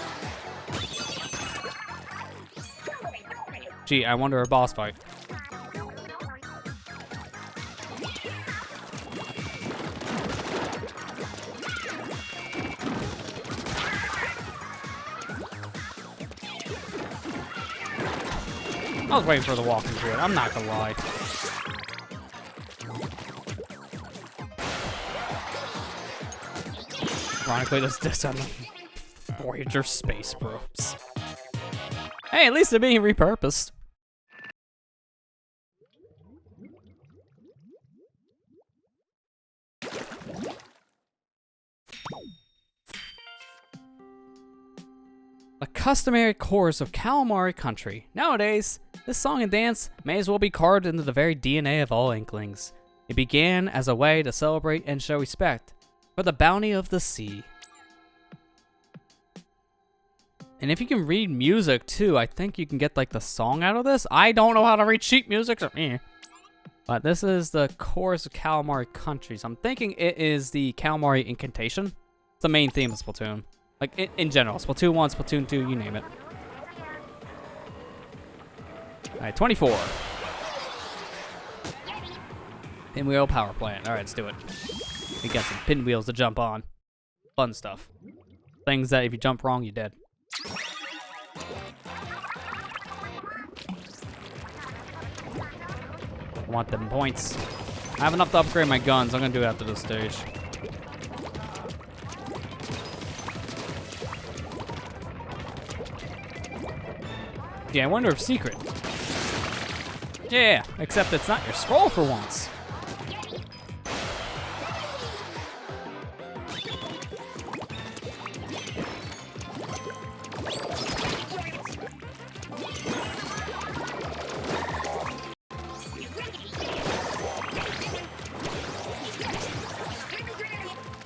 Gee, I wonder a boss fight. I was waiting for the walking through it, I'm not gonna lie. Ironically, this on the Voyager space probes. Hey, at least they're being repurposed. A customary chorus of Calamari country. Nowadays, this song and dance may as well be carved into the very DNA of all Inklings. It began as a way to celebrate and show respect for the bounty of the sea. And if you can read music too, I think you can get like the song out of this. I don't know how to read sheet music, so but this is the chorus of Calamari country. So I'm thinking it is the Calamari incantation. It's the main theme of Splatoon. Like, in general, Splatoon 1, Splatoon 2, you name it. Alright, 24. Pinwheel power plant. Alright, let's do it. We got some pinwheels to jump on. Fun stuff. Things that if you jump wrong, you're dead. I want them points. I have enough to upgrade my guns. I'm gonna do it after this stage. Yeah, I wonder if secret. Yeah, except it's not your scroll for once.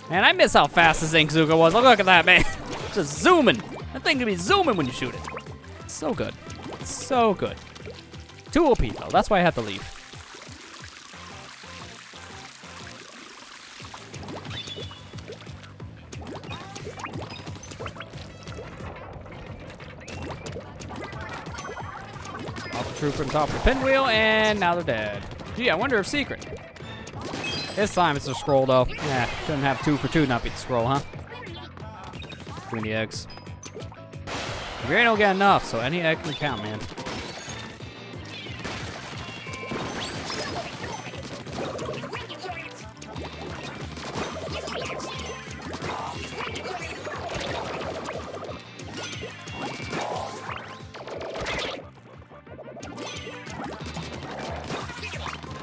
Man, I miss how fast this Inkzuka was. Look at that, man. Just zooming. That thing can be zooming when you shoot it. So good. So good. 2 OP though. That's why I had to leave. Off the trooper on top of the pinwheel, and now they're dead. Gee, I wonder if secret. This time it's a scroll, though. Yeah, couldn't have 2 for 2 not be the scroll, huh? Too many eggs. You ain't don't get enough, so any egg can count, man.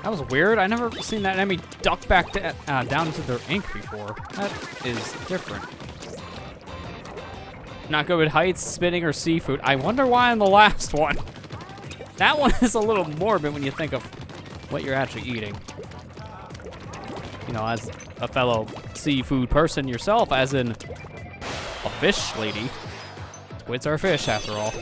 That was weird. I never seen that enemy duck back down into their ink before. That is different. Not good with heights, spinning, or seafood. I wonder why on the last one. That one is a little morbid when you think of what you're actually eating. You know, as a fellow seafood person yourself, as in a fish lady. Squids are fish, after all.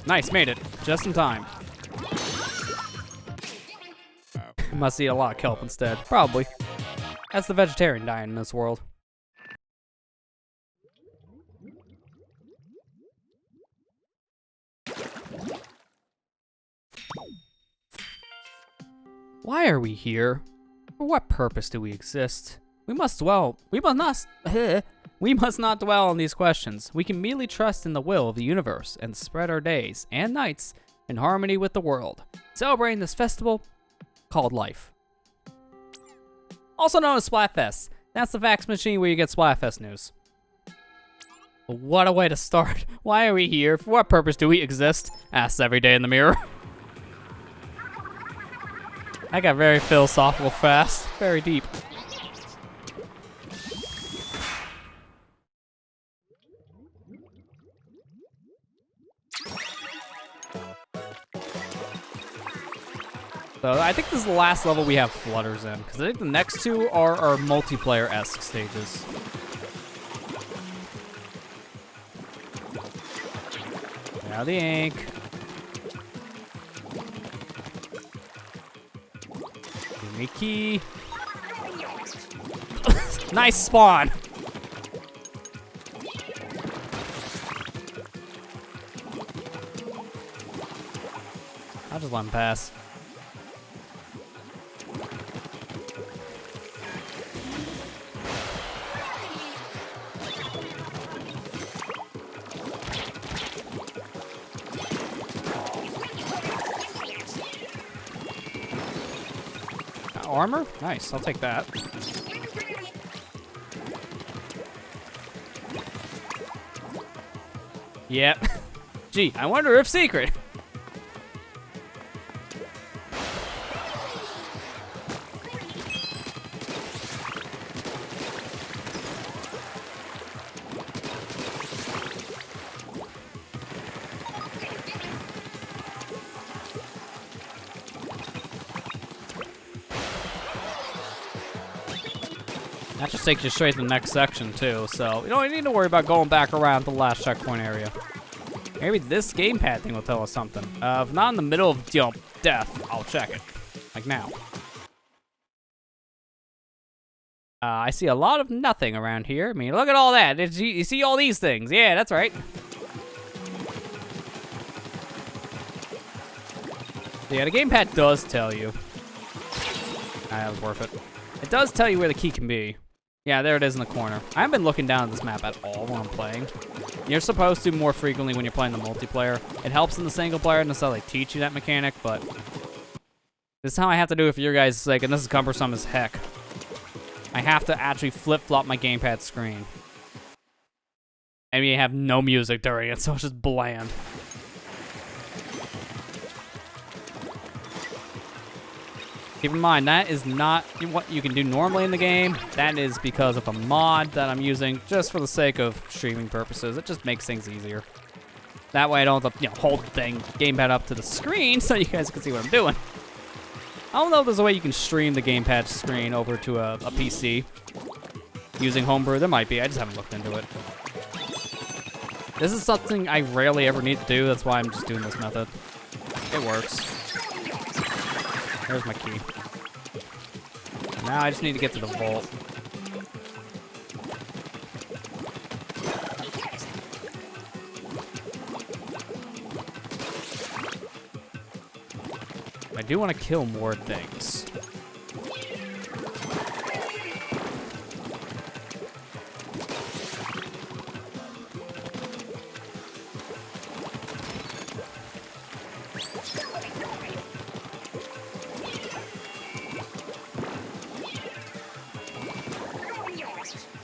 Nice, made it. Just in time. Must eat a lot of kelp instead. Probably. That's the vegetarian diet in this world. Why are we here? For what purpose do we exist? We must not dwell on these questions. We can merely trust in the will of the universe and spread our days and nights in harmony with the world, celebrating this festival called life. Also known as Splatfest. That's the fax machine where you get Splatfest news. What a way to start. Why are we here? For what purpose do we exist? Asks every day in the mirror. I got very philosophical fast. Very deep. So I think this is the last level we have flutters in, because I think the next two are our multiplayer-esque stages. Now the ink. Give me key. Nice spawn. I'll just let him pass. Armor? Nice, I'll take that. Yep. Gee, I wonder if secret. That just takes you straight to the next section, too, so you don't need to worry about going back around to the last checkpoint area. Maybe this gamepad thing will tell us something. If not in the middle of, you know, death, I'll check it. Like now. I see a lot of nothing around here. I mean, look at all that. You see all these things. Yeah, that's right. Yeah, the gamepad does tell you. That was worth it. It does tell you where the key can be. Yeah, there it is in the corner. I haven't been looking down at this map at all when I'm playing. You're supposed to more frequently when you're playing the multiplayer. It helps in the single player and so they teach you that mechanic, but this is how I have to do it for your guys' sake, and this is cumbersome as heck. I have to actually flip-flop my gamepad screen. And we have no music during it, so it's just bland. Keep in mind, that is not what you can do normally in the game. That is because of a mod that I'm using just for the sake of streaming purposes. It just makes things easier. That way I don't have to, you know, hold the thing, gamepad up to the screen so you guys can see what I'm doing. I don't know if there's a way you can stream the gamepad screen over to a PC using Homebrew. There might be. I just haven't looked into it. This is something I rarely ever need to do. That's why I'm just doing this method. It works. There's my key. Now I just need to get to the vault. I do want to kill more things.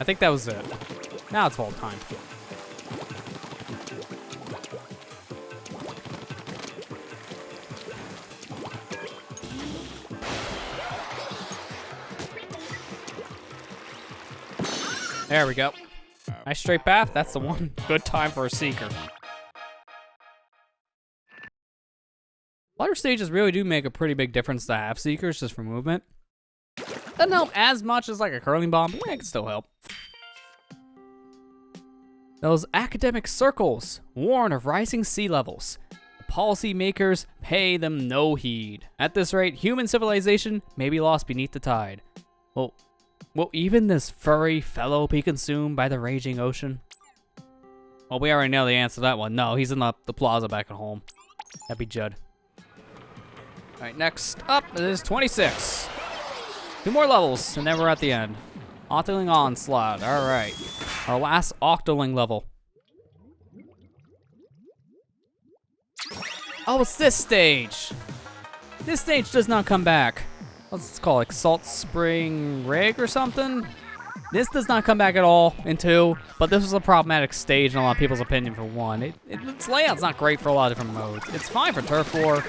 I think that was it. Now it's vault time. There we go. Nice straight path. That's the one. Good time for a seeker. Water stages really do make a pretty big difference to have seekers just for movement. Doesn't help as much as like a curling bomb, but yeah, it can still help. Those academic circles warn of rising sea levels. The policymakers pay them no heed. At this rate, human civilization may be lost beneath the tide. Well, will even this furry fellow be consumed by the raging ocean? Well, we already know the answer to that one. No, he's in the plaza back at home. That'd be Judd. All right, next up is 26. 2 more levels, and then we're at the end. Octoling Onslaught. All right. Our last Octoling level. Oh, it's this stage. This stage does not come back. What's it called? Like Salt Spring Rig or something? This does not come back at all in 2, but this was a problematic stage in a lot of people's opinion for 1. Its layout's not great for a lot of different modes. It's fine for Turf War,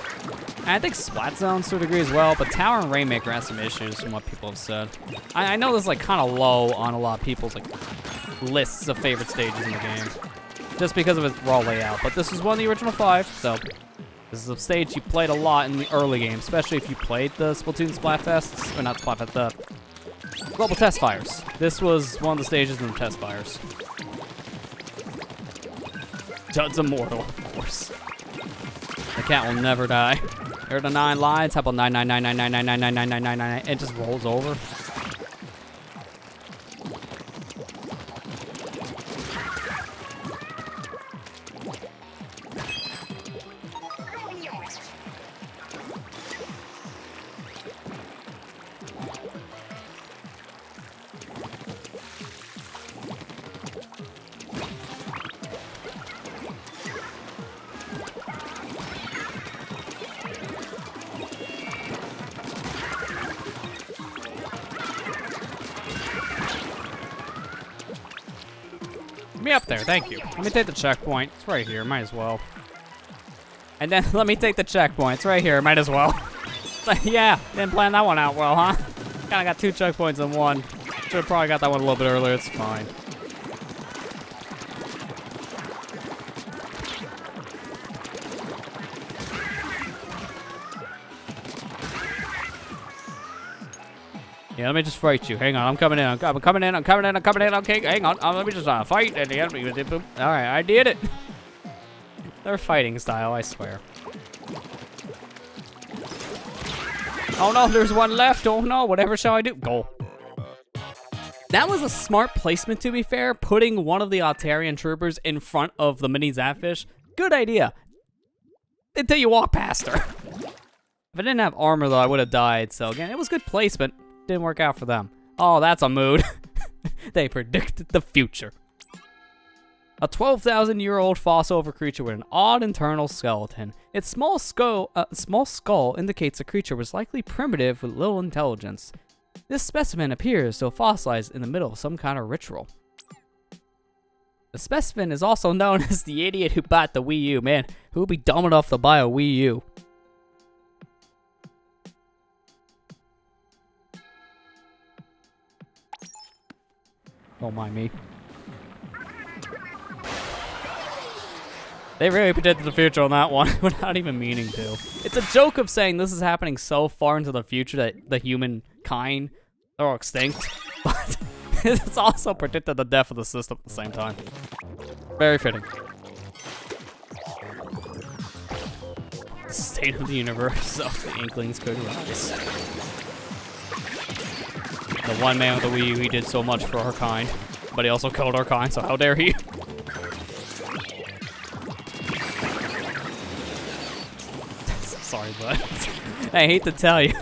and I think Splat Zones to a degree as well, but Tower and Rainmaker has some issues from what people have said. I know this is like kind of low on a lot of people's like lists of favorite stages in the game, just because of its raw layout, but this was one of the original 5, so this is a stage you played a lot in the early game, especially if you played the Splatoon Splatfests, or not Splatfest, the Global Test Fires. This was one of the stages in the Test Fires. Judd's immortal, of course. The cat will never die. Here are the 9 lines. How about 9999999999999? It just rolls over. Me up there, thank you. Let me take the checkpoint. It's right here, might as well. And then let me take the checkpoint. It's right here, might as well. Yeah, didn't plan that one out well, huh? Kinda got 2 checkpoints in 1. Should've probably got that one a little bit earlier, it's fine. Yeah, let me just fight you. Hang on, I'm coming in. I'm coming in. I'm coming in. I'm coming in. Okay, hang on. Let me just fight at the end. All right, I did it. They're fighting style, I swear. Oh no, there's one left. Oh no, whatever shall I do? Goal. That was a smart placement, to be fair, putting one of the Altarian troopers in front of the mini Zapfish. Good idea. Until you walk past her. If I didn't have armor, though, I would have died. So again, it was good placement. Didn't work out for them. Oh, that's a mood. They predicted the future. A 12,000-year-old fossil of a creature with an odd internal skeleton. Its small skull indicates the creature was likely primitive with little intelligence. This specimen appears to have fossilized in the middle of some kind of ritual. The specimen is also known as the idiot who bought the Wii U. Man, who would be dumb enough to buy a Wii U? Don't mind me. They really predicted the future on that one without even meaning to. It's a joke of saying this is happening so far into the future that the humankind are all extinct, but it's also predicted the death of the system at the same time. Very fitting. state of the universe, so the Inklings could rise. The one man with the Wii U, he did so much for our kind, but he also killed our kind, so how dare he? Sorry, bud. I hate to tell you,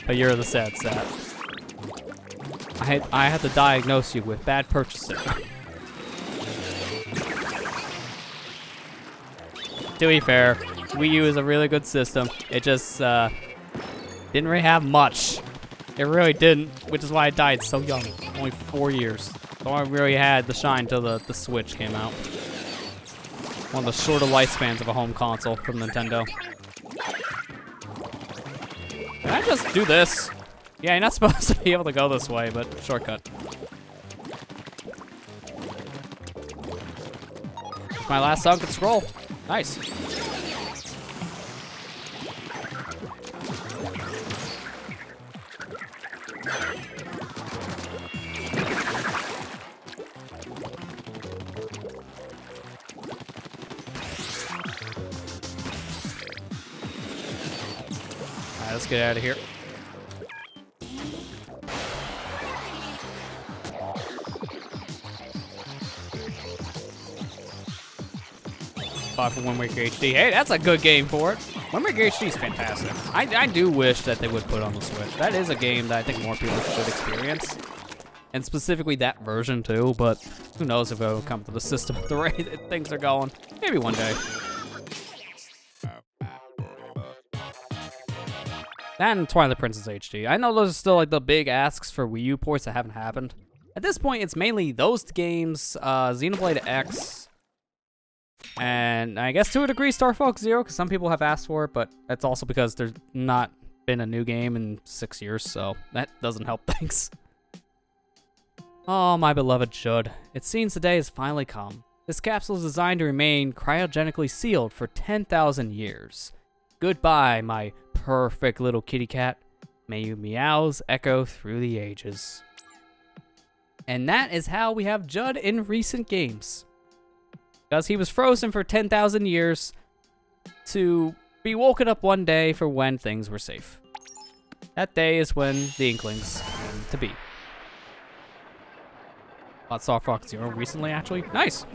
but you're the sad sap. I had to diagnose you with bad purchasing. To be fair, Wii U is a really good system. It just didn't really have much. It really didn't, which is why it died so young. Only 4 years. So I really had the shine till the Switch came out. One of the shorter lifespans of a home console from Nintendo. Can I just do this? Yeah, you're not supposed to be able to go this way, but shortcut. My last sunken scroll. Nice. Alright, let's get out of here. For Wind Waker HD. Hey, that's a good game for it. Wind Waker HD is fantastic. I do wish that they would put it on the Switch. That is a game that I think more people should experience. And specifically that version too, but who knows if it will come to the system the way that things are going. Maybe one day. And Twilight Princess HD. I know those are still like the big asks for Wii U ports that haven't happened. At this point, it's mainly those games, Xenoblade X, and I guess to a degree Star Fox Zero, because some people have asked for it, but that's also because there's not been a new game in 6 years, so that doesn't help things. Oh, my beloved Judd. It seems the day has finally come. This capsule is designed to remain cryogenically sealed for 10,000 years. Goodbye, my perfect little kitty cat. May your meows echo through the ages. And that is how we have Judd in recent games. Because he was frozen for 10,000 years to be woken up one day for when things were safe. That day is when the Inklings came to be. Bought Star Fox Zero recently, actually. Nice.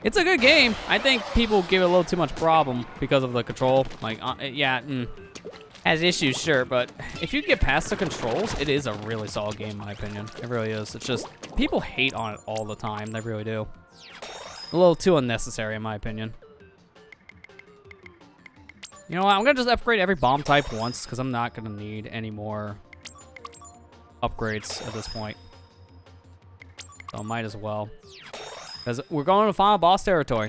It's a good game. I think people give it a little too much problem because of the control. Like, has issues, sure, but if you get past the controls, it is a really solid game, in my opinion. It really is. It's just, people hate on it all the time. They really do. A little too unnecessary, in my opinion. You know what? I'm going to just upgrade every bomb type once, because I'm not going to need any more upgrades at this point. So I might as well. Because we're going to final boss territory.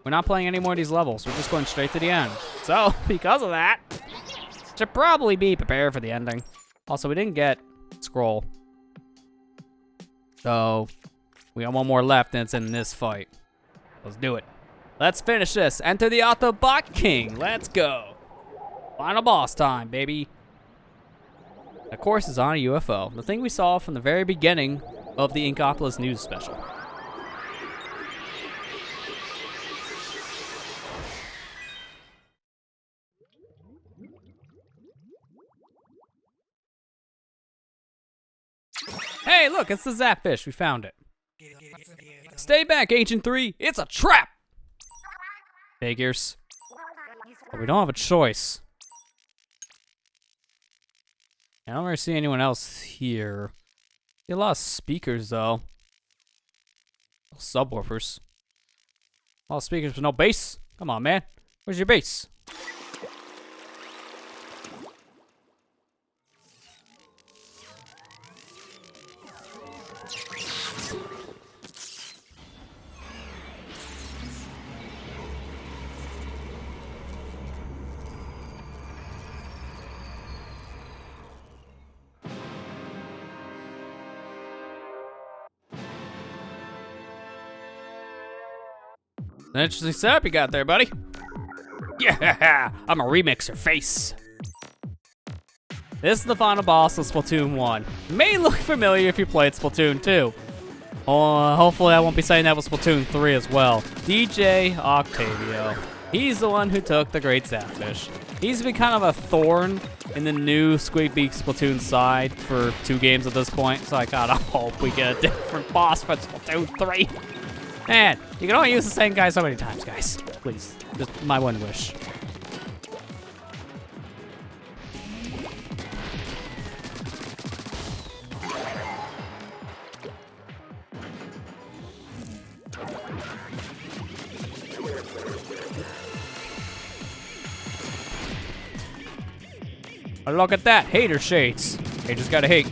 We're not playing any more of these levels. We're just going straight to the end. So, because of that, should probably be prepared for the ending. Also, we didn't get scroll. So, we got one more left, and it's in this fight. Let's do it. Let's finish this. Enter the Autobot King. Let's go. Final boss time, baby. The course is on a UFO. The thing we saw from the very beginning of the Inkopolis news special. Hey, look, it's the Zapfish. We found it. Stay back, Agent 3. It's a trap. Figures. But we don't have a choice. I don't really see anyone else here. See a lot of speakers, though. Subwoofers. A lot of speakers with no bass. Come on, man. Where's your bass? An interesting setup you got there, buddy. Yeah, I'm gonna remix your face. This is the final boss of Splatoon 1. It may look familiar if you played Splatoon 2. Hopefully I won't be saying that with Splatoon 3 as well. DJ Octavio. He's the one who took the Great Sapfish. He's been kind of a thorn in the new Squeakbeak Splatoon side for 2 games at this point, so I gotta hope we get a different boss for Splatoon 3. Man, you can only use the same guy so many times, guys. Please, just my one wish. Oh, look at that, hater shades. Haters gotta hate.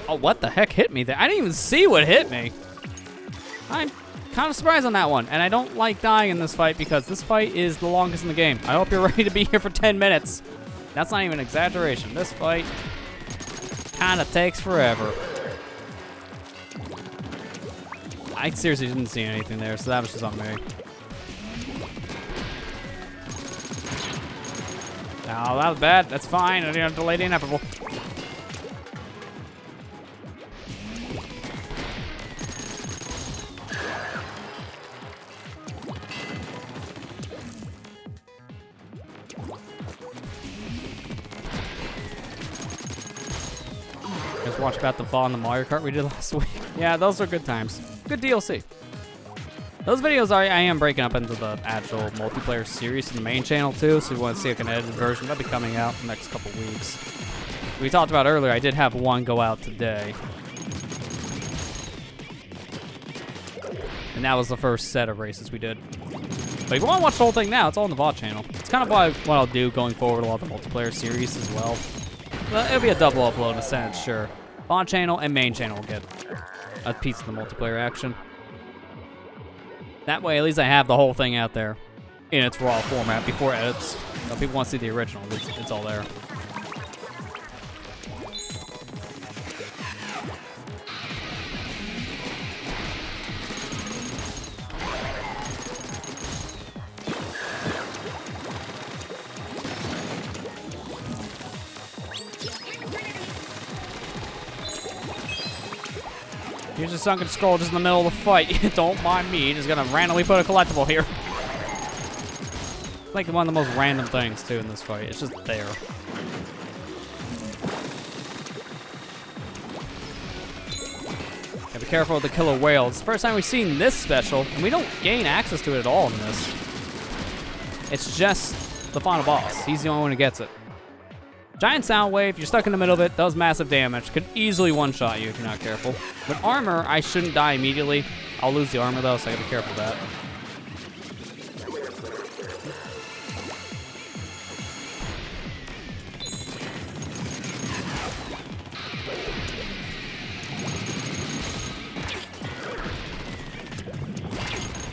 Oh, what the heck hit me there? I didn't even see what hit me. I'm kind of surprised on that one. And I don't like dying in this fight because this fight is the longest in the game. I hope you're ready to be here for 10 minutes. That's not even an exaggeration. This fight kind of takes forever. I seriously didn't see anything there, so that was just on me. Oh, that was bad. That's fine. I didn't have to delay the inevitable. Just watch about the fall on the Mario Kart we did last week. Yeah, those were good times. Good DLC. Those videos I am breaking up into the actual multiplayer series in the main channel too, so if you want to see like an edited version, that'll be coming out in the next couple weeks. We talked about earlier, I did have one go out today. And that was the first set of races we did. But if you want to watch the whole thing now, it's all on the VOD channel. It's kind of what I'll do going forward, a lot of the multiplayer series as well. Well, it'll be a double upload in a sense, sure. VOD channel and main channel will get a piece of the multiplayer action. That way, at least I have the whole thing out there in its raw format before edits. So if people want to see the original, it's all there. Here's a sunken scroll just in the middle of the fight. Don't mind me, just gonna randomly put a collectible here. Like one of the most random things too in this fight. It's just there. Gotta be careful with the killer whale. It's the first time we've seen this special, and we don't gain access to it at all in this. It's just the final boss. He's the only one who gets it. Giant sound wave, you're stuck in the middle of it, does massive damage. Could easily one-shot you if you're not careful. With armor, I shouldn't die immediately. I'll lose the armor though, so I gotta be careful of that.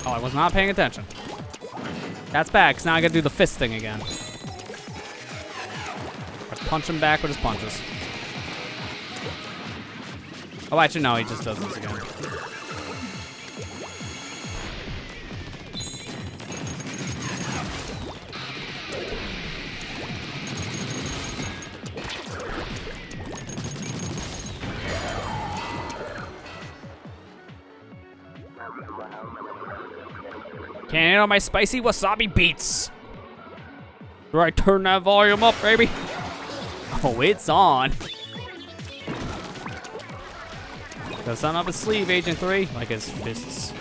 Oh, I was not paying attention. That's bad, because now I gotta do the fist thing again. Punch him back with his punches. Oh, actually, no, he just does this again. Can't handle my spicy wasabi beats. Do I turn that volume up, baby? Oh, it's on. Got something up his sleeve, Agent 3, like his fists.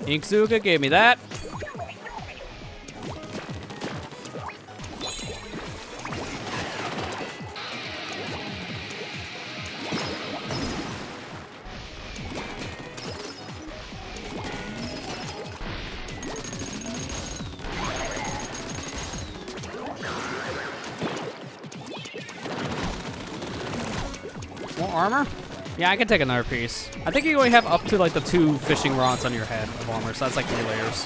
Inksuka gave me that. More armor? Yeah, I can take another piece. I think you only have up to like the 2 fishing rods on your head of armor, so that's like 3 layers.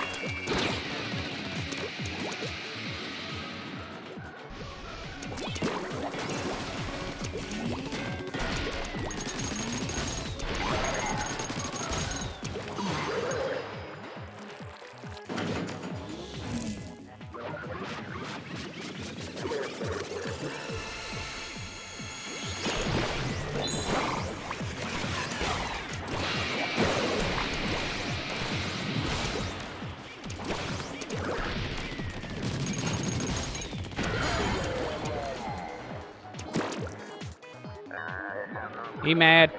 He mad.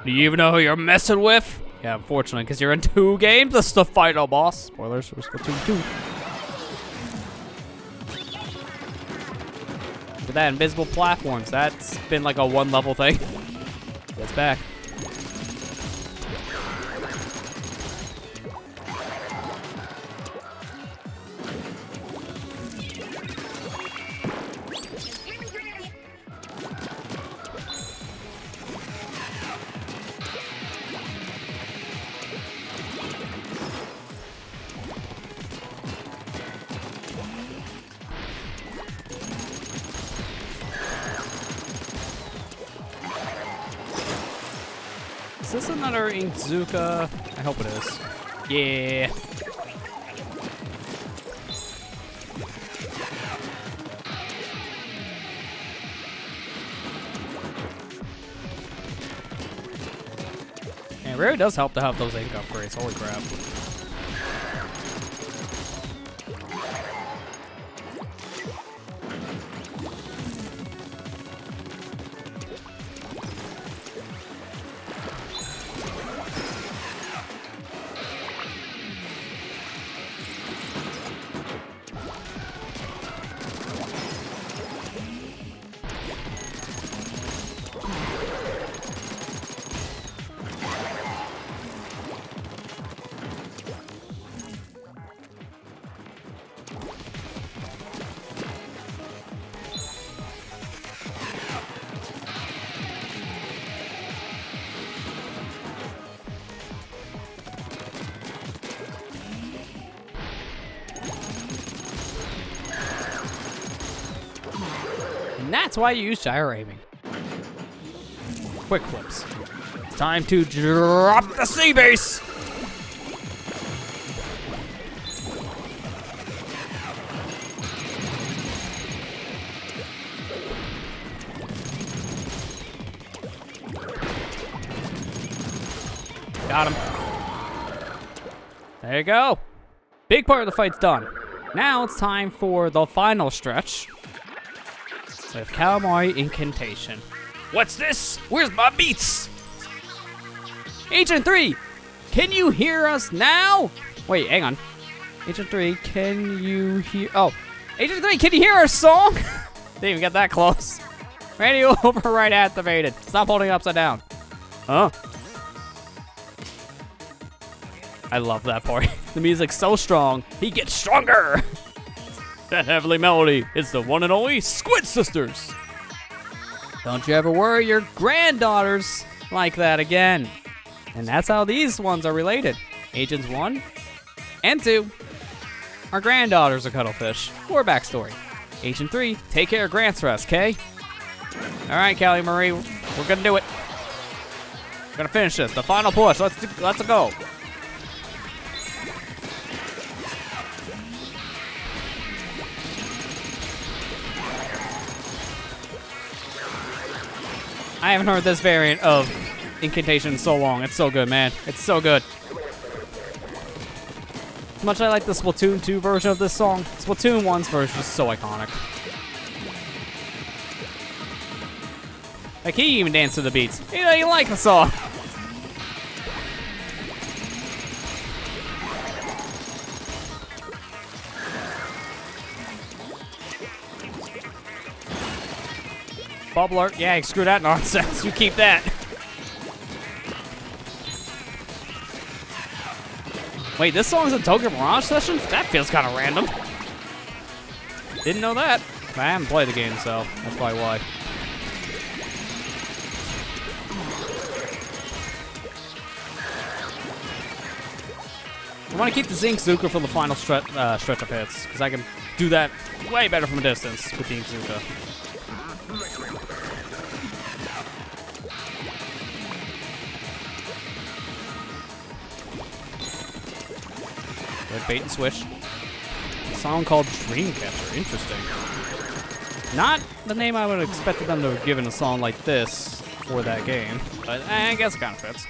Do you even know who you're messing with? Yeah, unfortunately, because you're in 2 games. This is the final boss. Spoilers for Splatoon 2. With that invisible platforms, that's been like a 1-level thing. It's back. Is this another Inkzuka? I hope it is. Yeah. And it really does help to have those ink upgrades. Holy crap. And that's why you use gyro aiming. Quick flips. It's time to drop the sea base. Got him. There you go. Big part of the fight's done. Now it's time for the final stretch with Calamari Incantation. What's this? Where's my beats? Agent 3, can you hear us now? Wait, hang on. Agent 3, can you hear... Oh, Agent 3, can you hear our song? Didn't even get that close. Radio override activated. Stop holding upside down. Huh? I love that part. The music's so strong, he gets stronger. That heavenly melody is the one and only Squid Sisters. Don't you ever worry your granddaughters like that again. And that's how these ones are related. Agents 1 and 2 are granddaughters of Cuttlefish. Or backstory. Agent 3, take care of Grant's for us, okay? Alright, Callie Marie, we're gonna do it. We're gonna finish this. The final push. Let's go. I haven't heard this variant of Incantation in so long. It's so good, man. It's so good. As much as I like the Splatoon 2 version of this song, Splatoon 1's version is so iconic. Like, he even danced to the beats. You know, you like the song. Bubbler, yeah, screw that nonsense. You keep that. Wait, this song's in Tokyo Mirage Sessions? That feels kind of random. Didn't know that. I haven't played the game, so that's probably why. I want to keep the Inkzuka for the final stretch of hits, because I can do that way better from a distance with the Inkzuka. Bait and switch. A song called Dreamcatcher. Interesting. Not the name I would have expected them to have given a song like this for that game, but I guess it kind of fits.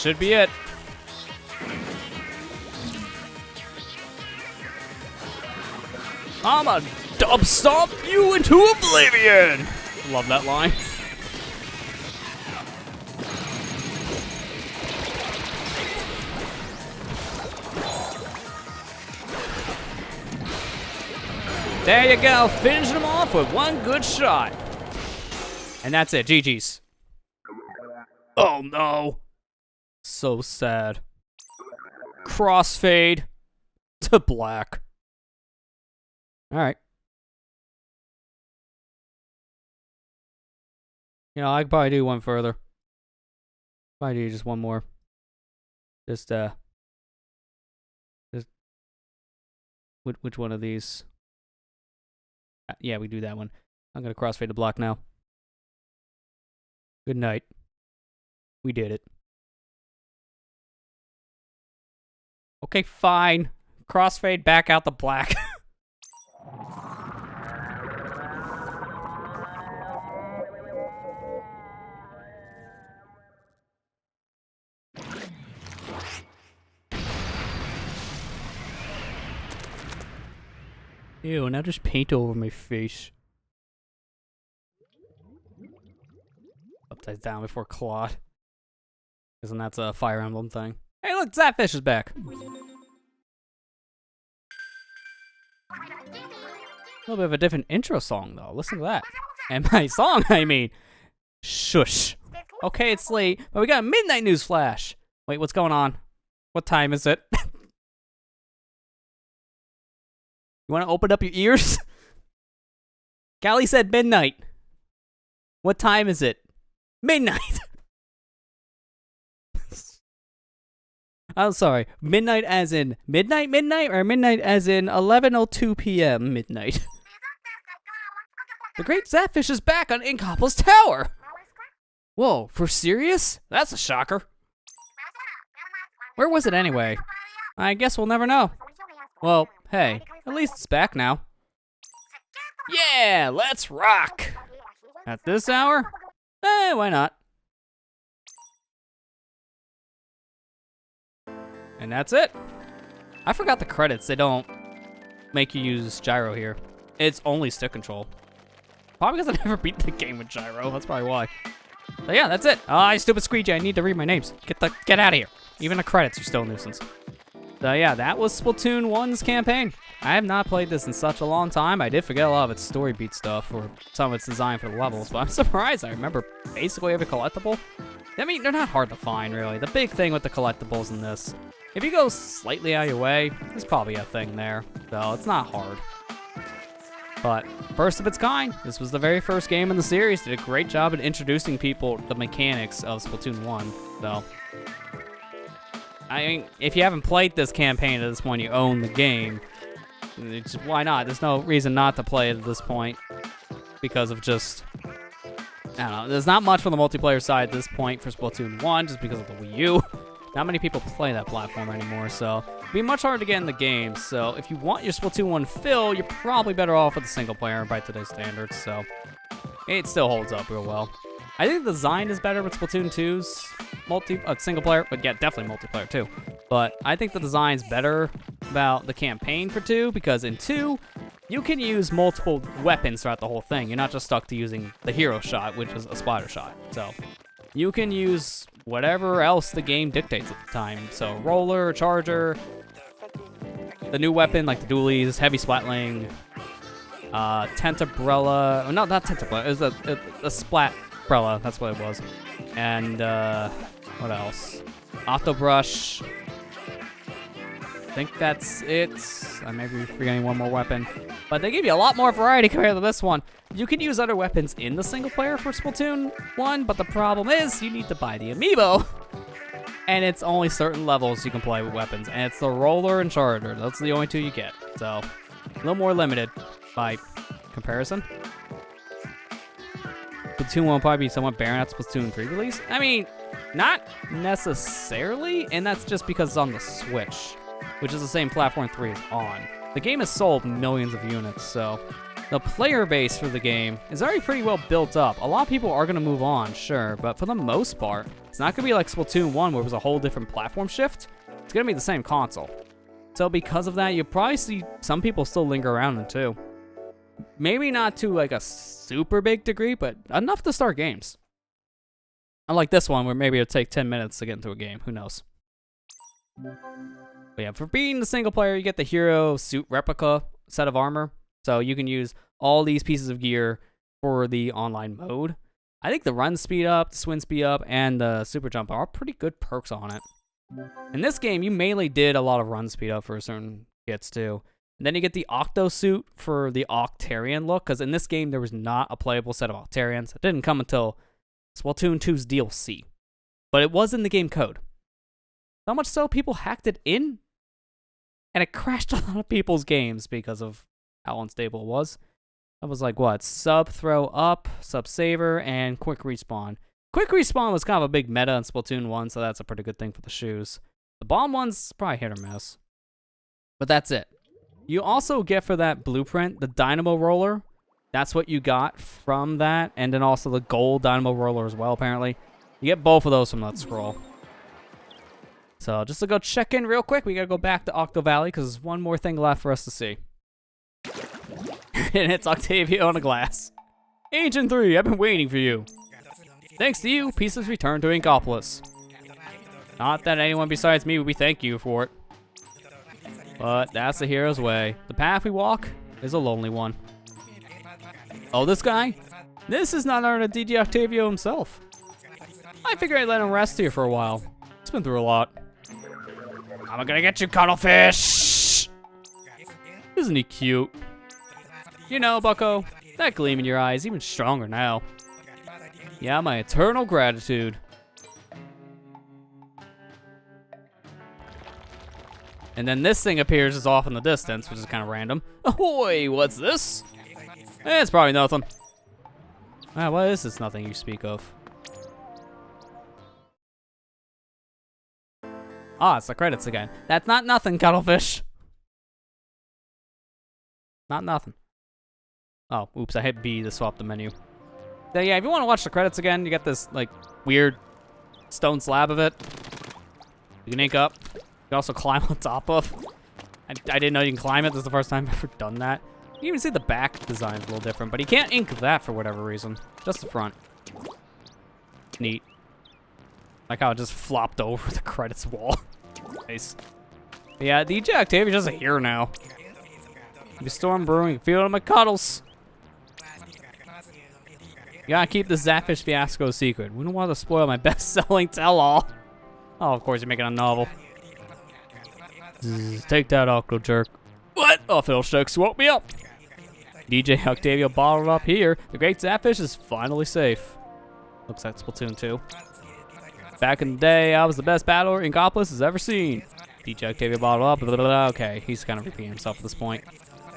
should be it. I'm a dub stomp you into oblivion. Love that line. There you go, finishing them off with one good shot. And that's it, GG's. Oh no. So sad. Crossfade to black. Alright. You know, I could probably do one further. Probably do just one more. Just which one of these? Yeah, we do that one. I'm gonna crossfade the block now. Good night. We did it. Okay, fine. Crossfade back out the black. Ew, now just paint over my face. Upside down before Claude. Isn't that a Fire Emblem thing? Hey look, Zapfish is back! A little bit of a different intro song though, listen to that. And by song, I mean, shush. Okay, it's late, but we got a midnight news flash. Wait, what's going on? What time is it? You want to open up your ears? Callie said midnight. What time is it? Midnight. I'm sorry. Midnight as in midnight or midnight as in 11:02 p.m. midnight? The Great Zapfish is back on Inkoppel's Tower. Whoa, for serious? That's a shocker. Where was it anyway? I guess we'll never know. Well, hey, at least it's back now. Yeah, let's rock! At this hour? Why not? And that's it. I forgot the credits. They don't make you use gyro here. It's only stick control. Probably because I never beat the game with gyro. That's probably why. But yeah, that's it. Ah, you stupid squeegee. I need to read my names. Get out of here. Even the credits are still a nuisance. So yeah, that was Splatoon 1's campaign. I have not played this in such a long time. I did forget a lot of its story beat stuff, or some of its design for the levels, but I'm surprised I remember basically every collectible. I mean, they're not hard to find, really. The big thing with the collectibles in this, if you go slightly out of your way, there's probably a thing there, so it's not hard. But first of its kind, this was the very first game in the series. Did a great job at introducing people to the mechanics of Splatoon 1, so... I mean, if you haven't played this campaign at this point, you own the game. Why not? There's no reason not to play it at this point. Because of just... I don't know. There's not much from the multiplayer side at this point for Splatoon 1, just because of the Wii U. Not many people play that platform anymore, so... It'd be much harder to get in the game, so if you want your Splatoon 1 fill, you're probably better off with the single player by today's standards, so... It still holds up real well. I think the design is better with Splatoon 2's single player, but yeah, definitely multiplayer too. But I think the design's better about the campaign for 2, because in 2, you can use multiple weapons throughout the whole thing. You're not just stuck to using the hero shot, which is a splatter shot. So you can use whatever else the game dictates at the time. So roller, charger, the new weapon like the dualies, heavy splatling, Tentambrella. No, not Tentambrella. It was a splat. Umbrella, that's what it was. And, what else? Octobrush. I think that's it. I may be forgetting one more weapon. But they give you a lot more variety compared to this one. You can use other weapons in the single player for Splatoon 1, but the problem is you need to buy the amiibo. And it's only certain levels you can play with weapons. And it's the roller and charger. Those are the only two you get. So, a little more limited by comparison. Splatoon 1 will probably be somewhat barren at Splatoon 3 release. I mean, not necessarily, and that's just because it's on the Switch, which is the same platform 3 is on. The game has sold millions of units, so the player base for the game is already pretty well built up. A lot of people are going to move on, sure, but for the most part, it's not going to be like Splatoon 1 where it was a whole different platform shift. It's going to be the same console. So because of that, you'll probably see some people still linger around in 2. Maybe not to like a super big degree, but enough to start games. Unlike this one where maybe it'll take 10 minutes to get into a game, who knows. But yeah, for being the single player, you get the hero suit replica set of armor. So you can use all these pieces of gear for the online mode. I think the run speed up, the swim speed up, and the super jump are pretty good perks on it. In this game, you mainly did a lot of run speed up for certain kits too. And then you get the Octo suit for the Octarian look, because in this game there was not a playable set of Octarians. It didn't come until Splatoon 2's DLC. But it was in the game code. So much so people hacked it in, and it crashed a lot of people's games because of how unstable it was. That was like, what? Sub throw up, sub saver, and quick respawn. Quick respawn was kind of a big meta in Splatoon 1, so that's a pretty good thing for the shoes. The bomb one's probably hit or miss. But that's it. You also get for that blueprint, the Dynamo Roller. That's what you got from that, and then also the gold Dynamo Roller as well, apparently. You get both of those from that scroll. So just to go check in real quick, we gotta go back to Octo Valley, because there's one more thing left for us to see. And it's Octavio on a glass. Agent 3, I've been waiting for you. Thanks to you, pieces returned to Inkopolis. Not that anyone besides me would be thank you for it. But that's the hero's way. The path we walk is a lonely one. Oh, this guy? This is none other than DJ Octavio himself. I figured I'd let him rest here for a while. He's been through a lot. I'm gonna get you, cuttlefish! Isn't he cute? You know, bucko, that gleam in your eye is even stronger now. Yeah, my eternal gratitude. And then this thing appears just off in the distance, which is kind of random. Ahoy, what's this? It's probably nothing. Ah, what is this nothing you speak of? Ah, it's the credits again. That's not nothing, cuttlefish. Not nothing. Oh, oops, I hit B to swap the menu. So yeah, if you want to watch the credits again, you get this, like, weird stone slab of it. You can ink up. You can also climb on top of. I didn't know you can climb it. This is the first time I've ever done that. You can even see the back design is a little different, but you can't ink that for whatever reason. Just the front. Neat. Like how it just flopped over the credits wall. Nice. But yeah, DJ Octavia's just a hero now. The storm brewing. Feel it on my cuddles. You gotta keep the Zapfish fiasco a secret. We don't want to spoil my best-selling tell-all. Oh, of course you're making a novel. Take that, Octo Jerk. What? Oh, Fiddlesticks, woke me up. DJ Octavio bottled up here. The great Zapfish is finally safe. Looks like Splatoon 2. Back in the day, I was the best battler Inkopolis has ever seen. DJ Octavio bottled up. Blah, blah, blah. Okay, he's kind of repeating himself at this point.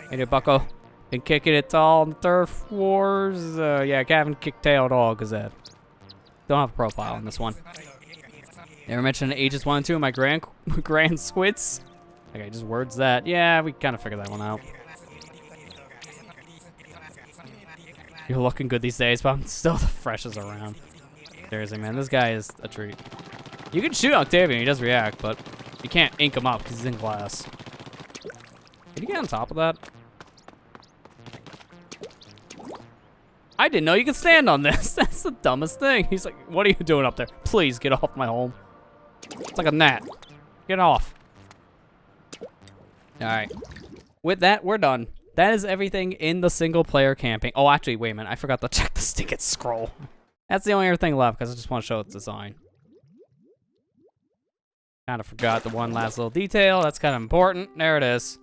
Hey there, bucko. Been kicking it all in the turf wars. Yeah, Gavin kicked tail dog is that. Don't have a profile on this one. Never mentioned Ages 1 and 2 in my grand squids. Okay, just words that. Yeah, we kind of figured that one out. You're looking good these days, but I'm still the freshest around. Seriously, man, this guy is a treat. You can shoot Octavian, he does react, but you can't ink him up because he's in glass. Can you get on top of that? I didn't know you could stand on this. That's the dumbest thing. He's like, what are you doing up there? Please get off my home. It's like a gnat. Get off. All right. With that, we're done. That is everything in the single player campaign. Oh, actually, wait a minute. I forgot to check the stick scroll. That's the only other thing left because I just want to show its design. Kind of forgot the one last little detail. That's kind of important. There it is.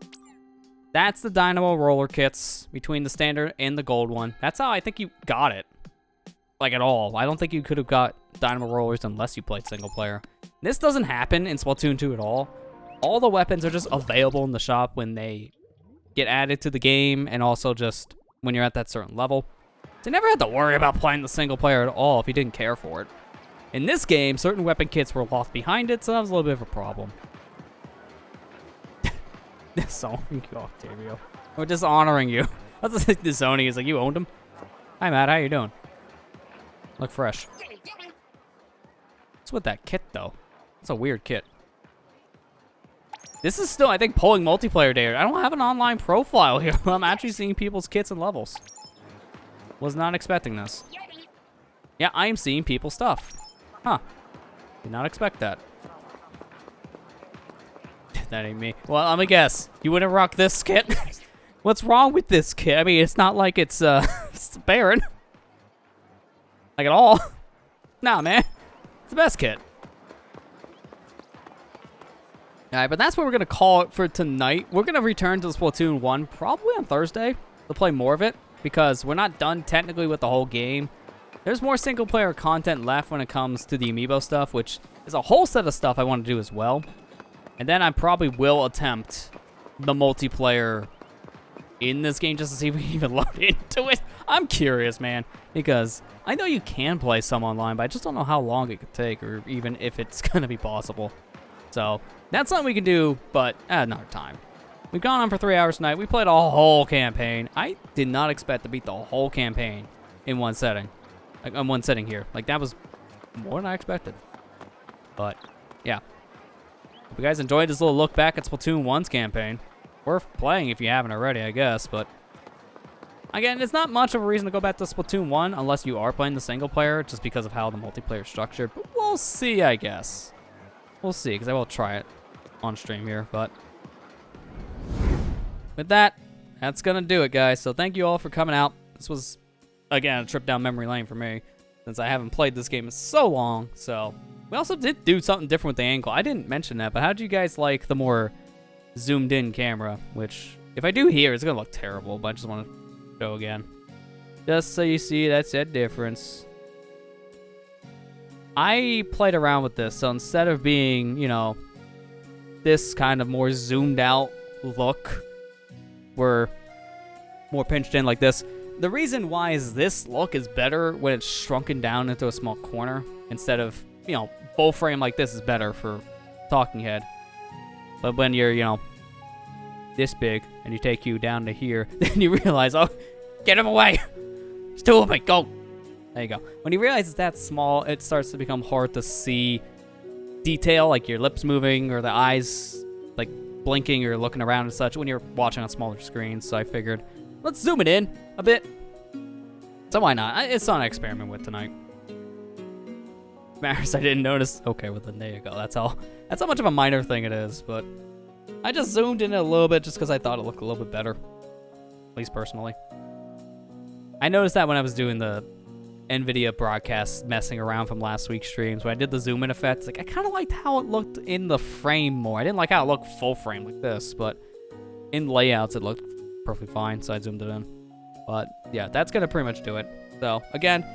That's the Dynamo Roller kits between the standard and the gold one. That's how I think you got it. Like, at all. I don't think you could have got Dynamo Rollers unless you played single player. This doesn't happen in Splatoon 2 at all. All the weapons are just available in the shop when they get added to the game, and also just when you're at that certain level. So you never had to worry about playing the single player at all if you didn't care for it. In this game, certain weapon kits were lost behind it, so that was a little bit of a problem. This song, Octavio. We're just honoring you. That's like the Sony is like, you owned him? Hi, Matt. How you doing? Look fresh. What's with that kit, though? It's a weird kit. This is still, I think, polling multiplayer data. I don't have an online profile here. I'm actually seeing people's kits and levels. Was not expecting this. Yeah, I am seeing people's stuff. Huh. Did not expect that. That ain't me. Well, I'm gonna guess. You wouldn't rock this kit? What's wrong with this kit? I mean, it's not like it's, it's Baron. Like, at all. Nah, man. It's the best kit. Alright, but that's what we're going to call it for tonight. We're going to return to Splatoon 1 probably on Thursday to play more of it, because we're not done technically with the whole game. There's more single-player content left when it comes to the amiibo stuff, which is a whole set of stuff I want to do as well. And then I probably will attempt the multiplayer in this game just to see if we can even load into it. I'm curious, man, because I know you can play some online, but I just don't know how long it could take, or even if it's going to be possible. So that's something we can do, but at another time. We've gone on for 3 hours tonight. We played a whole campaign. I did not expect to beat the whole campaign in one setting. Like, in one setting here. Like, that was more than I expected. But, yeah. Hope you guys enjoyed this little look back at Splatoon 1's campaign. Worth playing if you haven't already, I guess, but... Again, it's not much of a reason to go back to Splatoon 1 unless you are playing the single player, just because of how the multiplayer is structured. But we'll see, I guess. We'll see, because I will try it on stream here, but... With that, that's going to do it, guys. So thank you all for coming out. This was, again, a trip down memory lane for me, since I haven't played this game in so long. So we also did do something different with the angle. I didn't mention that, but how do you guys like the more zoomed-in camera? Which, if I do here, it's going to look terrible, but I just want to show again. Just so you see, that's that difference. I played around with this, so instead of being, you know, this kind of more zoomed out look, we're more pinched in like this. The reason why is this look is better when it's shrunken down into a small corner, instead of, you know, full frame like this is better for talking head. But when you're, you know, this big, and you take you down to here, then you realize, oh, get him away! It's two of me, go! There you go. When you realize it's that small, it starts to become hard to see detail, like your lips moving, or the eyes, like, blinking or looking around and such when you're watching on smaller screens. So I figured, let's zoom it in a bit. So why not? It's something I experiment with tonight. Matters I didn't notice. Okay, well then there you go. That's how much of a minor thing it is, but I just zoomed in a little bit just because I thought it looked a little bit better. At least personally. I noticed that when I was doing the NVIDIA broadcast messing around from last week's streams, when I did the zoom in effect, like, I kind of liked how it looked in the frame more. I didn't like how it looked full frame like this, but in layouts it looked perfectly fine, so I zoomed it in. But yeah, that's gonna pretty much do it. So again,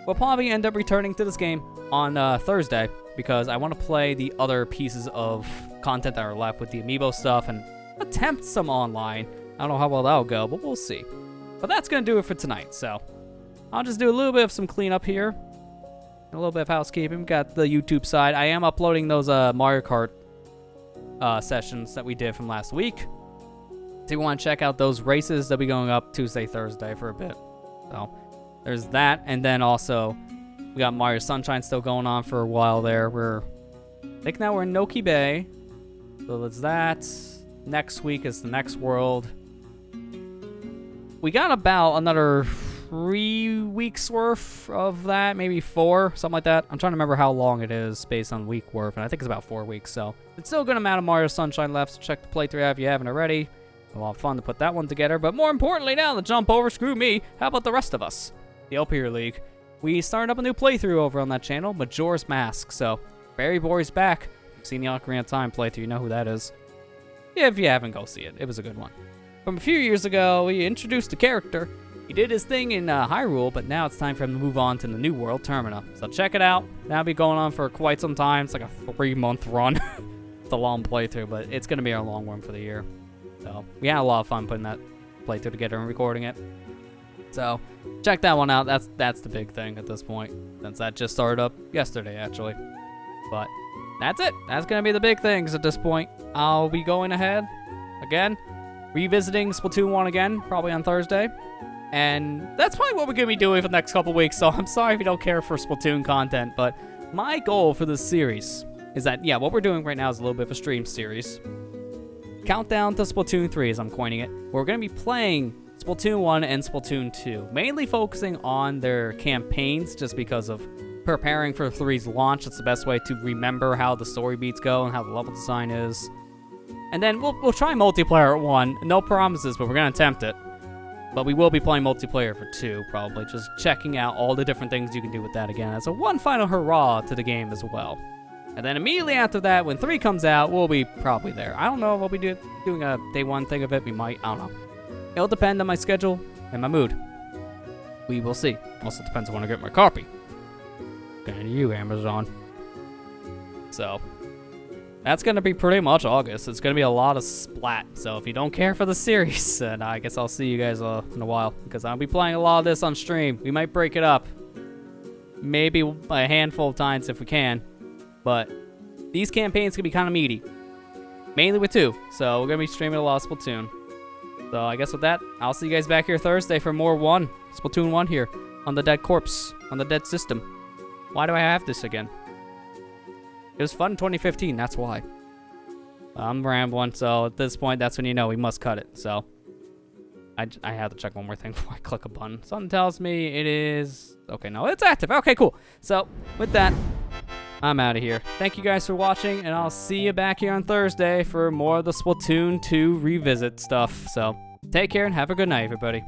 we'll probably end up returning to this game on Thursday, because I want to play the other pieces of content that are left with the amiibo stuff and attempt some online. I don't know how well that'll go, but we'll see. But that's gonna do it for tonight, so I'll just do a little bit of some cleanup here. A little bit of housekeeping. We got the YouTube side. I am uploading those Mario Kart sessions that we did from last week. So if you want to check out those races, they'll be going up Tuesday, Thursday for a bit. So there's that. And then also, we got Mario Sunshine still going on for a while there. I think now we're in Noki Bay. So that's that. Next week is the next world. We got about another 3 weeks worth of that, maybe 4, something like that. I'm trying to remember how long it is based on week worth, and I think it's about 4 weeks, so it's still a good amount of Mario Sunshine left, so check the playthrough out if you haven't already. A lot of fun to put that one together, but more importantly now, to jump over, screw me, how about the rest of us? The Elpier League. We started up a new playthrough over on that channel, Majora's Mask, so Barry Boy's back. You've seen the Ocarina of Time playthrough, you know who that is. If you haven't, go see it. It was a good one. From a few years ago, we introduced a character. He did his thing in Hyrule, but now it's time for him to move on to the New World Termina. So check it out. That'll be going on for quite some time. It's like a 3-month run. It's a long playthrough, but it's going to be our long one for the year. So we had a lot of fun putting that playthrough together and recording it. So check that one out. That's the big thing at this point, since that just started up yesterday, actually. But that's it. That's going to be the big things at this point. I'll be going ahead again. revisiting Splatoon 1 again, probably on Thursday. And that's probably what we're going to be doing for the next couple weeks, so I'm sorry if you don't care for Splatoon content, but my goal for this series is that, yeah, what we're doing right now is a little bit of a stream series. Countdown to Splatoon 3, as I'm coining it. We're going to be playing Splatoon 1 and Splatoon 2, mainly focusing on their campaigns, just because of preparing for 3's launch. It's the best way to remember how the story beats go and how the level design is. And then we'll try multiplayer at 1. No promises, but we're going to attempt it. But we will be playing multiplayer for 2, probably. Just checking out all the different things you can do with that again. As a one final hurrah to the game as well. And then immediately after that, when 3 comes out, we'll be probably there. I don't know if we'll be doing a day 1 thing of it. We might. I don't know. It'll depend on my schedule and my mood. We will see. Also depends on when I get my copy. And you, Amazon. So, that's going to be pretty much August. It's going to be a lot of Splat. So if you don't care for the series, then I guess I'll see you guys in a while. Because I'll be playing a lot of this on stream. We might break it up. Maybe a handful of times if we can. But these campaigns can be kind of meaty. Mainly with 2. So we're going to be streaming a lot of Splatoon. So I guess with that, I'll see you guys back here Thursday for more Splatoon 1 here. On the dead corpse. On the dead system. Why do I have this again? It was fun in 2015, that's why. I'm rambling, so at this point, that's when you know we must cut it. So I have to check one more thing before I click a button. Something tells me it is... Okay, no, it's active. Okay, cool. So with that, I'm out of here. Thank you guys for watching, and I'll see you back here on Thursday for more of the Splatoon 2 revisit stuff. So take care and have a good night, everybody.